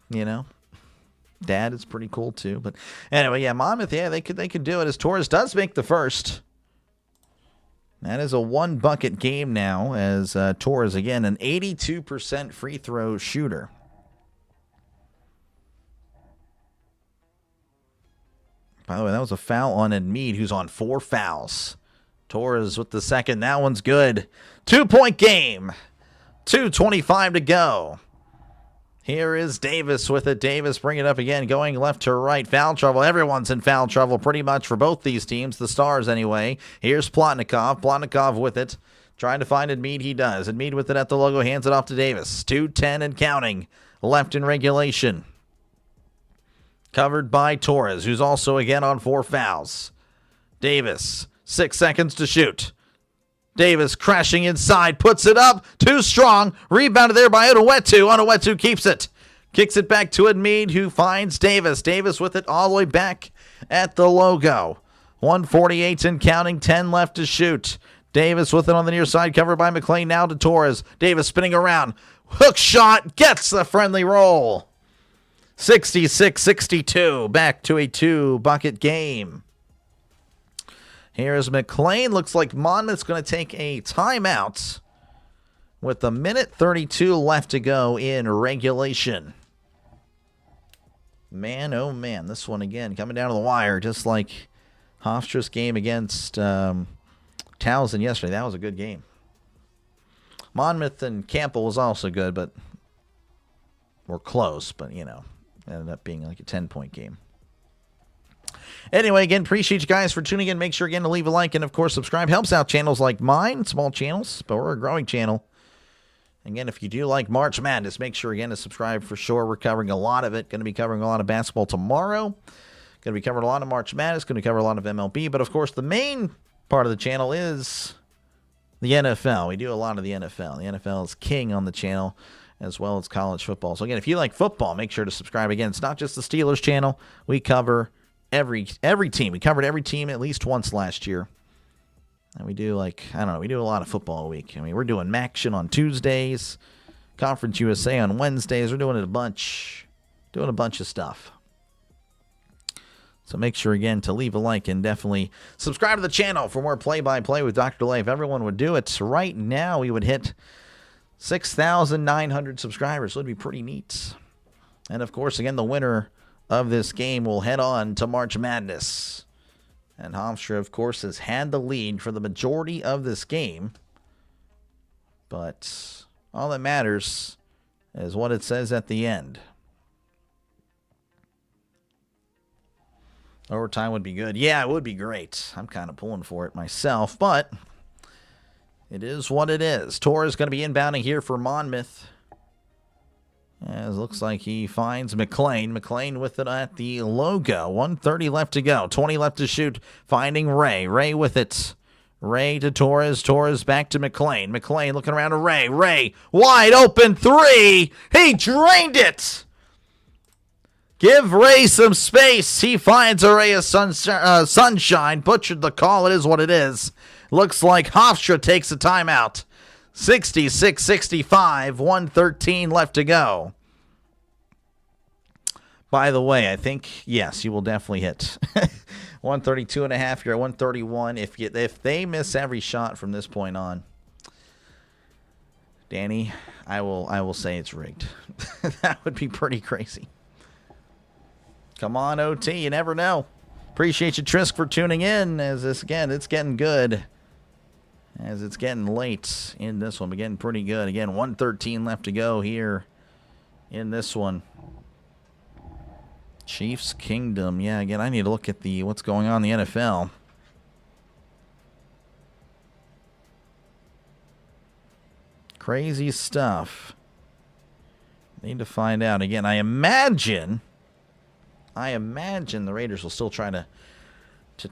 You know, Dad is pretty cool too. But anyway, yeah, Monmouth, yeah, they could do it as Torres does make the first. That is a one bucket game now as Torres, again, an 82% free throw shooter. By the way, that was a foul on Edmead, who's on 4 fouls. Torres with the second. That one's good. 2-point game. 2:25 to go. Here is Davis with it. Davis bring it up again, going left to right. Foul trouble. Everyone's in foul trouble pretty much for both these teams, the Stars anyway. Here's Plotnikov. Plotnikov with it. Trying to find Edmead. He does. Edmead with it at the logo. Hands it off to Davis. 2:10 and counting left in regulation. Covered by Torres, who's also again on 4 fouls. Davis, 6 seconds to shoot. Davis crashing inside, puts it up, too strong. Rebounded there by Onuetu. Onuetu keeps it. Kicks it back to Edmead, who finds Davis. Davis with it all the way back at the logo. 1:48 and counting, 10 left to shoot. Davis with it on the near side, covered by McLean, now to Torres. Davis spinning around. Hook shot, gets the friendly roll. 66-62, back to a 2-bucket game. Here's McLean. Looks like Monmouth's going to take a timeout with 1:32 left to go in regulation. Man, oh man, this one again coming down to the wire, just like Hofstra's game against Towson yesterday. That was a good game. Monmouth and Campbell was also good, but we're close, but you know. Ended up being like a 10-point game. Anyway, again, appreciate you guys for tuning in. Make sure, again, to leave a like and, of course, subscribe. Helps out channels like mine, small channels, but we're a growing channel. Again, if you do like March Madness, make sure, again, to subscribe for sure. We're covering a lot of it. Going to be covering a lot of basketball tomorrow. Going to be covering a lot of March Madness. Going to cover a lot of MLB. But, of course, the main part of the channel is the NFL. We do a lot of the NFL. The NFL is king on the channel, as well as college football. So, again, if you like football, make sure to subscribe. Again, it's not just the Steelers channel. We cover every team. We covered every team at least once last year. And we do, we do a lot of football a week. I mean, we're doing MACtion on Tuesdays, Conference USA on Wednesdays. We're doing it a bunch of stuff. So make sure, again, to leave a like and definitely subscribe to the channel for more play-by-play with Dr. Delay. If everyone would do it right now, we would hit 6,900 subscribers. So it'd be pretty neat. And, of course, again, the winner of this game will head on to March Madness. And Hofstra, of course, has had the lead for the majority of this game. But all that matters is what it says at the end. Overtime would be good. Yeah, it would be great. I'm kind of pulling for it myself, but it is what it is. Torres is going to be inbounding here for Monmouth. As it looks like he finds McLean. McLean with it at the logo. 1:30 left to go. 20 left to shoot. Finding Ray. Ray with it. Ray to Torres. Torres back to McLean. McLean looking around to Ray. Ray, wide open three. He drained it. Give Ray some space. He finds a ray of sunshine. Butchered the call. It is what it is. Looks like Hofstra takes a timeout. 66-65, 1:13 left to go. By the way, I think, yes, you will definitely hit 132 and a half. You're at 131. If they miss every shot from this point on, Danny, I will say it's rigged. That would be pretty crazy. Come on, OT. You never know. Appreciate you, Trisk, for tuning in. As this, again, it's getting good. As it's getting late in this one. Again, pretty good. Again, 1:13 left to go here in this one. Chiefs Kingdom. Yeah, again, I need to look at what's going on in the NFL. Crazy stuff. Need to find out. Again, I imagine the Raiders will still try to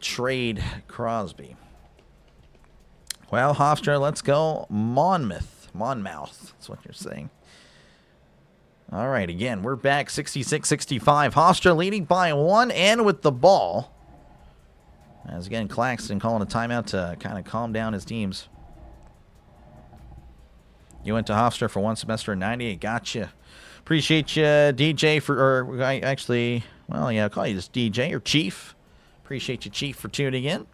trade Crosby. Well, Hofstra, let's go Monmouth. That's what you're saying. All right, again, we're back 66-65. Hofstra leading by 1 and with the ball. As again, Claxton calling a timeout to kind of calm down his teams. You went to Hofstra for 1 semester in 98. Gotcha. Appreciate you, DJ, I'll call you just DJ or Chief. Appreciate you, Chief, for tuning in.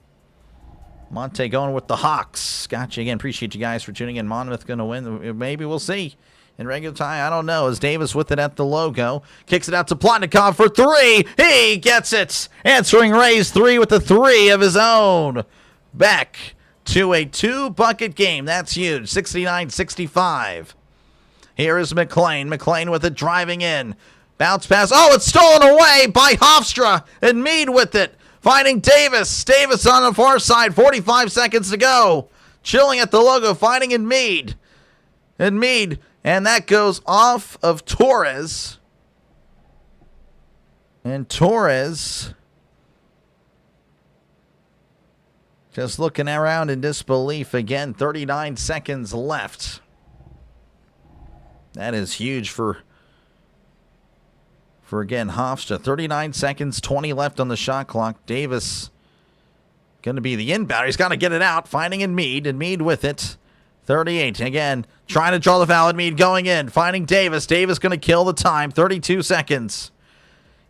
Monte going with the Hawks. Gotcha again. Appreciate you guys for tuning in. Monmouth going to win. Maybe we'll see. In regular time, I don't know. As Davis with it at the logo. Kicks it out to Plotnikov for 3. He gets it. Answering Ray's 3 with the 3 of his own. Back to a 2-bucket game. That's huge. 69-65. Here is McLean. McLean with it driving in. Bounce pass. Oh, it's stolen away by Hofstra. And Mead with it. Finding Davis. Davis on the far side. 45 seconds to go. Chilling at the logo. Finding in Mead. And that goes off of Torres. And Torres just looking around in disbelief again. 39 seconds left. That is huge for again, Hofstra. 39 seconds, 20 left on the shot clock. Davis going to be the inbounder. He's got to get it out. Finding in Mead, and Mead with it. 38. Again, trying to draw the foul, and Mead going in. Finding Davis. Davis going to kill the time. 32 seconds.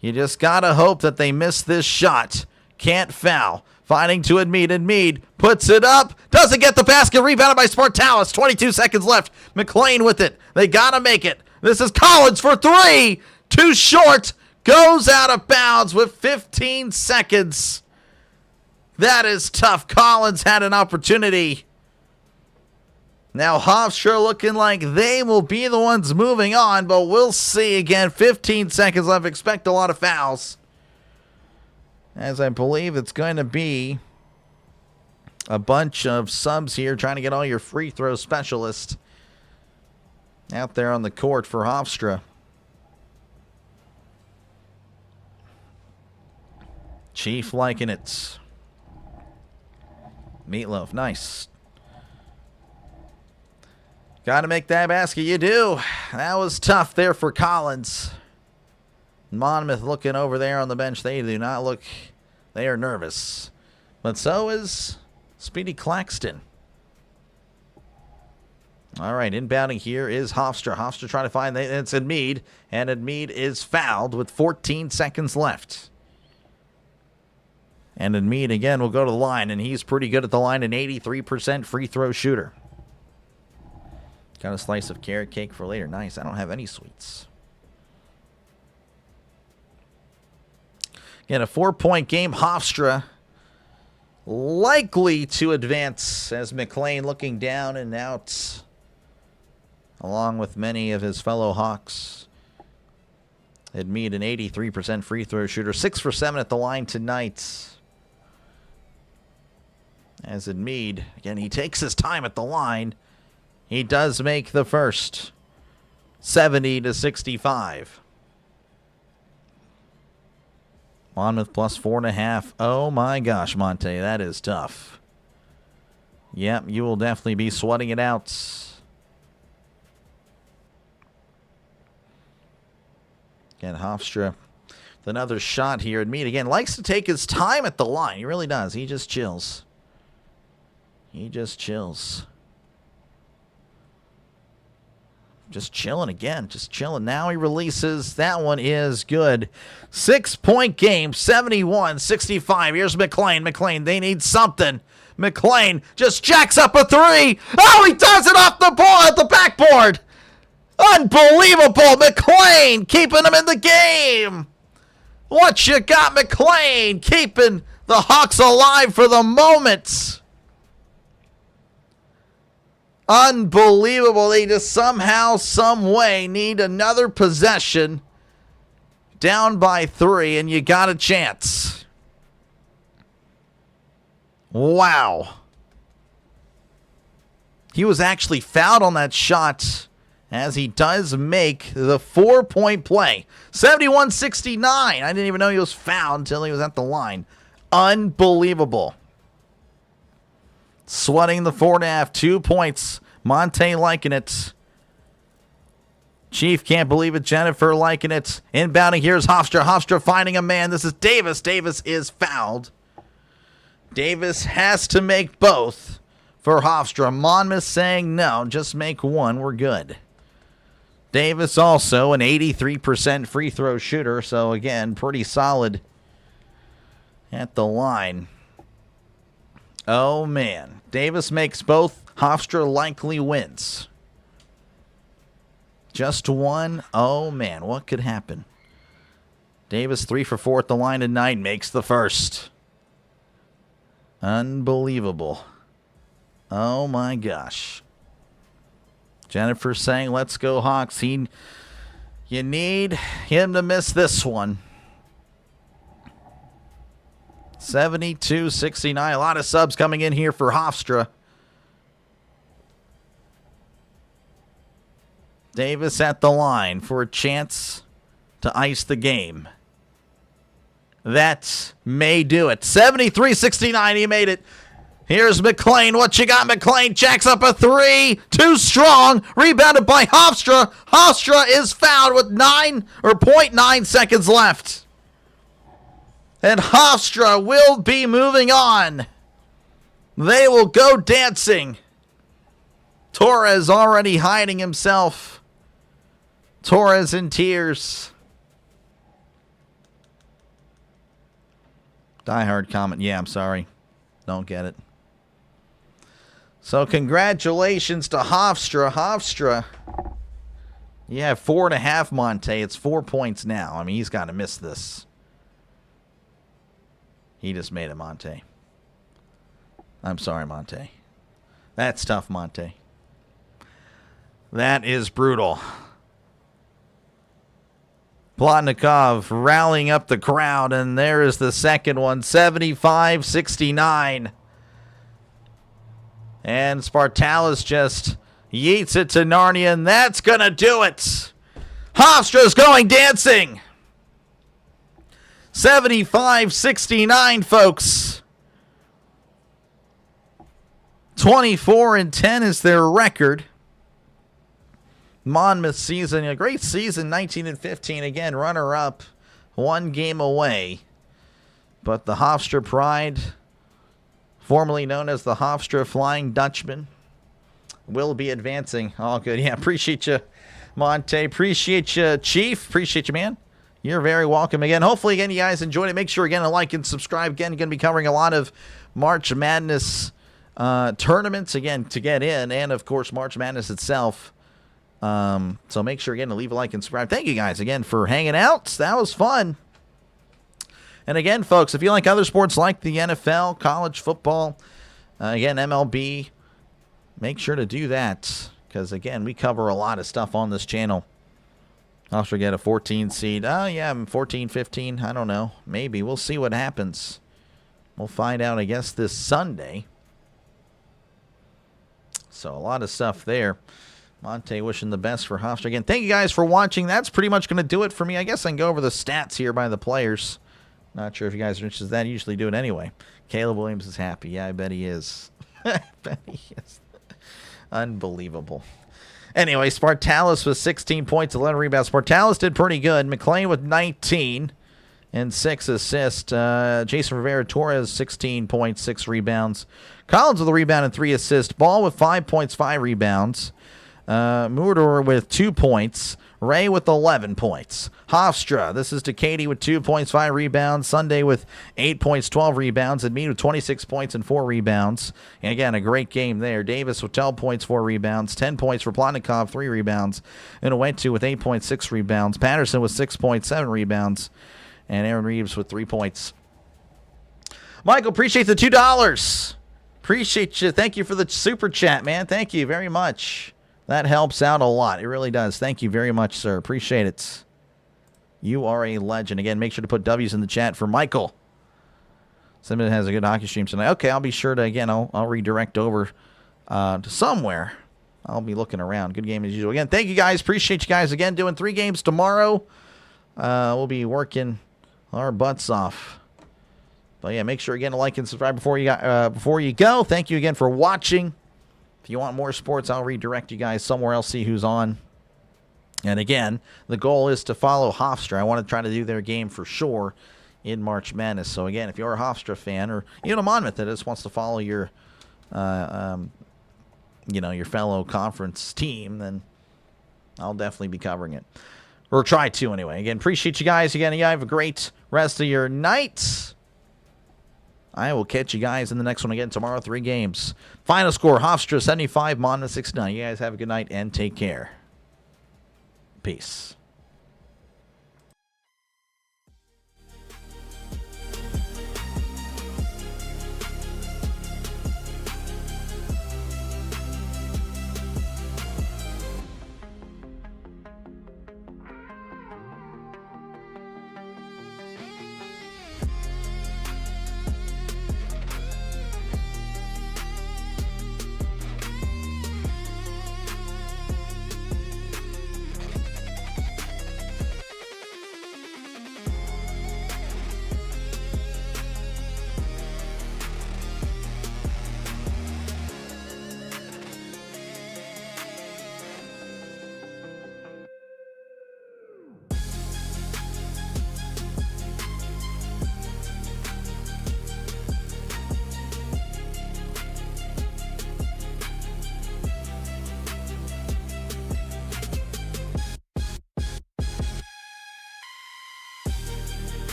You just got to hope that they miss this shot. Can't foul. Finding to Mead, and Mead puts it up. Doesn't get the basket. Rebounded by Spartalis. 22 seconds left. McLean with it. They got to make it. This is Collins for 3. Too short. Goes out of bounds with 15 seconds. That is tough. Collins had an opportunity. Now Hofstra looking like they will be the ones moving on, but we'll see. Again, 15 seconds left. Expect a lot of fouls, as I believe it's going to be a bunch of subs here trying to get all your free throw specialists out there on the court for Hofstra. Chief liking it. Meatloaf, nice. Got to make that basket. You do. That was tough there for Collins. Monmouth looking over there on the bench. They do not look. They are nervous. But so is Speedy Claxton. All right, inbounding here is Hofstra. Hofstra trying to find. It's Mead. And Mead is fouled with 14 seconds left. And Mead again will go to the line. And he's pretty good at the line. An 83% free throw shooter. Got a slice of carrot cake for later. Nice. I don't have any sweets. Again, a 4-point game. Hofstra likely to advance as McLean looking down and out along with many of his fellow Hawks. Mead, an 83% free throw shooter. 6 for 7 at the line tonight. As Mead, again, he takes his time at the line. He does make the first. 70-65. Monmouth plus 4.5. Oh my gosh, Monte, that is tough. Yep, you will definitely be sweating it out. Again, Hofstra with another shot here. And Mead, again, likes to take his time at the line. He really does. He just chills. He just chills. Just chilling again. Just chilling. Now he releases. That one is good. 6-point game. 71-65. Here's McLean. McLean, they need something. McLean just jacks up a 3. Oh, he does it off the ball at the backboard. Unbelievable. McLean keeping him in the game. What you got, McLean? Keeping the Hawks alive for the moment. Unbelievable. They just somehow, some way need another possession. Down by 3, and you got a chance. Wow. He was actually fouled on that shot, as he does make the 4-point play. 71-69. I didn't even know he was fouled until he was at the line. Unbelievable. Sweating the 4.5. 2 points. Monte liking it. Chief can't believe it. Jennifer liking it. Inbounding. Here's Hofstra. Hofstra finding a man. This is Davis. Davis is fouled. Davis has to make both for Hofstra. Monmouth saying no, just make one. We're good. Davis also an 83% free throw shooter. So again, pretty solid at the line. Oh man. Davis makes both. Hofstra likely wins. Just one. Oh, man. What could happen? Davis 3 for 4 at the line tonight. Makes the first. Unbelievable. Oh, my gosh. Jennifer saying, let's go, Hawks. You need him to miss this one. 72-69. A lot of subs coming in here for Hofstra. Davis at the line for a chance to ice the game. That may do it. 73-69, he made it. Here's McLean. What you got, McLean? Jacks up a 3. Too strong. Rebounded by Hofstra. Hofstra is fouled with 0.9 seconds left. And Hofstra will be moving on. They will go dancing. Torres already hiding himself. Torres in tears. Diehard comment. Yeah, I'm sorry. Don't get it. So congratulations to Hofstra. Hofstra, you have 4.5, Monte. It's 4 points now. I mean, he's got to miss this. He just made it, Monte. I'm sorry, Monte. That's tough, Monte. That is brutal. Plotnikov rallying up the crowd, and there is the second one, 75-69. And Spartalis just yeets it to Narnia, and that's going to do it. Hofstra's going dancing. 75-69, folks. 24-10 is their record. Monmouth season, a great season, 19-15. Again, runner-up, 1 game away. But the Hofstra Pride, formerly known as the Hofstra Flying Dutchman, will be advancing. All good. Yeah, appreciate you, Monte. Appreciate you, Chief. Appreciate you, man. You're very welcome again. Hopefully, again, you guys enjoyed it. Make sure, again, to like and subscribe. Again, going to be covering a lot of March Madness tournaments, again, to get in. And, of course, March Madness itself. So make sure, again, to leave a like and subscribe. Thank you guys again for hanging out. That was fun. And again, folks, if you like other sports like the NFL, college football, again, MLB, make sure to do that. Because, again, we cover a lot of stuff on this channel. I'll forget a 14 seed. Oh, yeah, 14, 15. I don't know. Maybe. We'll see what happens. We'll find out, I guess, this Sunday. So a lot of stuff there. Monte wishing the best for Hofstra. Again, thank you guys for watching. That's pretty much going to do it for me. I guess I can go over the stats here by the players. Not sure if you guys are interested in that. I usually do it anyway. Caleb Williams is happy. Yeah, I bet he is. I bet he is. Unbelievable. Anyway, Spartalis with 16 points, 11 rebounds. Spartalis did pretty good. McLean with 19 and 6 assists. Jason Rivera-Torres, 16 points, 6 rebounds. Collins with a rebound and 3 assists. Ball with 5 points, 5 rebounds. Murdor with 2 points. Ray with 11 points. Hofstra, this is to Katie with 2 points, 5 rebounds. Sunday with 8 points, 12 rebounds. And me with 26 points and 4 rebounds. And again, a great game there. Davis with 12 points, 4 rebounds. 10 points for Plotnikov, 3 rebounds. And Uwentu with 8.6 rebounds. Patterson with 6 points, 7 rebounds. And Aaron Reeves with 3 points. Michael, appreciate the $2. Appreciate you. Thank you for the super chat, man. Thank you very much. That helps out a lot. It really does. Thank you very much, sir. Appreciate it. You are a legend. Again, make sure to put W's in the chat for Michael. Somebody has a good hockey stream tonight. Okay, I'll be sure to, again, I'll redirect over to somewhere. I'll be looking around. Good game as usual. Again, thank you guys. Appreciate you guys. Again, doing 3 games tomorrow. We'll be working our butts off. But yeah, make sure again to like and subscribe before you go. Thank you again for watching. If you want more sports, I'll redirect you guys somewhere else, see who's on. And again, the goal is to follow Hofstra. I want to try to do their game for sure in March Madness. So again, if you're a Hofstra fan or even a Monmouth that just wants to follow your your fellow conference team, then I'll definitely be covering it. Or try to anyway. Again, appreciate you guys. Again, you have a great rest of your night. I will catch you guys in the next one again tomorrow. 3 games. Final score, Hofstra 75, Monmouth 69. You guys have a good night and take care. Peace.